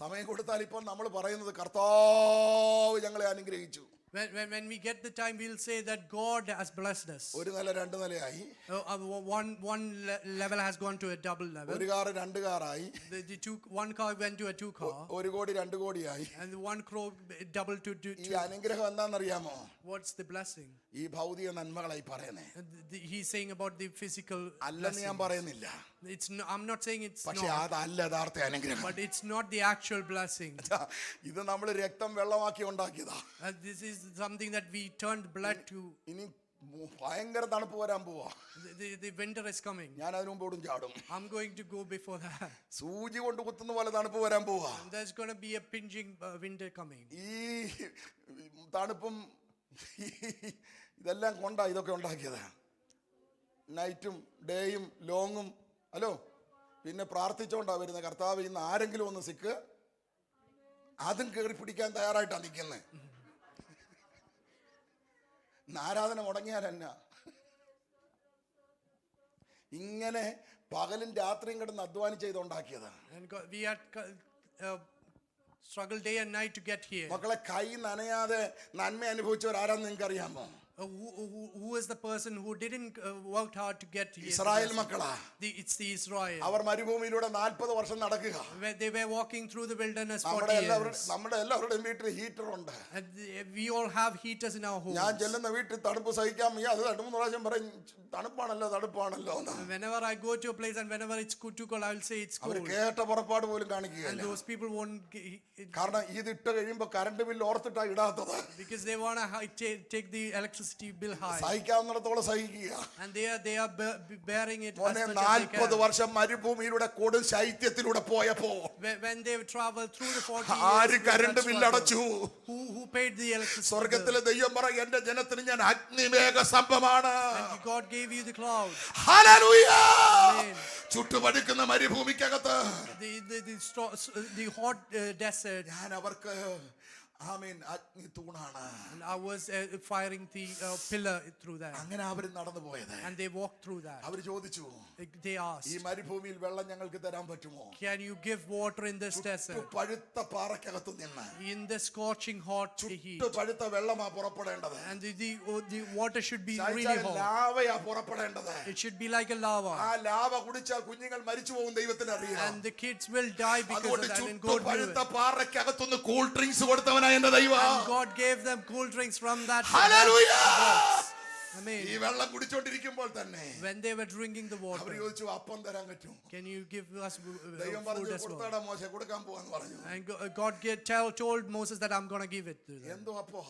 സമയം കൊടുത്താൽ ഇപ്പോൾ നമ്മൾ പറയുന്നത് കർത്താവ് ഞങ്ങളെ അനുഗ്രഹിച്ചു. When we get the time, we'll say that God has blessed us. ഒരു നില രണ്ട് നിലയായി, One level has gone to a double level. ഒരു കാറ് രണ്ട് കാറായി, One car went to a 2 car. ഒരു കോടി രണ്ട് കോടിയായി. And 1 crore doubled to ഈ 2. അനുഗ്രഹം എന്താണെന്നറിയാമോ? What's the blessing? ഈ ഭൗതിക നന്മകളായി പറയുന്നേ He's saying about the physical അല്ലെന്ന് ഞാൻ blessing. പറയുന്നില്ല, I'm not saying it's പക്ഷെ not, അതല്ല യഥാർത്ഥ അനുഗ്രഹം. but it's not the actual blessing. ഇത് നമ്മൾ രക്തം വെള്ളമാക്കി ഉണ്ടാക്കിയതാ. This is something that we turned blood to. ഇനി ഭയങ്കര തണുപ്പ് വരാൻ പോവാ. The winter is coming. ഞാൻ അതിനു മുമ്പ് ഓടും ചാടും. I'm going to go before that. സൂചി കൊണ്ട് കുത്തുന്ന പോലെ തണുപ്പ് വരാൻ പോവാ. And there's going to be a pinching winter coming. ഈ തണുപ്പും ഇതെല്ലാം കൊണ്ടാ ഇതൊക്കെ ഉണ്ടാക്കിയത്. നൈറ്റും ഡേയും ലോങ്ങും. ഹലോ, പിന്നെ പ്രാർത്ഥിച്ചോണ്ടാ വരുന്നത്, കർത്താവ് ഇന്ന് ആരെങ്കിലും ഒന്ന് സിക്ക്, അതും കയറി പിടിക്കാൻ തയ്യാറായിട്ടാ നിൽക്കുന്നത്. ആരാധന മുടങ്ങിയാലെന്നാ? ഇങ്ങനെ പകലും രാത്രിയും കിടന്ന് അധ്വാനം ചെയ്തുണ്ടാക്കിയതാ. We had struggled day and night to get here. മക്കളെ, കൈ നനയാതെ നന്മ അനുഭവിച്ചവർ ആരാന്ന് നിങ്ങൾക്ക് അറിയാമോ? Who is the person who didn't work hard to get here? Israel മക്കളാ. It's the Israel. അവർ മരുഭൂമിയിലൂടെ 40 വർഷം നടക്കുക. They were walking through the wilderness 40 years. നമ്മുടെ എല്ലാവരുടെയും വീട്ടിൽ ഹീറ്റർ ഉണ്ട്. And we all have heaters in our homes. ഞാൻ ചെല്ലുന്ന വീട്ടിൽ തണുപ്പ് സഹിക്കാൻ വയ്യ, അത് 2-3 പ്രാവശ്യം പറയും തണുപ്പാണല്ലോ തണുപ്പാണല്ലോ. Whenever I go to a place and whenever it's too cold, I will say it's our cold. കേട്ട പുറപ്പാട് പോലും And കാണിക്കുകയല്ല. those people won't കാരണം ഇതിട്ട് കഴിയുമ്പോ കറണ്ട് ബില്ല് ഓർത്തിട്ടാ ഇടാത്തത്. because they want to take the electricity bill high. സഹിക്കാവുന്നിടത്തോളം സഹിക്കുക. And they are bearing it as മോനെ, much as they 40 can. വർഷം മരുഭൂമിയിലൂടെ കൊടും ശൈത്യത്തിലൂടെ പോയപ്പോ When they traveled through the 40 ആര് years, കറണ്ട് ബില്ല് അടച്ചു? who paid the electricity bill? സ്വർഗത്തിലെ ദൈവം പറ, എന്റെ ജനത്തിന് ഞാൻ അഗ്നിമേഘ സ്തംഭമാണ്. And God gave you the cloud. Hallelujah. Amen. ചുട്ടുപഴുക്കുന്ന മരുഭൂമിക്കകത്ത് The hot desert. ഞാൻ അവർക്ക് ആമേൻ അഗ്നി തൂണാണ്. And I was firing the pillar through that. അങ്ങനെ അവർ നടന്നു പോയത്. And they walked through that. അവർ ചോദിച്ചു, They ഈ asked, മരുഭൂമിയിൽ വെള്ളം ഞങ്ങൾക്ക് തരാൻ പറ്റുമോ? can you give water in this desert? പഴുത്ത പാറക്കകത്ത് നിന്ന് In the scorching hot heat. പഴുത്ത വെള്ളമാ പുറപ്പെടേണ്ടത്. And the water should be really hot. ലാവയാ പുറപ്പെടേണ്ടത്. It should be like a lava. ആ ലാവ കുടിച്ചാൽ കുഞ്ഞുങ്ങൾ മരിച്ചു പോകും, ദൈവത്തിന് അറിയാം. And the kids will die because of അതുകൊണ്ട് that. And ചുട്ടു God knew പഴുത്ത it. പാറക്കകത്തുനിന്ന് കൂൾ ഡ്രിങ്ക്സ് കൊടുത്തവനാ എന്റെ ദൈവം. And God gave them cool drinks from that. Hallelujah. Amen. ഈ വെള്ളം കുടിച്ചോണ്ടിരിക്കുമ്പോൾ തന്നെ When they were drinking the our water, ചോദിച്ചു, അപ്പം തരാൻ പറ്റുമോ? can you give us ദൈവം food പറഞ്ഞു, as well? കൊടുത്താടാ മോശെ, കൊടുക്കാൻ പോവാന്ന് പറഞ്ഞു. And God told Moses that I'm going to give it to them. എന്തോ അപ്പോ?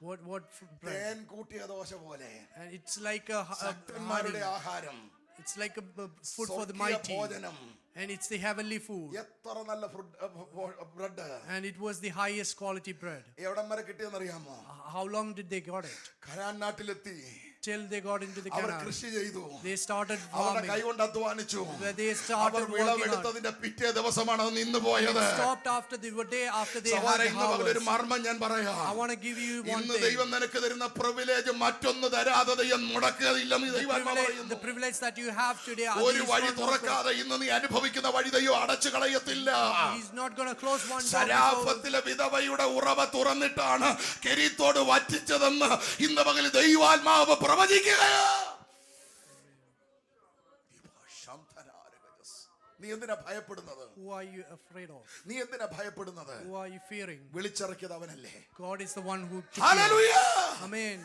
What bread? തേൻ കൂട്ടിയ ദോശ പോലെ. And it's like a honey. ശക്തന്മാരുടെ ആഹാരം. It's like a food for the സ്വർഗീയ mighty. ഭോജനം. And it's the heavenly food. എത്ര നല്ല bread. And it was the highest quality bread. എവിടം വരെ കിട്ടിയെന്നറിയാമോ? How long did they got it? Canaan നാട്ടിലെത്തി. Till they got into the അവർ Canaan. കൃഷി ചെയ്തു. They started അവരുടെ farming. കൈകൊണ്ട് അധ്വാനിച്ചു. They our started working hard. വിളവെടുത്തതിന്റെ പിറ്റേ ദിവസമാണ് അത് നിന്ന് പോയത്. Stopped after the day after they had സഹോദരൻ, the ഇന്ന് പകലൊരു harvest. മർമ്മം ഞാൻ പറയാം. I want to give you one ഇന്ന് thing. ദൈവം നിനക്ക് തരുന്ന പ്രിവിലേജ് മറ്റൊന്ന് തരാതെ ദൈവം മുടക്കുകയില്ലെന്ന് ദൈവം The പറയുന്നു. privilege that you have today, ഒരു വഴി തുറക്കാതെ ഇന്ന് നീ അനുഭവിക്കുന്ന വഴി ദൈവം അടച്ചു കളയത്തില്ല. He's not going to close one door. ശരാഫത്തിലെ വിധവയുടെ ഉറവ തുറന്നിട്ടാണ് കെരീത്തോട് വറ്റിച്ചതെന്ന് ഇന്ന് പകൽ ദൈവാത്മാവ് പ്രവചിക്കുകയാ. നീ എന്തിനാ ഭയപ്പെടുന്നത്? Who are you afraid of? നീ എന്തിനാ ഭയപ്പെടുന്നത്? Who are you fearing? വിളിച്ചിറക്കിയത് അവനല്ലേ. God is the one who took you. Hallelujah. Amen.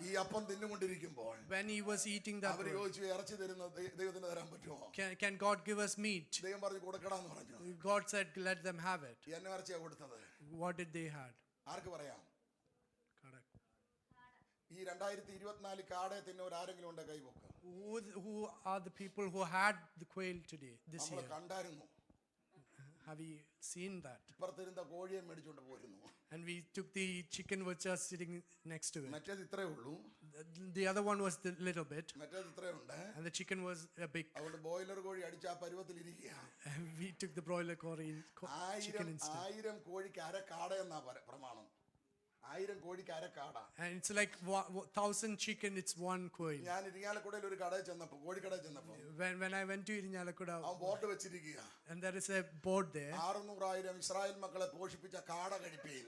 ഈ അപ്പം തിന്നുകൊണ്ടിരിക്കുമ്പോൾ When he was eating that our bread, ചോദിച്ചു, ഇറച്ചി തരുന്ന ദൈവത്തിന് തരാൻ പറ്റുമോ? can God give us meat? ദൈവം പറഞ്ഞു, കൊടുക്കടാന്ന് പറഞ്ഞു. God said, let them have it. എന്നെ ഇറച്ചിയാ കൊടുത്തത്. What did they had? ആർക്ക് പറയാം? Correct. ഈ 2024 കാടയെ തിന്നവർ ആരെങ്കിലും ഉണ്ട്? കൈപൊക്ക. Who are the people who had the quail today, this നമ്മൾ year? കണ്ടായിരുന്നു. Have you seen that? ഇപ്പുറത്തിരുന്ന കോഴിയെ മേടിച്ചോണ്ട് പോയിരുന്നു. And we took the chicken which was sitting next to it. മറ്റേത് ഇത്രേ ഉള്ളൂ. The other one was the little bit. മറ്റേത് ഇത്രേ ഉണ്ട്. And the chicken was a big. അതുകൊണ്ട് ബോയിലർ കോഴി അടിച്ച ആ പരുവത്തിലിരിക്കുക. And we took the broiler chicken instead. 1000 കോഴിക്ക് അര കാട എന്നാ പ്രമാണം. 1000 കോഴിക്ക് അര കാട. And it's like 1,000 chicken, it's one quail. ഞാൻ ഇരിങ്ങാലക്കുടയിൽ ഒരു കടയിൽ ചെന്നപ്പോ, കോഴിക്കടയിൽ ചെന്നപ്പോ When I went to Irinjalakuda, അവൻ ബോർഡ് വെച്ചിരിക്കുക, and there is a board there, 600,000 Israel മക്കളെ പോഷിപ്പിച്ച കാട കഴിപ്പീൻ.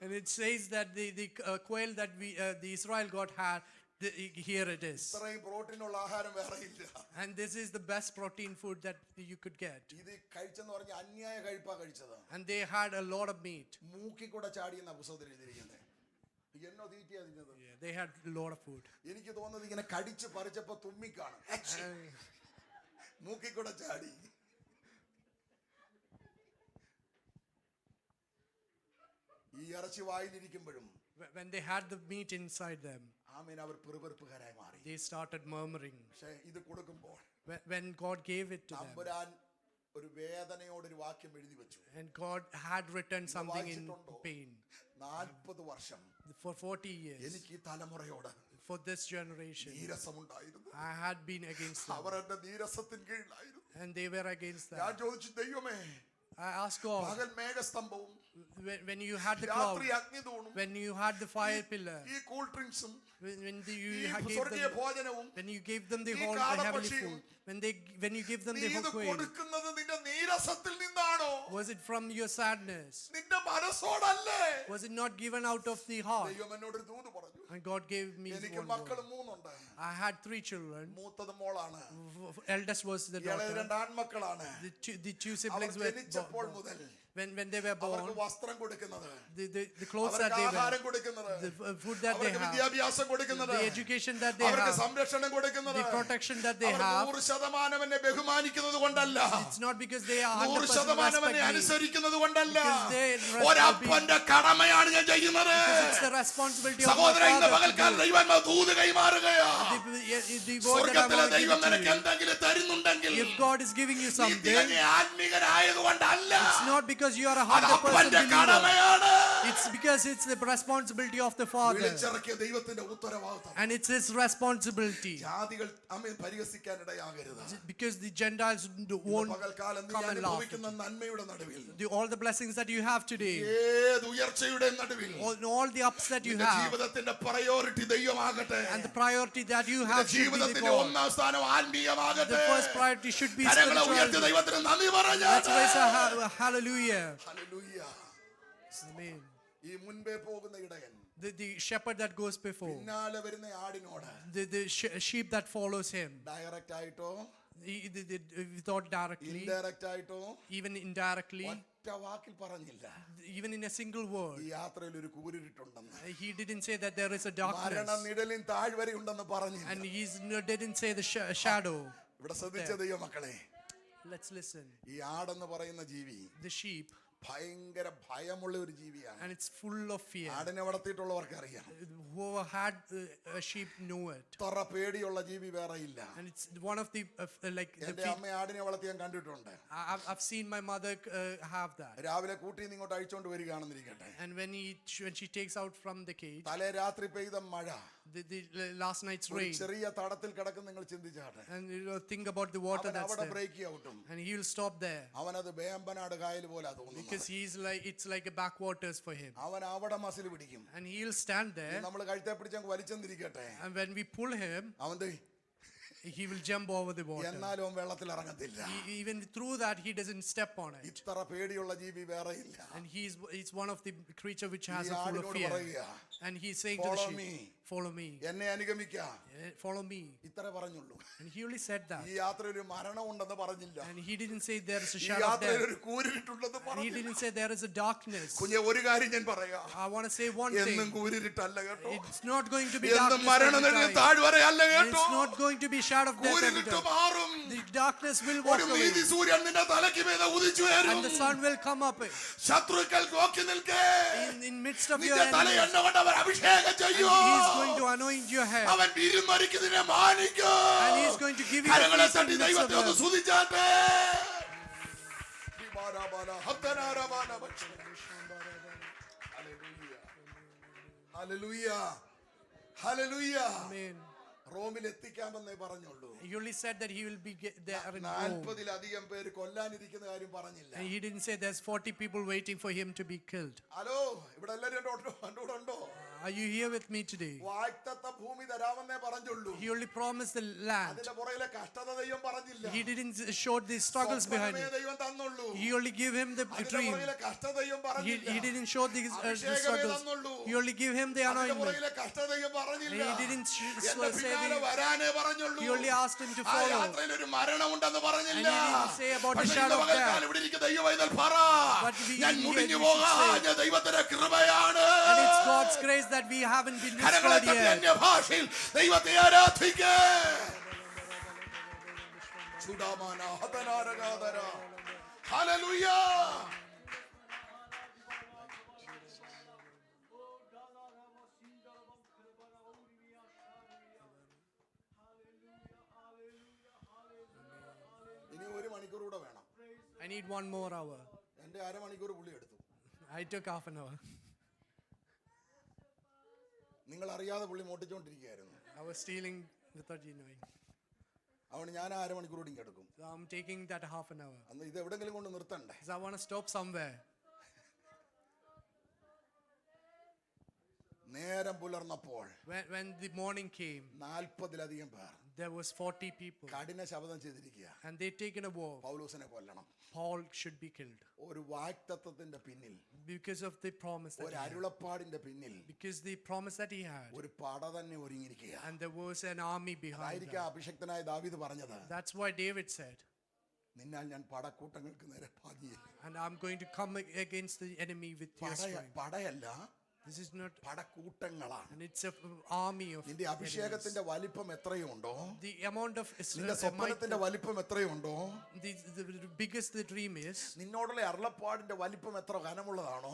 and it says that the quail that the Israel God had, here it is. ഇത്രയും പ്രോട്ടീനുള്ള ആഹാരം വേറെ ഇല്ല. And this is the best protein food that you could get. ഇത് കഴിച്ചെന്ന് പറഞ്ഞ അന്യായ കഴിപ്പാ കഴിച്ചത്. And they had a lot of meat. മൂക്കി കൂടെ ചാടിയെന്ന പുസ്തകത്തിൽ എഴുതിയിരിക്കുന്നത്. എന്നോ തീറ്റിയാ തിന്നത്. Yeah, they had a lot of food. എനിക്ക് തോന്നുന്നത് ഇങ്ങനെ കടിച്ച് പറിച്ചപ്പോ തുമ്മിക്കാണും. മൂക്കി കൂടെ ചാടി. ഈ ഇറച്ചി വായിലിരിക്കുമ്പോഴും When they had the meat inside them, ആമേൻ, അവർ പിറുപിറുപ്പുകാരായി മാറി. they started murmuring. പക്ഷേ ഇത് കൊടുക്കുമ്പോൾ When God gave it to them, തമ്പുരാൻ ഒരു വേദനയോടൊരു വാക്യം എഴുതി വെച്ചു. and God had written something in വായിച്ചിട്ടുണ്ടോ? pain. 40 വർഷം For 40 years, എനിക്ക് ഈ തലമുറയോട് for this generation, നീരസമുണ്ടായിരുന്നു. I had been against them, അവർ എന്റെ നീരസത്തിന് കീഴിലായിരുന്നു. and they were against ഞാൻ them. ചോദിച്ചു, ദൈവമേ, I asked God, പകൽ മേഘസ്തംഭവും when you had the cloud, രാത്രി അഗ്നിതൂണും when you had the fire pillar, ഈ കൂൾ ഡ്രിങ്ക്സും when ഈ you gave സ്വർഗീയ them, ഭോജനവും when you gave them the ഈ whole കാടപ്പക്ഷിയും, heavenly food, when you give them നീ the ഇത് whole quail, കൊടുക്കുന്നത് നിന്റെ നീരസത്തിൽ നിന്നാണോ? was it from your sadness? നിന്റെ മനസ്സോടല്ലേ? Was it not given out of the heart? ദൈവം എന്നോട് ദൂത് പറഞ്ഞു. And God gave me എനിക്ക് one മക്കൾ word. 3 ഉണ്ട്. I had 3 children. മൂത്തത് മോളാണ്, Eldest was the ഇളയ daughter. 2 ആൺമക്കളാണ്. The two our siblings were ജനിച്ചപ്പോൾ മുതൽ when they were അവർക്ക് born, വസ്ത്രം കൊടുക്കുന്നത്, the clothes that അവർക്ക് they ആഹാരം wear, കൊടുക്കുന്നത്, the food that they അവർക്ക് have, വിദ്യാഭ്യാസം കൊടുക്കുന്നത്, the education that they അവർക്ക് have, സംരക്ഷണം കൊടുക്കുന്നത്, the protection that they our have. 100% എന്നെ ബഹുമാനിക്കുന്നത് കൊണ്ടല്ല, It's not because they are 100% 100% എന്നെ respect me. അനുസരിക്കുന്നത് കൊണ്ടല്ല, Because they ഒരപ്പന്റെ കടമയാണ് ഞാൻ ചെയ്യുന്നത്. Because it's the responsibility of my സഹോദര, ഇന്ന് father to പകൽക്കാലം do it. ദൈവം ദൂത് കൈമാറുകയാ. The word that I സ്വർഗ്ഗത്തിലെ want to ദൈവം give to നിനക്ക് you. എന്തെങ്കിലും തരുന്നുണ്ടെങ്കിൽ If God is giving you നീ something, തികഞ്ഞ ആത്മീകനായതുകൊണ്ടല്ല, it's not because you are a അത് 100% അപ്പന്റെ believer. കടമയാണ്. It's because it's the responsibility of the Father. വിളിച്ചിറക്കിയ ദൈവത്തിന്റെ ഉത്തരവാദിത്തം. And it's His responsibility. ജാതികൾ അമ്മയെ പരിഹസിക്കാൻ ഇടയാകരുത്. Because the Gentiles won't പകൽക്കാലം നീ come and laugh. അനുഭവിക്കുന്ന നന്മയുടെ നടുവിൽ, All the blessings that you have today, ഏത് ഉയർച്ചയുടെ നടുവിൽ, all the ups that you നിന്റെ have, ജീവിതത്തിന്റെ priority ദൈവമാകട്ടെ. and the priority that you നിന്റെ have should be the ജീവിതത്തിന്റെ God. ഒന്നാം സ്ഥാനം ആത്മീയമാകട്ടെ. The first priority should be കരങ്ങളെ ഉയർത്തി spirituality. ദൈവത്തിന് നന്ദി പറഞ്ഞാട്ടെ. Let's raise a hallelujah. Hallelujah. Amen. ഈ മുൻപേ പോകുന്ന ഇടയൻ The shepherd that goes before, പിന്നാലെ വരുന്ന ആടിനോട് the sheep that follows him, direct ആയിട്ടോ without directly, ഇൻഡയറക്റ്റ് ആയിട്ടോ even indirectly, ഒറ്റ വാക്കിൽ പറഞ്ഞില്ല, even in a single word. ഈ യാത്രയിൽ ഒരു കൂരിട്ടുണ്ടെന്ന്, He didn't say that there is a മരണ darkness, നിഴലിൻ താഴ്വരയുണ്ടെന്ന് പറഞ്ഞില്ല. and he didn't say the shadow. ഇവിടെ ശ്രദ്ധിച്ച ദൈവമക്കളെ, Let's listen. ഈ ആടെന്ന് പറയുന്ന ജീവി The sheep, ഭയങ്കര ഭയമുള്ള ഒരു ജീവിയാണ്. and it's full of fear. ആടിനെ വളർത്തിയിട്ടുള്ളവർക്ക് അറിയാം, Whoever had a sheep know it. ഇത്ര പേടിയുള്ള ജീവി വേറെ ഇല്ല. And it's one of the like the എന്റെ അമ്മ ആടിനെ വളർത്തി ഞാൻ കണ്ടിട്ടുണ്ട്. I've seen my mother have that. രാവിലെ കൂട്ടി ഇങ്ങോട്ട് അഴിച്ചോണ്ട് വരികയാണെന്നിരിക്കട്ടെ, And when she takes out from the cage, തലേ രാത്രി പെയ്ത മഴ, the last night's ഒരു rain, ചെറിയ തടത്തിൽ കിടക്കും, നിങ്ങൾ ചിന്തിച്ചാട്ടെ, and think about the water അവൻ that's അവിടെ there, ബ്രേക്ക് ഔട്ടും. and he'll stop there അവനത് വേമ്പനാട് കായൽ പോലെ തോന്നുന്നു. because it's like a backwaters for him, അവൻ അവിടെ മസിൽ പിടിക്കും. and he'll stand there, നമ്മൾ കഴുത്തെ പിടിച്ചങ്ങ് വലിച്ചെന്നിരിക്കട്ടെ, and when we pull him, അവൻ he will jump over the water. എന്നാലും അവൻ വെള്ളത്തിൽ ഇറങ്ങത്തില്ല. Even through that, he doesn't step on it. ഇത്ര പേടിയുള്ള ജീവി വേറെ ഇല്ല. And he's one of the creature which has ഈ a full of ആടിനോട് fear. പറയുക, And he's saying to the Follow sheep, me. follow me, എന്നെ അനുഗമിക്കാം. follow me. ഇത്ര പറഞ്ഞുള്ളൂ. And he only said that. ഈ യാത്രയിൽ ഒരു മരണം ഉണ്ടെന്ന് പറഞ്ഞില്ല. And he didn't say there is a ഈ shadow of യാത്രയിൽ death. ഒരു കൂരിട്ടുണ്ടെന്ന് And he പറഞ്ഞില്ല. didn't say there is a darkness. കുഞ്ഞെ, ഒരു കാര്യം ഞാൻ പറയാം, I want to say one എന്നും thing. കൂരിട്ടല്ല കേട്ടോ, It's not going to be എന്നും darkness മരണം every നിഴലിൻ time. താഴ്വരയല്ല And കേട്ടോ, it's not going to be shadow of death every കൂരിട്ട് time. മാറും. The darkness will walk ഒരു away. നീതി സൂര്യൻ നിന്റെ തലയ്ക്ക് മീതെ ഉദിച്ചു വരും. And the sun will come up ശത്രുക്കൾ നോക്കി നിൽക്കേ, in midst of your നിന്റെ തല enemies. എണ്ണ കൊണ്ട് അവർ അഭിഷേകം And ചെയ്യും. he is going to anoint your head. അവൻ വിരുന്നൊരുക്കുന്നതിനെ മാനിക്കും. And he is going to give you the കരങ്ങളെ feast in തട്ടി the midst of ദൈവത്തെ ഒന്ന് them. സ്തുതിച്ചാട്ടെ. Hallelujah, hallelujah, hallelujah. Amen. റോമിൽ എത്തിക്കാമെന്നേ പറഞ്ഞുള്ളൂ. He only said that he will be there in Rome. 40-ലധികം പേര് കൊല്ലാനിരിക്കുന്ന കാര്യം പറഞ്ഞില്ല. And he didn't say there's 40 people waiting for him to be killed. Hello, ഇവിടെ എല്ലാവരും ഉണ്ടോ? Are you here with me today? വാഗ്ദത്ത ഭൂമി തരാമെന്നേ പറഞ്ഞുള്ളൂ. He only promised the land. അതിന്റെ പുറകിലെ കഷ്ടത ദൈവം പറഞ്ഞില്ല. He didn't show the struggles behind it. ദൈവം തന്നുള്ളൂ. He only gave him the dream. പുറകിലെ കഷ്ടത ദൈവം പറഞ്ഞില്ല. He didn't show the struggles. He only gave him the anointment. പുറകിലെ കഷ്ടത ദൈവം പറഞ്ഞില്ല. He didn't എന്റെ പിന്നാലെ വരാനേ പറഞ്ഞുള്ളൂ. He only asked him to ആ follow. യാത്രയിൽ ഒരു മരണമുണ്ടെന്ന് പറഞ്ഞില്ല. And he didn't say about the shadow of death. ഇവിടെ ഇരിക്കുന്ന ദൈവവൈതൽ പറ, But ഞാൻ മുടിഞ്ഞു പോകാഞ്ഞ ദൈവത്തിന്റെ കൃപയാണ്. And it's God's grace that we haven't been കരങ്ങളെ destroyed തട്ടി yet. അന്യഭാഷയിൽ ദൈവത്തെ ആരാധിക്കേ. ചുടാമാന ഹതനാരഗാദര. ഹല്ലേലൂയ. ഇനി ഒരു മണിക്കൂർ കൂടെ വേണം. I need 1 more hour. എന്റെ അരമണിക്കൂർ പുള്ളി എടുത്തു. I took half an hour. നിങ്ങൾ അറിയാതെ പുള്ളി മോട്ടിച്ചോണ്ടിരിക്കുകയായിരുന്നു. I was stealing without you knowing. അതുകൊണ്ട് ഞാൻ ആ അരമണിക്കൂർ കൂടി എടുക്കും. So I'm taking that half an hour. അന്ന് ഇത് എവിടെങ്കിലും കൊണ്ട് നിർത്തണ്ടേ? Because I want to stop somewhere. നേരം പുലർന്നപ്പോൾ When the morning came, 40-ലധികം പേർ there was 40 people. കഠിന ശപഥം ചെയ്തിരിക്കുക. And they'd taken a vow. പൗലോസിനെ കൊല്ലണം. Paul should be killed. ഒരു വാഗ്ദത്തത്തിന്റെ പിന്നിൽ, Because of the promise that ഒരു he had. അരുളപ്പാടിന്റെ പിന്നിൽ Because the promise that he had. ഒരു പട തന്നെ ഒരുങ്ങിയിരിക്കുക. And there was an army behind ആയിരിക്കാം that. അഭിഷക്തനായ ദാവീദ് പറഞ്ഞത്, That's why David said, നിന്നാൽ ഞാൻ പടക്കൂട്ടങ്ങൾക്ക് നേരെ പാഞ്ഞു. and I'm going to come against the enemy with your strength. പടയല്ല, This is not, പടക്കൂട്ടങ്ങളാണ്. and it's an army of നിന്റെ അഭിഷേകത്തിന്റെ വലിപ്പം എത്രയുണ്ടോ, the amount of നിന്റെ സ്വപ്നത്തിന്റെ വലിപ്പം എത്രയുണ്ടോ, the biggest the dream is, നിന്നോടുള്ള അരുളപ്പാടിന്റെ വലിപ്പം എത്ര ഘനമുള്ളതാണോ,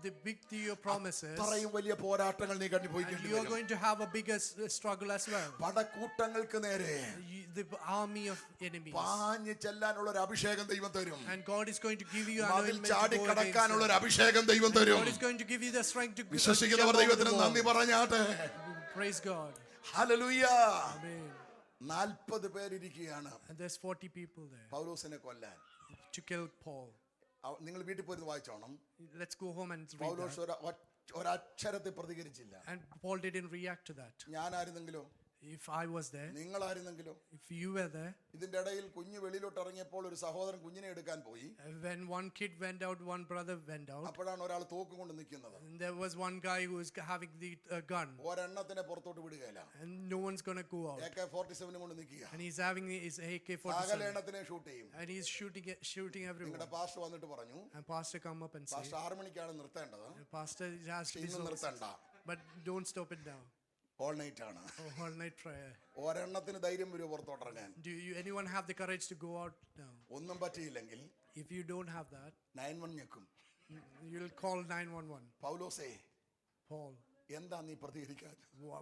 the big your promises, അത്രയും വലിയ പോരാട്ടങ്ങൾ നീ and കണ്ടുപോയിക്കേണ്ടി you are വരും. going to have a bigger struggle as well. പടക്കൂട്ടങ്ങൾക്ക് നേരെ The army of enemies, പാഞ്ഞു ചെല്ലാനുള്ള ഒരു അഭിഷേകം ദൈവം തരും. and God is going to give you മതിൽ anointment to ചാടി go കടക്കാനുള്ള against ഒരു അഭിഷേകം ദൈവം them. തരും. God is going to give you the strength to വിശ്വസിക്കുന്നവർ jump over ദൈവത്തിന് the wall. നന്ദി പറഞ്ഞാട്ടെ. Praise God. Hallelujah. Amen. 40 പേരിരിക്കുകയാണ് And there's 40 people there പൗലോസിനെ കൊല്ലാൻ. to kill Paul. നിങ്ങൾ വീട്ടിൽ പോയി വായിച്ചോണം. Let's go home and read Paulose that. ഒരക്ഷരത്തെ പ്രതികരിച്ചില്ല. And Paul didn't react to that. ഞാനായിരുന്നെങ്കിലോ, If I was there, നിങ്ങളായിരുന്നെങ്കിലോ, if you were there, ഇതിന്റെ ഇടയിൽ കുഞ്ഞ് വെളിയിലോട്ട് ഇറങ്ങിയപ്പോൾ ഒരു സഹോദരൻ കുഞ്ഞിനെ എടുക്കാൻ പോയി. when one kid went out, one brother went out, അപ്പോഴാണ് ഒരാൾ തോക്കും കൊണ്ട് നിൽക്കുന്നത്. and there was one guy who was having the gun, ഒരെണ്ണത്തിനെ പുറത്തോട്ട് വിടുകയില്ല. and no one's gonna go out, AK-47 കൊണ്ട് നിൽക്കുക. and he's having his സകല AK-47, എണ്ണത്തിനെ ഷൂട്ട് ചെയ്യും. and he's shooting everyone. നിങ്ങളുടെ പാസ്റ്റർ വന്നിട്ട് പറഞ്ഞു, And pastor come up and say, pastor 6 മണിക്കാണ് നിർത്തേണ്ടത്, pastor has to be ഇന്ന് so, നിർത്തണ്ട, but don't stop it now. All night ആണ്. All night prayer. ഒരെണ്ണത്തിന് ധൈര്യം വരുമോ പുറത്തോട്ട് ഇറങ്ങാൻ? Do you anyone have the courage to go out now? ഒന്നും പറ്റിയില്ലെങ്കിൽ If you don't have that, 911 ഞെക്കും. you'll call 911. പൗലോസേ, Paul, എന്താ നീ പ്രതികരിക്കാൻ?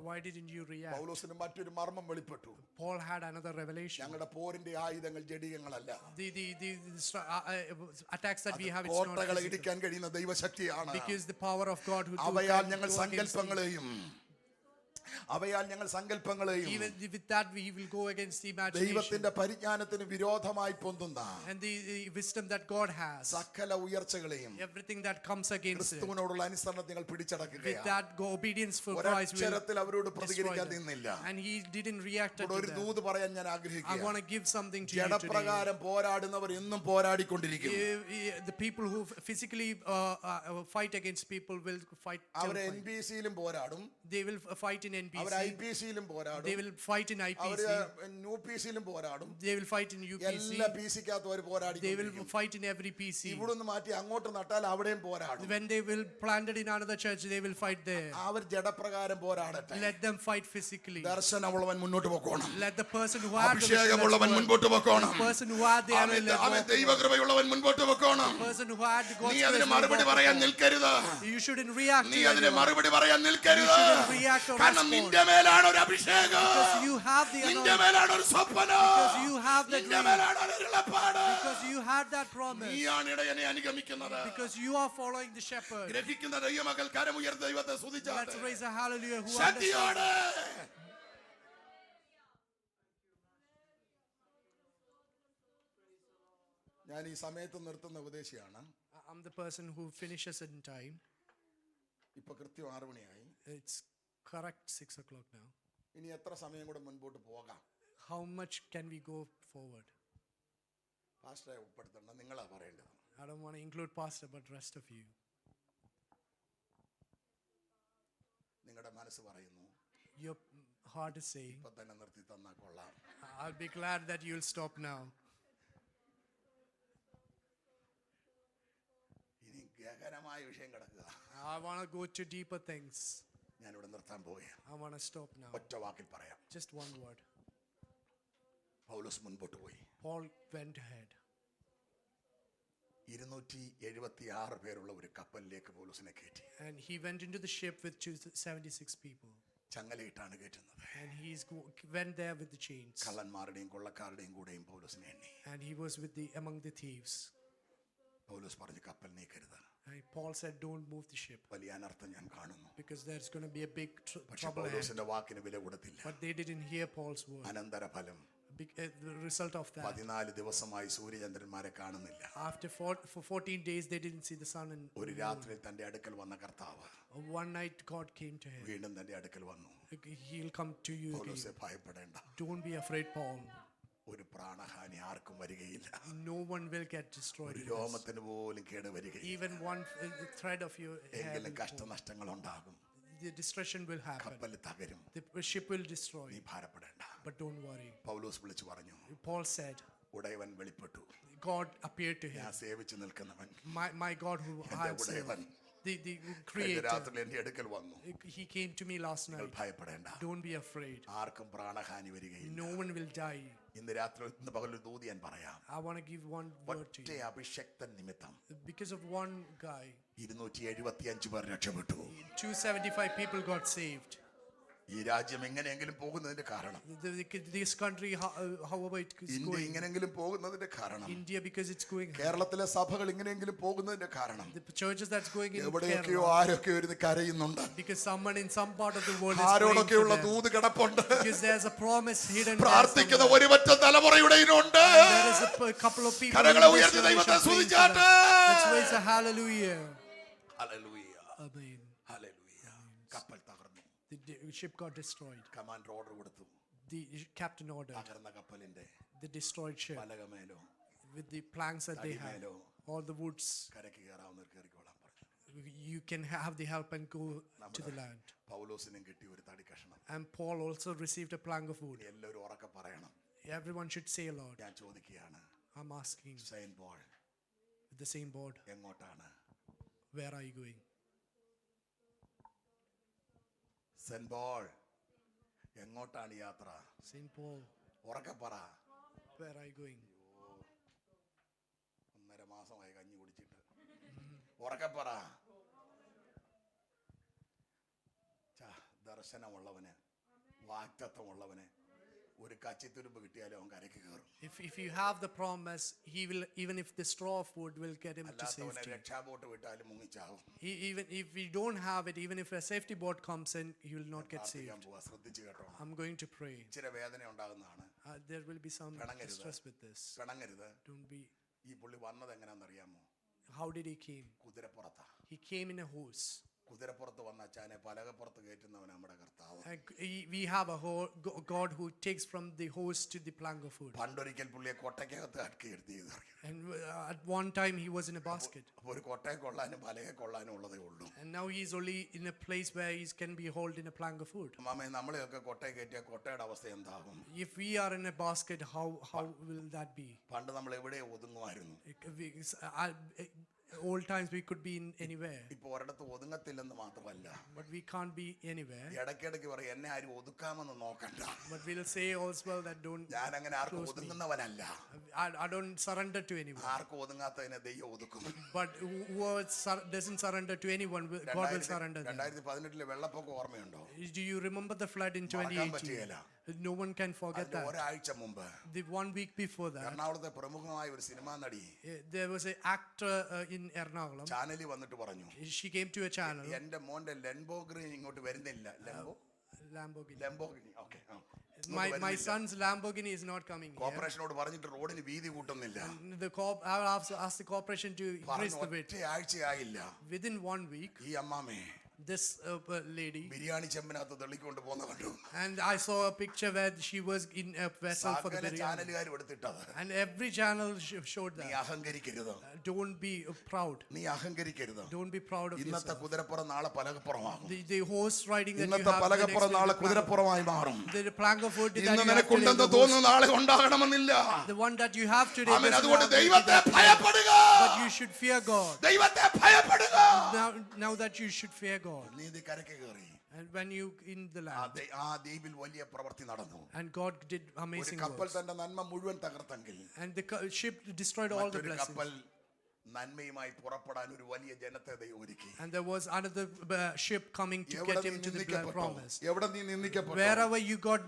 why didn't you react? പൗലോസിന് മറ്റൊരു മർമ്മം വെളിപ്പെട്ടു. Paul had another revelation. ഞങ്ങളുടെ പോരിന്റെ ആയുധങ്ങൾ ജഡികങ്ങളല്ല, The attacks that we have, it's not കോട്ടകളെ physical. ഇടിക്കാൻ കഴിയുന്ന ദൈവശക്തിയാണ്. Because the power of God who അവയാൽ can ഞങ്ങൾ go against them. സങ്കല്പങ്ങളെയും Even with that we will go against the imagination ദൈവത്തിന്റെ പരിജ്ഞാനത്തിന് വിരോധമായി പൊന്തുന്ന and the wisdom that God has. സകല ഉയർച്ചകളെയും Everything that comes against it, ക്രിസ്തുവിനോടുള്ള അനുസരണത്തെ നിങ്ങൾ with പിടിച്ചടക്കുകയാണ്. that obedience for Christ will ഒരക്ഷരത്തിൽ അവരോട് destroy പ്രതികരിക്കാൻ them. നിന്നില്ല. And he didn't react to ഒരു that. ദൂത് പറയാൻ ഞാൻ I ആഗ്രഹിക്കുകയാണ്. want to give something to you today. ജഡപ്രകാരം പോരാടുന്നവർ എന്നും പോരാടിക്കൊണ്ടിരിക്കും. The people who physically fight against people will fight till our fight. NBC-ലും പോരാടും, They will fight in our NBC. IPC-ലും പോരാടും, They will fight in അവര് IPC. UPC-ലും പോരാടും. They will fight in UPC. എല്ലാ PC-ക്കകത്തും അവർ They will പോരാടിക്കൊണ്ടിരിക്കും. fight in every PC. ഇവിടുന്ന് മാറ്റി അങ്ങോട്ട് നട്ടാൽ അവിടെയും പോരാടും. When they will plant it in another church, they will fight there. Our ജഡപ്രകാരം പോരാടട്ടെ. Let them fight physically. ദർശനമുള്ളവൻ മുന്നോട്ട് പോകണം. Let the person who had the vision, അഭിഷേകമുള്ളവൻ മുൻപോട്ട് പോകണം. the person who had the അവൻ anointing, ദൈവകൃപയുള്ളവൻ മുൻപോട്ട് പോകണം. the person who had the God's നീ grace അതിന് will മറുപടി walk പറയാൻ before. നിൽക്കരുത്. You shouldn't react നീ to അതിന് anyone. മറുപടി പറയാൻ നിൽക്കരുത്. You shouldn't react or കാരണം respond. നിന്റെ മേലാണ് ഒരു അഭിഷേകം, Because you have the നിന്റെ anointing. മേലാണ് ഒരു സ്വപ്നം, Because you have the നിന്റെ dream. മേലാണ് ഒരു അരുളപ്പാട്. Because you had that promise. നീയാണ് ഇടയനെ അനുഗമിക്കുന്നത്. Because you are following the shepherd. ഗ്രഹിക്കുന്ന ദൈവമക്കൾ കരമുയർത്തി ദൈവത്തെ Let's സ്തുതിച്ചാട്ടെ. raise a hallelujah. Who ശക്തിയോടെ understands? ഞാൻ ഈ സമയത്ത് നിർത്തുന്ന ഉപദേശിയാണ്. I'm the person who finishes in time. ഇപ്പൊ കൃത്യം 6 മണിയായി. It's correct 6 o'clock now. ഇനി എത്ര സമയം കൂടെ മുൻപോട്ട് പോകാം? How much can we go forward? പാസ്റ്ററെ ഉൾപ്പെടുത്തണ്ട, നിങ്ങളാ പറയേണ്ടത്. I don't want to include pastor, but rest of you. നിങ്ങളുടെ മനസ്സ് പറയുന്നു Your heart is saying, ഇപ്പൊ തന്നെ നിർത്തി തന്നാ കൊള്ളാം. I'll be glad that you'll stop now. ഇനി ഗഹനമായ വിഷയം കിടക്കുക. I want to go to deeper things. ഞാനിവിടെ നിർത്താൻ പോവുകയാണ്. I want to stop now. ഒറ്റ വാക്കിൽ പറയാം. Just one word. പൗലോസ് മുൻപോട്ട് പോയി. Paul went ahead. 276 പേരുള്ള ഒരു കപ്പലിലേക്ക് പൗലോസിനെ കയറ്റി. And he went into the ship with 76 people. ചങ്ങലയിട്ടാണ് കയറ്റുന്നത്. And he went there with the chains. കള്ളന്മാരുടെയും കൊള്ളക്കാരുടെയും കൂടെയും പൗലോസിനെ എണ്ണി. And he was among the thieves. പൗലോസ് പറഞ്ഞു കപ്പൽ നീക്കരുത്. And Paul said, don't move the ship. വലിയ അനർത്ഥം ഞാൻ കാണുന്നു. Because there's going to be a big പക്ഷെ trouble ahead. പൗലോസിന്റെ വാക്കിന് വില കൊടുത്തില്ല. But they didn't hear Paul's word. അനന്തര ഫലം The result of that, 14 ദിവസമായി സൂര്യചന്ദ്രന്മാരെ കാണുന്നില്ല. after for 14 days they didn't see the sun, and ഒരു രാത്രിയിൽ തന്റെ അടുക്കൽ വന്ന കർത്താവ് one night God came to him. വീണ്ടും തന്റെ അടുക്കൽ വന്നു. He'll come to you again. പൗലോസേ ഭയപ്പെടേണ്ട. Don't be afraid, Paul. ഒരു പ്രാണഹാനി ആർക്കും വരികയില്ല. No one will get destroyed. ഒരു in this. രോമത്തിന് പോലും കേട് വരികയില്ല. Even one thread of your hair എങ്കിലും will fall. കഷ്ടനഷ്ടങ്ങൾ ഉണ്ടാകും. The destruction will happen. കപ്പൽ തകരും. The ship will destroy. നീ ഭാരപ്പെടേണ്ട. But don't worry. പൗലോസ് വിളിച്ചു പറഞ്ഞു. Paul said, ഉടയവൻ വെളിപ്പെട്ടു. God appeared to him. ഞാൻ സേവിച്ചു നിൽക്കുന്നവൻ. My God who I have served. ഉടയവൻ The കഴിഞ്ഞ creator. രാത്രിയിൽ എന്റെ അടുക്കൽ വന്നു. He came to me last നിങ്ങൾ night. ഭയപ്പെടേണ്ട. Don't be afraid. ആർക്കും പ്രാണഹാനി വരികയില്ല. No one will die. ഇന്ന് രാത്രി ഇന്ന് പകൽ ഒരു ദൂത് ഞാൻ പറയാം. I want to give one word to ഒറ്റ you. അഭിഷക്തൻ നിമിത്തം Because of one guy, 275 പേർ രക്ഷപ്പെട്ടു. 275 people got saved. ഈ രാജ്യം എങ്ങനെയെങ്കിലും പോകുന്നതിന്റെ കാരണം, This country, however it is India going, ഇങ്ങനെയെങ്കിലും പോകുന്നതിന്റെ കാരണം, India because it's going, കേരളത്തിലെ സഭകൾ ഇങ്ങനെയെങ്കിലും പോകുന്നതിന്റെ കാരണം, the churches that's going in എവിടെയൊക്കെയോ Kerala, ആരൊക്കെ ഇരുന്ന് കരയുന്നുണ്ട്. because someone in some part of the world is praying for ആരോടൊക്കെയുള്ള them. ദൂത് കിടപ്പുണ്ട്. Because there's a promise hidden there പ്രാർത്ഥിക്കുന്ന somewhere. ഒരുപറ്റ തലമുറയുടെ ഇതിനുണ്ട്. There is a couple of people കരങ്ങളെ in this ഉയർത്തി ദൈവത്തെ generation praying for സ്തുതിച്ചാട്ടെ. them. Let's raise a hallelujah. Hallelujah, Amen. Hallelujah. കപ്പൽ തകർന്നു. The ship got destroyed. Commander order കൊടുത്തു. The captain ordered തകർന്ന കപ്പലിന്റെ the destroyed ship പലകമേലോ with the planks that they had, തടിമേലോ all the woods. കരയ്ക്ക് കയറാവുന്നവർ കയറിക്കോളാൻ പറഞ്ഞു. You can have the help and go to the land. പൗലോസിനും കിട്ടിയ ഒരു തടി കഷണം. And Paul also received a plank of wood. എല്ലാവരും ഉറക്കെ പറയണം. Everyone should say, Lord, ഞാൻ ചോദിക്കുകയാണ്, I'm asking, Saint Paul with the same board, എങ്ങോട്ടാണ്? where are you going? Saint Paul എങ്ങോട്ടാണ് യാത്ര? Saint Paul, ഉറക്കെ പറ. where are you going? 1.5 മാസമായി കഞ്ഞി കുടിച്ചിട്ട്. ഉറക്കെ പറ. ദർശനമുള്ളവന്, വാഗ്ദത്തമുള്ളവന് ഒരു കച്ചിത്തുരുമ്പ് കിട്ടിയാലും അവൻ കരയ്ക്ക് കയറും. If you have the promise, he will, even if the straw of wood will get him to അല്ലാത്തവനെ safety. രക്ഷാബോട്ട് വിട്ടാലും മുങ്ങിച്ചാവും. Even if we don't have it, even if a safety boat comes in, he will not get പ്രാർത്ഥിക്കാൻ saved. പോവാ, ശ്രദ്ധിച്ച് കേട്ടോ. I'm going to pray. ഇച്ചിരി വേദന ഉണ്ടാകുന്നതാണ്. There will be some പിണങ്ങരുത്. distress with this. പിണങ്ങരുത്. Don't be. ഈ പുള്ളി വന്നത് എങ്ങനെയാണെന്നറിയാമോ? How did he came? കുതിരപ്പുറത്താ. He came in a horse. കുതിരപ്പുറത്ത് വന്ന അച്ചാനെ പലകപ്പുറത്ത് കയറ്റുന്നവൻ നമ്മുടെ കർത്താവ്. And we have a God who takes from the horse to the plank of wood. പണ്ടൊരിക്കൽ പുള്ളിയെ കൊട്ടയ്ക്കകത്ത് അടക്കിയിരുത്തി. And at one time he was in a basket. അപ്പൊ ഒരു കൊട്ടയെ കൊള്ളാനും പലകെ കൊള്ളാനും ഉള്ളതേ ഉള്ളൂ. And now he's only in a place where he can be held in a plank of wood. മാമേ, നമ്മളെയൊക്കെ കൊട്ടയെ കയറ്റിയ കൊട്ടയുടെ അവസ്ഥ എന്താകും? If we are in a basket, how will that be? പണ്ട് നമ്മൾ എവിടെ ഒതുങ്ങുമായിരുന്നു. Old times we could be in anywhere, ഇപ്പൊ ഒരിടത്ത് ഒതുങ്ങത്തില്ലെന്ന് മാത്രമല്ല, but we can't be anywhere. ഇടയ്ക്കിടയ്ക്ക് പറയും എന്നെ ആരും ഒതുക്കാമെന്ന് നോക്കണ്ട. But we'll say also well that don't. ഞാൻ അങ്ങനെ ആർക്കും ഒതുങ്ങുന്നവനല്ല. I don't surrender to anyone. ആർക്കും ഒതുങ്ങാത്തതിനെ ദൈവം ഒതുക്കും. But whoever doesn't surrender to anyone, God will surrender them. 2018 വെള്ളപ്പൊക്കം ഓർമ്മയുണ്ടോ? Do you remember the flood in മറക്കാൻ 2018? പറ്റുകയില്ല. No one can forget അതിന്റെ that. ഒരാഴ്ച മുമ്പ് The 1 week before that, എറണാകുളത്തെ പ്രമുഖമായ ഒരു സിനിമാ നടി there was an actor in Ernakulam. ചാനലിൽ വന്നിട്ട് പറഞ്ഞു, She came to a channel. എന്റെ മോന്റെ ലെംബോർഗിനി ഇങ്ങോട്ട് വരുന്നില്ല. Lamborghini. Lamborghini okay. My son's Lamborghini is not coming here. കോർപ്പറേഷനോട് പറഞ്ഞിട്ട് റോഡിന് വീതി കൂട്ടുന്നില്ല. I will ask the corporation to increase the width. ഒറ്റ ആഴ്ചയായില്ല. Within 1 week, ഈ അമ്മാമേ this lady, ബിരിയാണി ചെമ്പിനകത്ത് തെളിക്കൊണ്ട് പോകുന്ന കണ്ടു. and I saw a picture where she was in a vessel for the biryani. ചാനലുകാരും എടുത്തിട്ടത്. And every channel showed നീ that. അഹങ്കരിക്കരുത്. Don't be proud. നീ അഹങ്കരിക്കരുത്. Don't be proud of ഇന്നത്തെ yourself. കുതിരപ്പുറം നാളെ പലകപ്പുറമാകും. The horse riding that you ഇന്നത്തെ have, പലകപ്പുറം നാളെ കുതിരപ്പുറമായി മാറും. the plank of wood that ഇന്ന് you have നിനക്കുണ്ടെന്ന് today, തോന്നുന്ന നാളെ ഉണ്ടാകണമെന്നില്ല. the one that you have today, amen. doesn't അതുകൊണ്ട് have to be ദൈവത്തെ that today. ഭയപ്പെടുക. But you should fear God. ദൈവത്തെ ഭയപ്പെടുക. Now that you should fear God. നീതി കരയ്ക്ക് കയറി. And when you in the land, ആ ദ്വീപിൽ വലിയ പ്രവൃത്തി നടന്നു. and God did ഒരു amazing കപ്പൽ works, തന്റെ നന്മ മുഴുവൻ തകർത്തെങ്കിൽ and the ship destroyed all the മറ്റൊരു blessings. കപ്പൽ നന്മയുമായി പുറപ്പെടാൻ ഒരു വലിയ ജനത്തെ ദൈവം ഒരുക്കി. And there was another ship coming to എവിടെ get നീ him to the നിന്ദിക്കപ്പെട്ടോ? promise. എവിടെ നീ നിന്ദിക്കപ്പെട്ടോ? Wherever you got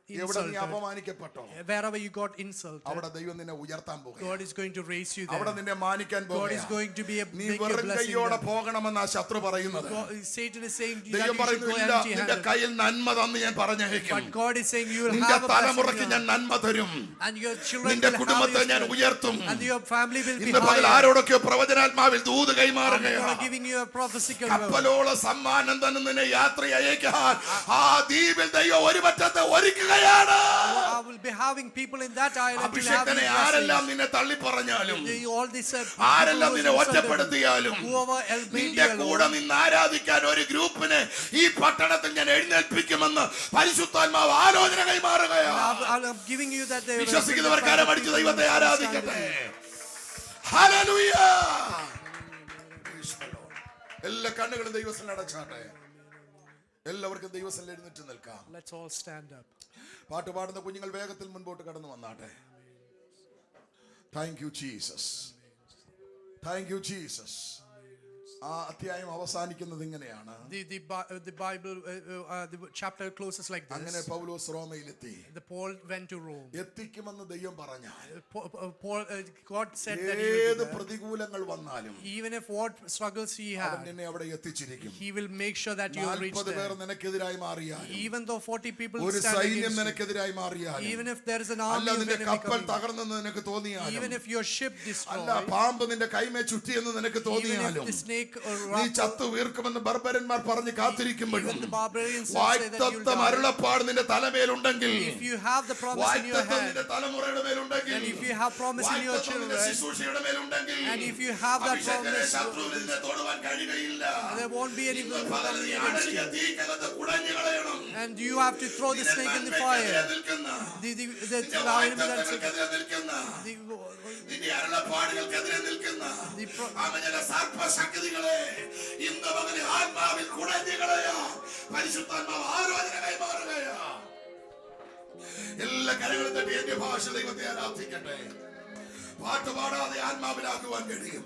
എവിടെ നീ insulted, അപമാനിക്കപ്പെട്ടോ? wherever you got insulted, അവിടെ ദൈവം നിന്നെ ഉയർത്താൻ പോകും. God is going to raise you അവിടെ there. നിന്നെ മാനിക്കാൻ God is പോകും. going to be നീ make a വെറും blessing കൈയോടെ there. പോകണമെന്ന് ആ ശത്രു പറയുന്നത്. Satan is saying that ദൈവം you should പറയുന്നു go ഇല്ല, നിന്റെ empty-handed. കയ്യിൽ നന്മ തന്ന് ഞാൻ പറഞ്ഞേക്കും. But God is saying you will നിന്റെ have a blessing തലമുറയ്ക്ക് in ഞാൻ your നന്മ തരും. life. And your children നിന്റെ will have കുടുംബത്തെ your ഞാൻ strength. ഉയർത്തും. And your family will be ഇന്ന് പകൽ higher. ആരോടൊക്കെ പ്രവചനാത്മാവിൽ Doot And God കൈമാറുകയാണ്. giving you a prophesical word. കപ്പലോളം സമ്മാനം തന്നെ നിന്നെ യാത്ര അയക്കാൻ ആ ദ്വീപിൽ ദൈവം ഒരു പറ്റത്തെ ഒരുക്കുകയാണ്. I will be having people in that island to have അഭിഷേകനെ these ആരെല്ലാം blessings. നിന്നെ തള്ളിപ്പറഞ്ഞാലും All these ആരെല്ലാം people നിന്നെ who insulted you, ഒറ്റപ്പെടുത്തിയാലും whoever else made നിന്റെ you കൂടെ alone, നിന്ന് ആരാധിക്കാൻ ഒരു ഗ്രൂപ്പിനെ ഈ പട്ടണത്തിൽ ഞാൻ എഴുന്നേൽപ്പിക്കുമെന്ന് പരിശുദ്ധാത്മാവ് ആലോചന കൈമാറുകയാണ്. I'm giving you that they will വിശ്വസിക്കുന്നവർ be കരമടിച്ച് people ദൈവത്തെ who stand ആരാധിക്കട്ടെ. with you. Hallelujah. എല്ലാ കണ്ണുകളും ദൈവത്തിൽ അടച്ചാട്ടെ. എല്ലാവർക്കും ദൈവത്തിൽ എഴുന്നേറ്റ് നിൽക്കാം. Let's all stand up. പാട്ട് പാടുന്ന കുഞ്ഞുങ്ങൾ വേഗത്തിൽ മുൻപോട്ട് കടന്നു വന്നാട്ടെ. Thank you Jesus. Thank you Jesus. ആ അധ്യായം അവസാനിക്കുന്നത് ഇങ്ങനെയാണ്. The Bible, the chapter closes like അങ്ങനെ this. Paulose റോമയിലെത്തി. The Paul went to Rome. എത്തിക്കുമെന്ന് ദൈവം പറഞ്ഞാൽ God said that he will ഏത് be there. പ്രതികൂലങ്ങൾ വന്നാലും Even if what struggles he അവൻ had, നിന്നെ അവിടെ എത്തിച്ചിരിക്കും. he will make sure that you will reach 40 പേർ there. നിനക്കെതിരായി മാറിയാലും Even though 40 people ഒരു stand സൈന്യം against you, നിനക്കെതിരായി മാറിയാലും even if there is an അല്ല army of നിന്റെ enemy കപ്പൽ coming, തകർന്നെന്ന് നിനക്ക് തോന്നിയാലും even if your ship അല്ല destroyed, പാമ്പ് നിന്റെ കൈമേ ചുറ്റിയെന്ന് നിനക്ക് even if തോന്നിയാലും the snake നീ ചത്തു വീർക്കുമെന്ന് ബർബരന്മാർ പറഞ്ഞ് കാത്തിരിക്കുമ്പോഴും even the barbarians say that you'll വാഗ്ദത്തം die. അരുളപ്പാട് നിന്റെ തലമേലുണ്ടെങ്കിൽ If you have the promise in your വാഗ്ദത്തം hand, നിന്റെ തലമുറയുടെ മേലുണ്ടെങ്കിൽ and if you have promise in your വാഗ്ദത്തം നിന്റെ children, ശുശ്രൂഷയുടെ മേലുണ്ടെങ്കിൽ and if you have that അഭിഷേകനെ promise, ശത്രുവിൽ നിന്നെ തൊടുവാൻ കഴിയുകയില്ല. there won't be any ഇന്ന് will പകൽ come നീ against അടങ്ങിയ you. തീക്കകത്ത് കുടഞ്ഞു കളയണം. And you have to throw the നിന്റെ snake in the നന്മയ്ക്കെതിരെ fire. നിൽക്കുന്ന, The നിന്റെ enemy that's വാഗ്ദത്തങ്ങൾക്കെതിരെ നിൽക്കുന്ന, the നിന്റെ അരുളപ്പാടുകൾക്കെതിരെ നിൽക്കുന്ന അവന്റെ സർപ്പശക്തികളെ ഇന്ന് പകൽ ആത്മാവിൽ കുടഞ്ഞു കളയാ. പരിശുദ്ധാത്മാവ് ആലോചന കൈമാറുകയാ. എല്ലാ കരകളും തട്ടി എന്റെ ഭാഷ ദൈവത്തെ ആരാധിക്കട്ടെ. പാട്ട് പാടാതെ ആത്മാവിലാക്കുവാൻ കഴിയും.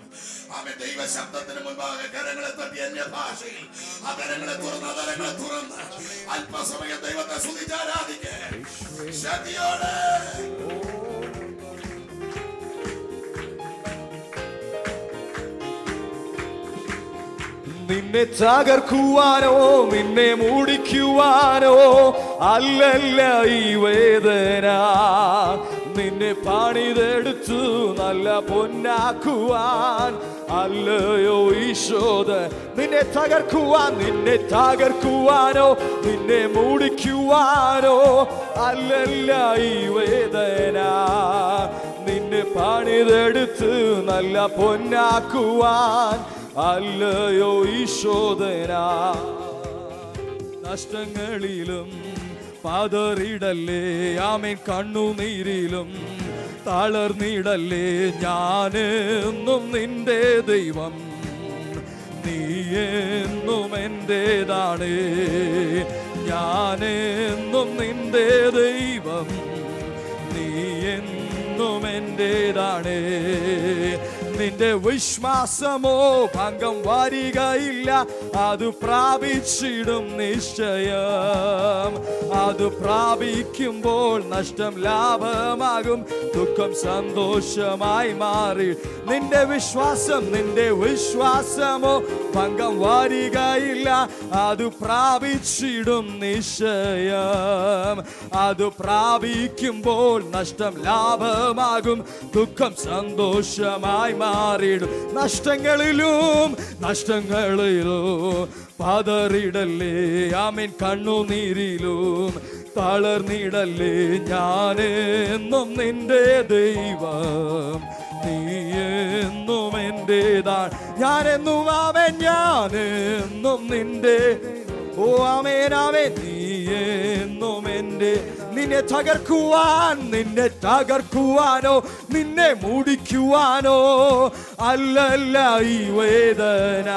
ആമേൻ. ദൈവ ശബ്ദത്തിന് മുൻപാകെ കരങ്ങളെ തട്ടി എന്റെ ഭാഷയിൽ ആ കരങ്ങളെ തുറന്ന് അല്പസമയം ദൈവത്തെ സ്തുതിച്ച് ആരാധിക്കേ. ശക്തിയോടെ നിന്നെ തകർക്കുവാനോ നിന്നെ മൂടിക്കുവാനോ അല്ലല്ല ഈ വേദന, നിന്നെ പണിതെടുത്തു നല്ല പൊന്നാക്കുവാൻ അല്ലയോ ഈശോദ. നിന്നെ തകർക്കുവാനോ നിന്നെ മൂടിക്കുവാനോ അല്ലല്ല ഈ വേദന, നിന്നെ പണിതെടുത്ത് നല്ല പൊന്നാക്കുവാൻ അല്ലയോ ഈശോദന. നഷ്ടങ്ങളിലും പതറിടല്ലേ, ആമേൻ. കണ്ണുനീരിലും തളർന്നിടല്ലേ, ഞാനെന്നും നിന്റെ ദൈവം, നീ എന്നും എന്റേതാണ്. ഞാനെന്നും നിന്റെ ദൈവം, നീ എന്നും എന്റേതാണ്. നിന്റെ വിശ്വാസമോ ഭംഗം വരികയില്ല, അത് പ്രാപിച്ചിടും നിശ്ചയം. അത് പ്രാപിക്കുമ്പോൾ നഷ്ടം ലാഭമാകും, ദുഃഖം സന്തോഷമായി മാറി. നിന്റെ വിശ്വാസമോ ഭംഗം വരികയില്ല, അത് പ്രാപിച്ചിടും നിശ്ചയം. അത് പ്രാപിക്കുമ്പോൾ നഷ്ടം ലാഭമാകും, ദുഃഖം സന്തോഷമായി മാറിയിടും. നഷ്ടങ്ങളിലും പതറിടല്ലേ, ആമേൻ. കണ്ണുനീരിലും തളർന്നിടല്ലേ, ഞാനെന്നും നിന്റെ ദൈവം, നീ എന്നും എന്റേതാണ്. ഞാനെന്നും നിന്റെ, ഓ ആമേൻ ആമേൻ. നീ എന്നും എൻ്റെ. നിന്നെ തകർക്കുവാനോ നിന്നെ മൂടിക്കുവാനോ അല്ലല്ല ഈ വേദന.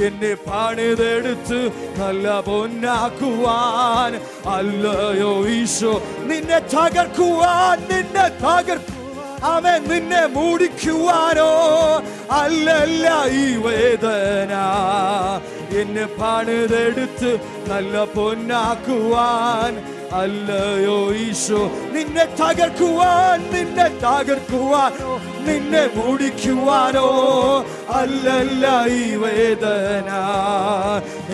എന്നെ പണിതെടുത്ത് നല്ല പൊന്നാക്കുവാൻ അല്ലയോ ഈശോ. നിന്നെ തകർക്കുവാൻ, ആമേൻ, നിന്നെ മൂടിക്കുവാനോ അല്ലല്ല ഈ വേദന. എന്നെ പണിതെടുത്ത് നല്ല പൊന്നാക്കുവാൻ അല്ലയോ ഈശോ. നിന്നെ തകർക്കുവാനോ നിന്നെ മൂടിക്കുവാനോ അല്ലല്ല ഈ വേദന.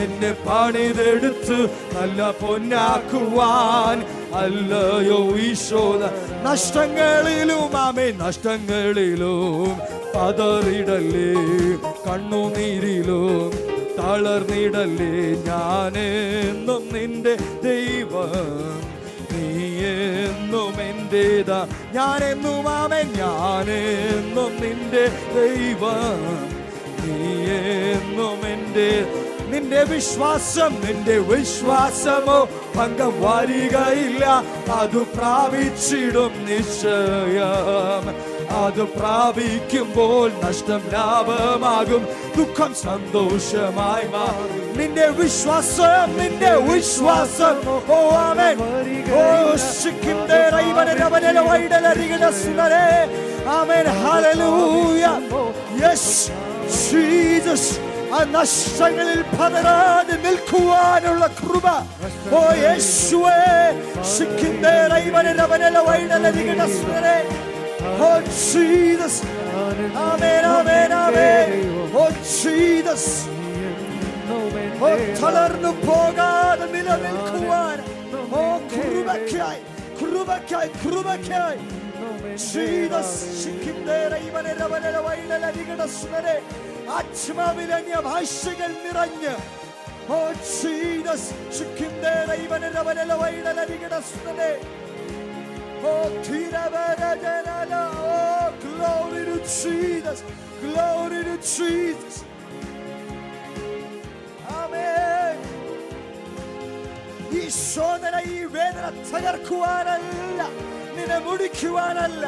എന്നെ പണിതെടുത്ത് നല്ല പൊന്നാക്കുവാൻ അല്ലയോ ഈശോ. നഷ്ടങ്ങളിലും ആമേൻ, നഷ്ടങ്ങളിലും പതറിടല്ലേ, കണ്ണുനീരിലും തളർന്നിടല്ലേ, ഞാനെന്നും നിന്റെ ദൈവം, നീ എന്നും എന്റേതാ. ഞാനെന്നും നിന്റെ ദൈവം, നീ എന്നും എൻ്റെ. നിന്റെ വിശ്വാസമോ ഭംഗം വരികയില്ല, അത് പ്രാപിച്ചിടും നിശ്ചയം. അത് പ്രാപിക്കുമ്പോൾ നഷ്ടം ലാഭമാകും, ദുഃഖം സന്തോഷമായി മാറും. നിന്റെ വിശ്വാസം, ഓ ആമേൻ. ഓ ശിഖിന്റെ റൈവനരവനല വൈഡലരികട സുനരേ. ആമേൻ, ഹല്ലേലൂയ. Yes Jesus. ആ നഷ്ടങ്ങളിൽ പതരാതെ നിൽക്കുവാനുള്ള കൃപ, ഓ യേശുവേ. ശിഖിന്റെ റൈവനരവനല വൈഡലരികട സുനരേ. Oh Jesus, Amen, Amen, Amen. Oh Jesus, oh തളർന്നു പോകാതെ നിലനിൽക്കുവാൻ, ഓ കൃപയ്ക്കായി Jesus, ആത്മാവിൽ അന്യഭാഷകൾ നിറഞ്ഞ്, ഓ Jesus, oh, glory to Jesus, glory to Jesus. Amen. ഈ ശോധന, ഈ വേദന തകർക്കുവാനല്ല, നിന്നെ മുടിക്കുവാനല്ല.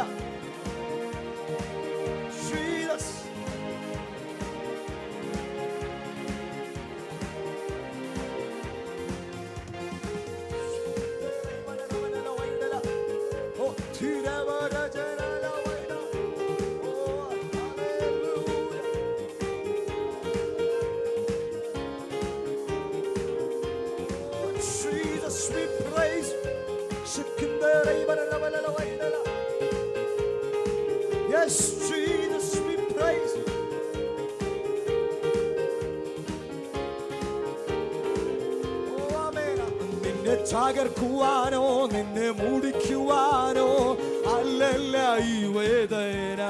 Jesus. We praise. Yes, Jesus, we praise. Oh, amen. നിന്നെ തകർക്കുവാനോ നിന്നെ മൂടിക്കുവാനോ അല്ലല്ല ഈ വേദന.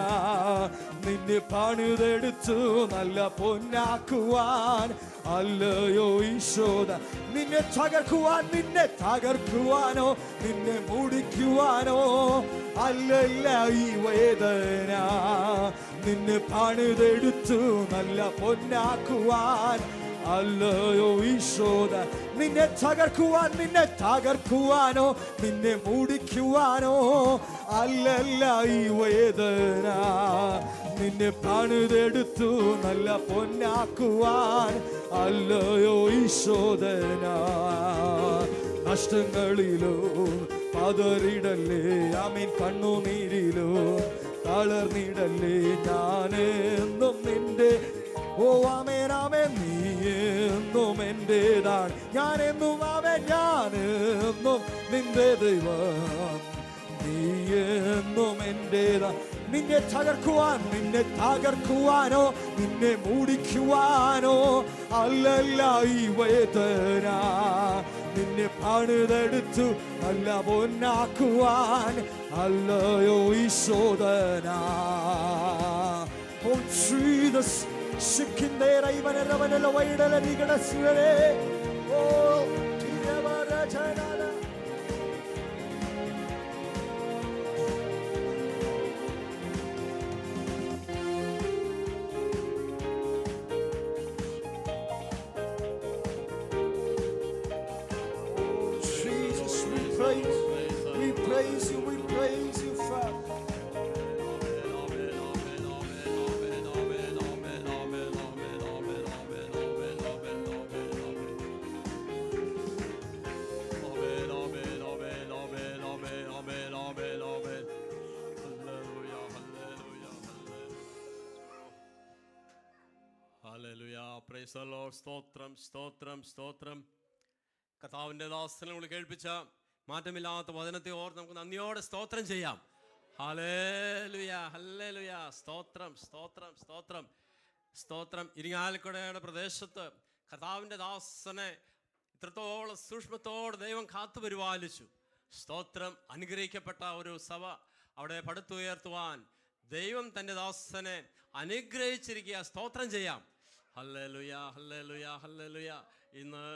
നിന്നെ പണിതെടുത്തു നല്ല പൊന്നാക്കുവാൻ അല്ലയോ ഈശോദ. നിന്നെ തകർക്കുവാനോ നിന്നെ മൂടിക്കുവാനോ അല്ലല്ല ഈ വേദന. നിന്നെ പണിതെടുത്തു നല്ല പൊന്നാക്കുവാൻ അല്ലയോ ഈശോദ. നിന്നെ തകർക്കുവാനോ നിന്നെ മൂടിക്കുവാനോ അല്ലല്ല ഈ വേദന. നിന്നെ പണിതെടുത്തു നല്ല പൊന്നാക്കുവാൻ അല്ലയോ ഈശോദന. നഷ്ടങ്ങളിലോ പതറിടല്ലേ, ആമേൻ. കണ്ണുനീരിലോ തളർന്നിടല്ലേ ഞാനെന്നും നിന്റെ. ഓ ആമേൻ ആമേൻ നീ എന്നും എന്റേതാണ്, ഞാനെന്നും ആമേൻ ഞാനെന്നും നിന്റെ ദൈവം. നീ എന്നും എന്റേതാ. നിന്നെ തകർക്കുവാനോ നിന്നെ മൂടിക്കുവാനോ അല്ലല്ല ഈ വേദന. നിന്നെ പണിതെടുത്തു നല്ല പൊന്നാക്കുവാൻ അല്ലയോ ഈ ശോധന. ഓ ജീസസ് ശിഖിന്ദേര ഇവനരവനല വൈഡല നിഗടസ്വരേ. ഓ തിരവരചനല. We praise you, we praise you, Father. Hallelujah. Praise the Lord. സ്തോത്രം സ്തോത്രം സ്തോത്രം. കർത്താവിൻ്റെ ദാസനെ നമ്മൾ കേൾപ്പിച്ച മാറ്റമില്ലാത്ത വചനത്തെ ഓർത്ത് നമുക്ക് നന്ദിയോടെ സ്തോത്രം ചെയ്യാം. Hallelujah hallelujah. സ്തോത്രം സ്തോത്രം സ്തോത്രം സ്തോത്രം. ഇരിങ്ങാലക്കുടയുടെ പ്രദേശത്ത് കർത്താവിൻ്റെ ദാസനെ ഇത്രത്തോളം സൂക്ഷ്മത്തോടെ ദൈവം കാത്തു പരിപാലിച്ചു. സ്തോത്രം. അനുഗ്രഹിക്കപ്പെട്ട ഒരു സഭ അവിടെ പടുത്തുയർത്തുവാൻ ദൈവം തൻ്റെ ദാസനെ അനുഗ്രഹിച്ചിരിക്കുക. സ്തോത്രം ചെയ്യാം. Hallelujah hallelujah hallelujah. ഇന്ന്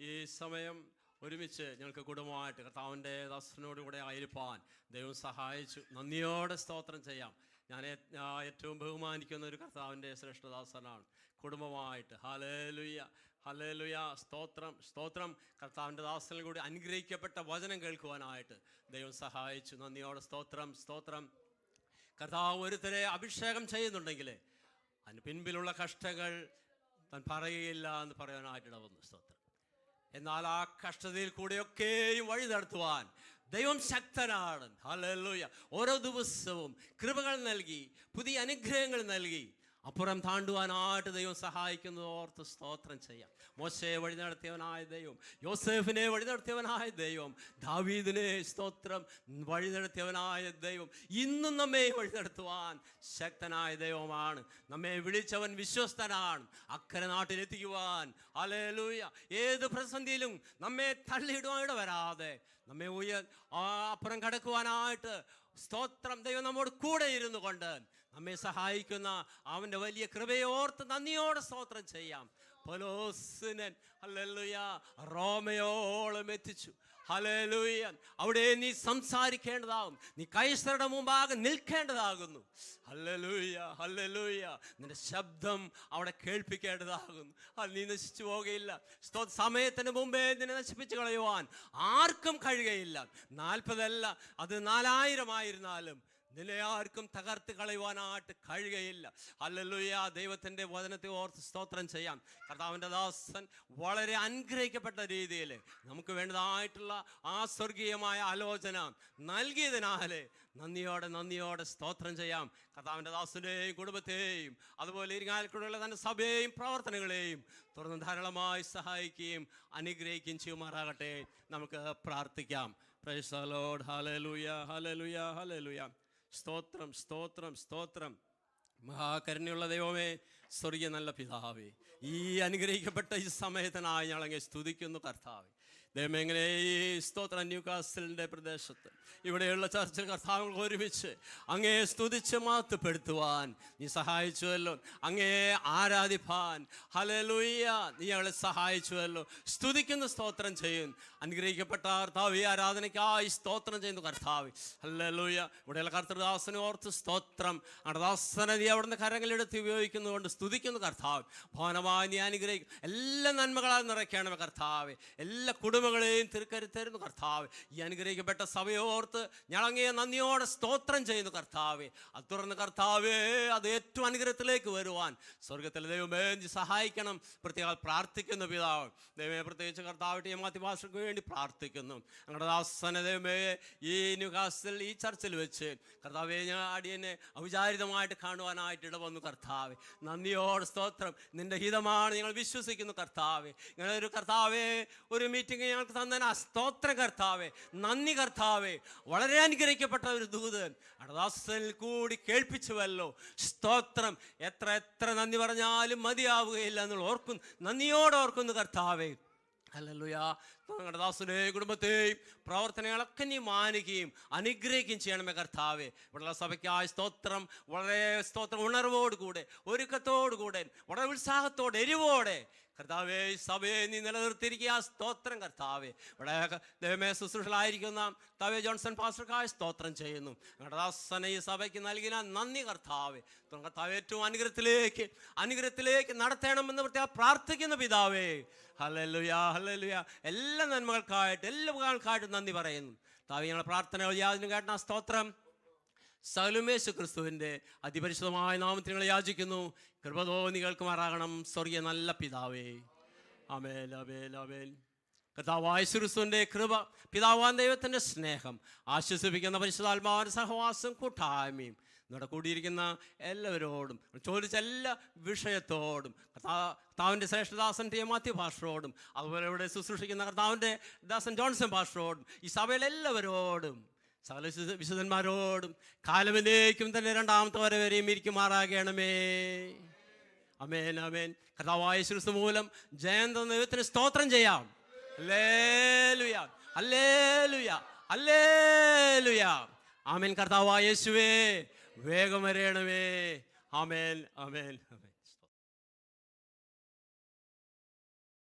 ഈ സമയം ഒരുമിച്ച് ഞങ്ങൾക്ക് കുടുംബമായിട്ട് കർത്താവിൻ്റെ ദാസനോട് കൂടെ ആയിരിക്കാൻ ദൈവം സഹായിച്ചു. നന്ദിയോടെ സ്തോത്രം ചെയ്യാം. ഞാൻ ഏറ്റവും ബഹുമാനിക്കുന്ന ഒരു കർത്താവിൻ്റെ ശ്രേഷ്ഠദാസനാണ്. കുടുംബമായിട്ട് ഹല്ലേലൂയ ഹല്ലേലൂയ. സ്തോത്രം സ്തോത്രം. കർത്താവിൻ്റെ ദാസനിൽ കൂടി അനുഗ്രഹിക്കപ്പെട്ട വചനം കേൾക്കുവാനായിട്ട് ദൈവം സഹായിച്ചു. നന്ദിയോടെ സ്തോത്രം സ്തോത്രം. കർത്താവ് ഒരുത്തരെ അഭിഷേകം ചെയ്യുന്നുണ്ടെങ്കിൽ അതിന് പിൻപിലുള്ള കഷ്ടങ്ങൾ താൻ പറയുകയില്ല എന്ന് പറയാനായിട്ടിട വന്നു. സ്തോത്രം. എന്നാൽ ആ കഷ്ടതയിൽ കൂടെയൊക്കെയും വഴി നടത്തുവാൻ ദൈവം ശക്തനാണ്. ഹല്ലേലൂയ. ഓരോ ദിവസവും കൃപകൾ നൽകി പുതിയ അനുഗ്രഹങ്ങൾ നൽകി അപ്പുറം താണ്ടുവാനായിട്ട് ദൈവം സഹായിക്കുന്നത് ഓർത്ത് സ്തോത്രം ചെയ്യാം. മോശയെ വഴി നടത്തിയവനായ ദൈവം, യോസേഫിനെ വഴി നടത്തിയവനായ ദൈവം, ദാവീദിനെ സ്തോത്രം വഴി നടത്തിയവനായ ദൈവം ഇന്നും നമ്മെ വഴി നടത്തുവാൻ ശക്തനായ ദൈവമാണ്. നമ്മെ വിളിച്ചവൻ വിശ്വസ്തനാണ്. അക്കരെ നാട്ടിലെത്തിക്കുവാൻ ഹല്ലേലൂയ ഏത് പ്രതിസന്ധിയിലും നമ്മെ തള്ളിയിടുവാൻ ഇടവരാതെ നമ്മെ അപ്പുറം കടക്കുവാനായിട്ട് സ്തോത്രം ദൈവം നമ്മോട് കൂടെ ഇരുന്നു കൊണ്ട് നമ്മെ സഹായിക്കുന്ന അവൻ്റെ വലിയ കൃപയോർത്ത് നന്ദിയോടെ സ്തോത്രം ചെയ്യാം. പൗലോസിനെ ഹല്ലേലൂയ റോമയോളം എത്തിച്ചു. ഹല്ലേലൂയ. അവിടെ നീ സംസാരിക്കേണ്ടതാകും, നീ കൈസരുടെ മുമ്പാകെ നിൽക്കേണ്ടതാകുന്നു. Hallelujah hallelujah. നിന്റെ ശബ്ദം അവിടെ കേൾപ്പിക്കേണ്ടതാകുന്നു. അത് നീ നശിച്ചു പോകുകയില്ല. സമയത്തിന് മുമ്പേ നിന്നെ നശിപ്പിച്ച് കളയുവാൻ ആർക്കും കഴിയുകയില്ല. 40 അല്ല, അത് 4000 ആയിരുന്നാലും നിന്നെ ആർക്കും തകർത്ത് കളയുവാനായിട്ട് കഴിയുകയില്ല. ഹല്ലേലൂയ. ദൈവത്തിൻ്റെ വചനത്തെ ഓർത്ത് സ്തോത്രം ചെയ്യാം. കർത്താവിൻ്റെ ദാസൻ വളരെ അനുഗ്രഹിക്കപ്പെട്ട രീതിയിൽ നമുക്ക് വേണ്ടതായിട്ടുള്ള ആ സ്വർഗീയമായ ആലോചന നൽകിയതിനാല് നന്ദിയോടെ സ്തോത്രം ചെയ്യാം. കർത്താവിൻ്റെ ദാസനെയും കുടുംബത്തെയും അതുപോലെ ഇരിങ്ങാലക്കുടയുള്ള തൻ്റെ സഭയെയും പ്രവർത്തനങ്ങളെയും തുറന്ന് ധാരാളമായി സഹായിക്കുകയും അനുഗ്രഹിക്കുകയും ചെയ്യുമാറാകട്ടെ. നമുക്ക് പ്രാർത്ഥിക്കാം. Price the Lord. Hallelujah hallelujah hallelujah. സ്തോത്രം സ്തോത്രം സ്തോത്രം. മഹാകരുണയുള്ള ദൈവമേ, സ്വർഗീയ നല്ല പിതാവേ, ഈ അനുഗ്രഹിക്കപ്പെട്ട ഈ സമയത്തിനായി ഞങ്ങളങ്ങെ സ്തുതിക്കുന്നു. കർത്താവേ ദൈവമേ, എങ്ങനെ ഈ സ്തോത്രം ന്യൂകാസിലിൻ്റെ പ്രദേശത്ത് ഇവിടെയുള്ള ചർച്ചിൽ കർത്താവ് ഒരുമിച്ച് അങ്ങേ സ്തുതിച്ച് മാത്തുപ്പെടുത്തുവാൻ നീ സഹായിച്ചുവല്ലോ. അങ്ങേ ആരാധിപ്പാൻ ഹല്ലേലൂയ നീ ഞങ്ങളെ സഹായിച്ചുവല്ലോ. സ്തുതിക്കുന്ന സ്തോത്രം ചെയ്യും. അനുഗ്രഹിക്കപ്പെട്ട കർത്താവ് ഈ ആരാധനയ്ക്കായി സ്തോത്രം ചെയ്യുന്നു. കർത്താവ് ഹല്ലേലൂയ. ഇവിടെയുള്ള കർത്തൃദാസനെ ഓർത്ത് സ്തോത്രം. ദാസനെ നീ അവിടുന്ന് കരങ്ങളെടുത്ത് ഉപയോഗിക്കുന്നതുകൊണ്ട് സ്തുതിക്കുന്നു. കർത്താവ് ഭവനമായി നീ അനുഗ്രഹിക്കും. എല്ലാ നന്മകളാൽ നിറയ്ക്കണമേ കർത്താവ്. എല്ലാ കുടുംബ കുടുംബങ്ങളെയും തിരുക്കരുത്തരുന്നു കർത്താവ്. ഈ അനുഗ്രഹിക്കപ്പെട്ട സഭയോർത്ത് ഞാൻ അങ്ങയെ നന്ദിയോടെ സ്തോത്രം ചെയ്യുന്നു കർത്താവെ. അത് തുറന്ന് കർത്താവേ, അത് ഏറ്റവും അനുഗ്രഹത്തിലേക്ക് വരുവാൻ സ്വർഗത്തിലെ ദൈവമേ നീ സഹായിക്കണം. പ്രത്യേകം പ്രാർത്ഥിക്കുന്ന പിതാവ് ദൈവമേ, പ്രത്യേകിച്ച് കർത്താവിൻ്റെ മാത്യു ഭാഷയ്ക്ക് വേണ്ടി പ്രാർത്ഥിക്കുന്നു. ഞങ്ങളുടെ ദാസനെ ദൈവമേ ഈ ന്യൂകാസിൽ ഈ ചർച്ചിൽ വെച്ച് കർത്താവെ ഞാൻ അടിയനെ അവിചാരിതമായിട്ട് കാണുവാനായിട്ട് ഇടവന്നു കർത്താവെ. നന്ദിയോടെ സ്തോത്രം. നിന്റെ ഹിതമാണ് ഞങ്ങൾ വിശ്വസിക്കുന്നു കർത്താവെ. ഞങ്ങളൊരു കർത്താവെ ഒരു മീറ്റിംഗ് ഞങ്ങൾക്ക് തന്നെ സ്തോത്രം കർത്താവെ. നന്ദി കർത്താവെ. വളരെ അനുഗ്രഹിക്കപ്പെട്ട ഒരു ദൂത് അടദാസനിൽ കൂടി കേൾപ്പിച്ചുവല്ലോ. സ്തോത്രം. എത്ര എത്ര നന്ദി പറഞ്ഞാലും മതിയാവുകയില്ല എന്നുള്ള ഓർക്കുന്നു, നന്ദിയോടെ ഓർക്കുന്നു കർത്താവെ. ഹല്ലേലൂയ. ഞങ്ങളുടെ ദാസനെ കുടുംബത്തെയും പ്രവർത്തനങ്ങളൊക്കെ നീ മാനിക്കുകയും അനുഗ്രഹിക്കുകയും ചെയ്യണമേ കർത്താവെ. ഇവിടെയുള്ള സഭയ്ക്കായ സ്തോത്രം. വളരെ സ്തോത്രം ഉണർവോടുകൂടെ, ഒരുക്കത്തോടുകൂടെ, വളരെ ഉത്സാഹത്തോടെ, എരിവോടെ കർത്താവെ സഭയെ നീ നിലനിർത്തിയിരിക്കുക. സ്തോത്രം കർത്താവെ. ഇവിടെ ദൈവമേ ശുശ്രൂഷയിലായിരിക്കുന്ന കർത്താവെ ജോൺസൺ പാസ്റ്റർക്കായ സ്തോത്രം ചെയ്യുന്നു. ഞങ്ങളുടെ ദാസനെ ഈ സഭയ്ക്ക് നൽകിയ നന്ദി കർത്താവെ. കർത്താവ് ഏറ്റവും അനുഗ്രഹത്തിലേക്ക് നടത്തണമെന്ന് പ്രത്യേകം പ്രാർത്ഥിക്കുന്ന പിതാവേ. Hallelujah, hallelujah. എല്ലാ നന്മകൾക്കായിട്ട്, എല്ലാ ഉപകാരങ്ങൾക്കായിട്ടും നന്ദി പറയുന്നു കർത്താവേ. ഞങ്ങളുടെ പ്രാർത്ഥനകൾ യാതൊരു കേട്ട സ്തോത്രം സകലമേശു ക്രിസ്തുവിൻ്റെ അതിപരിശുദ്ധമായ നാമത്തിൽ ഞങ്ങൾ യാചിക്കുന്നു. കൃപ തോന്നി കേൾക്കുമാറാകണം സ്വർഗീയ നല്ല പിതാവേ. ആമേൻ, ആമേൻ, ആമേൻ. കർത്താവായ ക്രിസ്തുവിൻ്റെ കൃപ, പിതാവാൻ ദൈവത്തിൻ്റെ സ്നേഹം, ആശ്വസിപ്പിക്കുന്ന പരിശുദ്ധാത്മാവിൻ്റെ സഹവാസം കൂട്ടായ്മയും ഇവിടെ കൂടിയിരിക്കുന്ന എല്ലാവരോടും ചോദിച്ച എല്ലാ വിഷയത്തോടും കർത്താവിൻ്റെ ശ്രേഷ്ഠദാസൻ ടി മാത്യു പാസ്റ്ററോടും അതുപോലെ ഇവിടെ ശുശ്രൂഷിക്കുന്ന കർത്താവിൻ്റെ ദാസൻ ജോൺസൺ പാസ്റ്ററോടും ഈ സഭയിലെല്ലാവരോടും സകല വിശുദ്ധന്മാരോടും കാലമിലേക്കും തന്നെ രണ്ടാമത്തെ വരെയും ഇരിക്കുമാറാകണമേ. അമേൻ, അമേൻ. കർത്താവായ ക്രിസ്തു മൂലം ജയം തന്ന ദൈവത്തിന് സ്തോത്രം ചെയ്യാം. Hallelujah, hallelujah, hallelujah. ആമേൻ. കർത്താവായ യേശുവേ വേഗം വരേണമേ. ആമേൻ, ആമേൻ, ആമേൻ.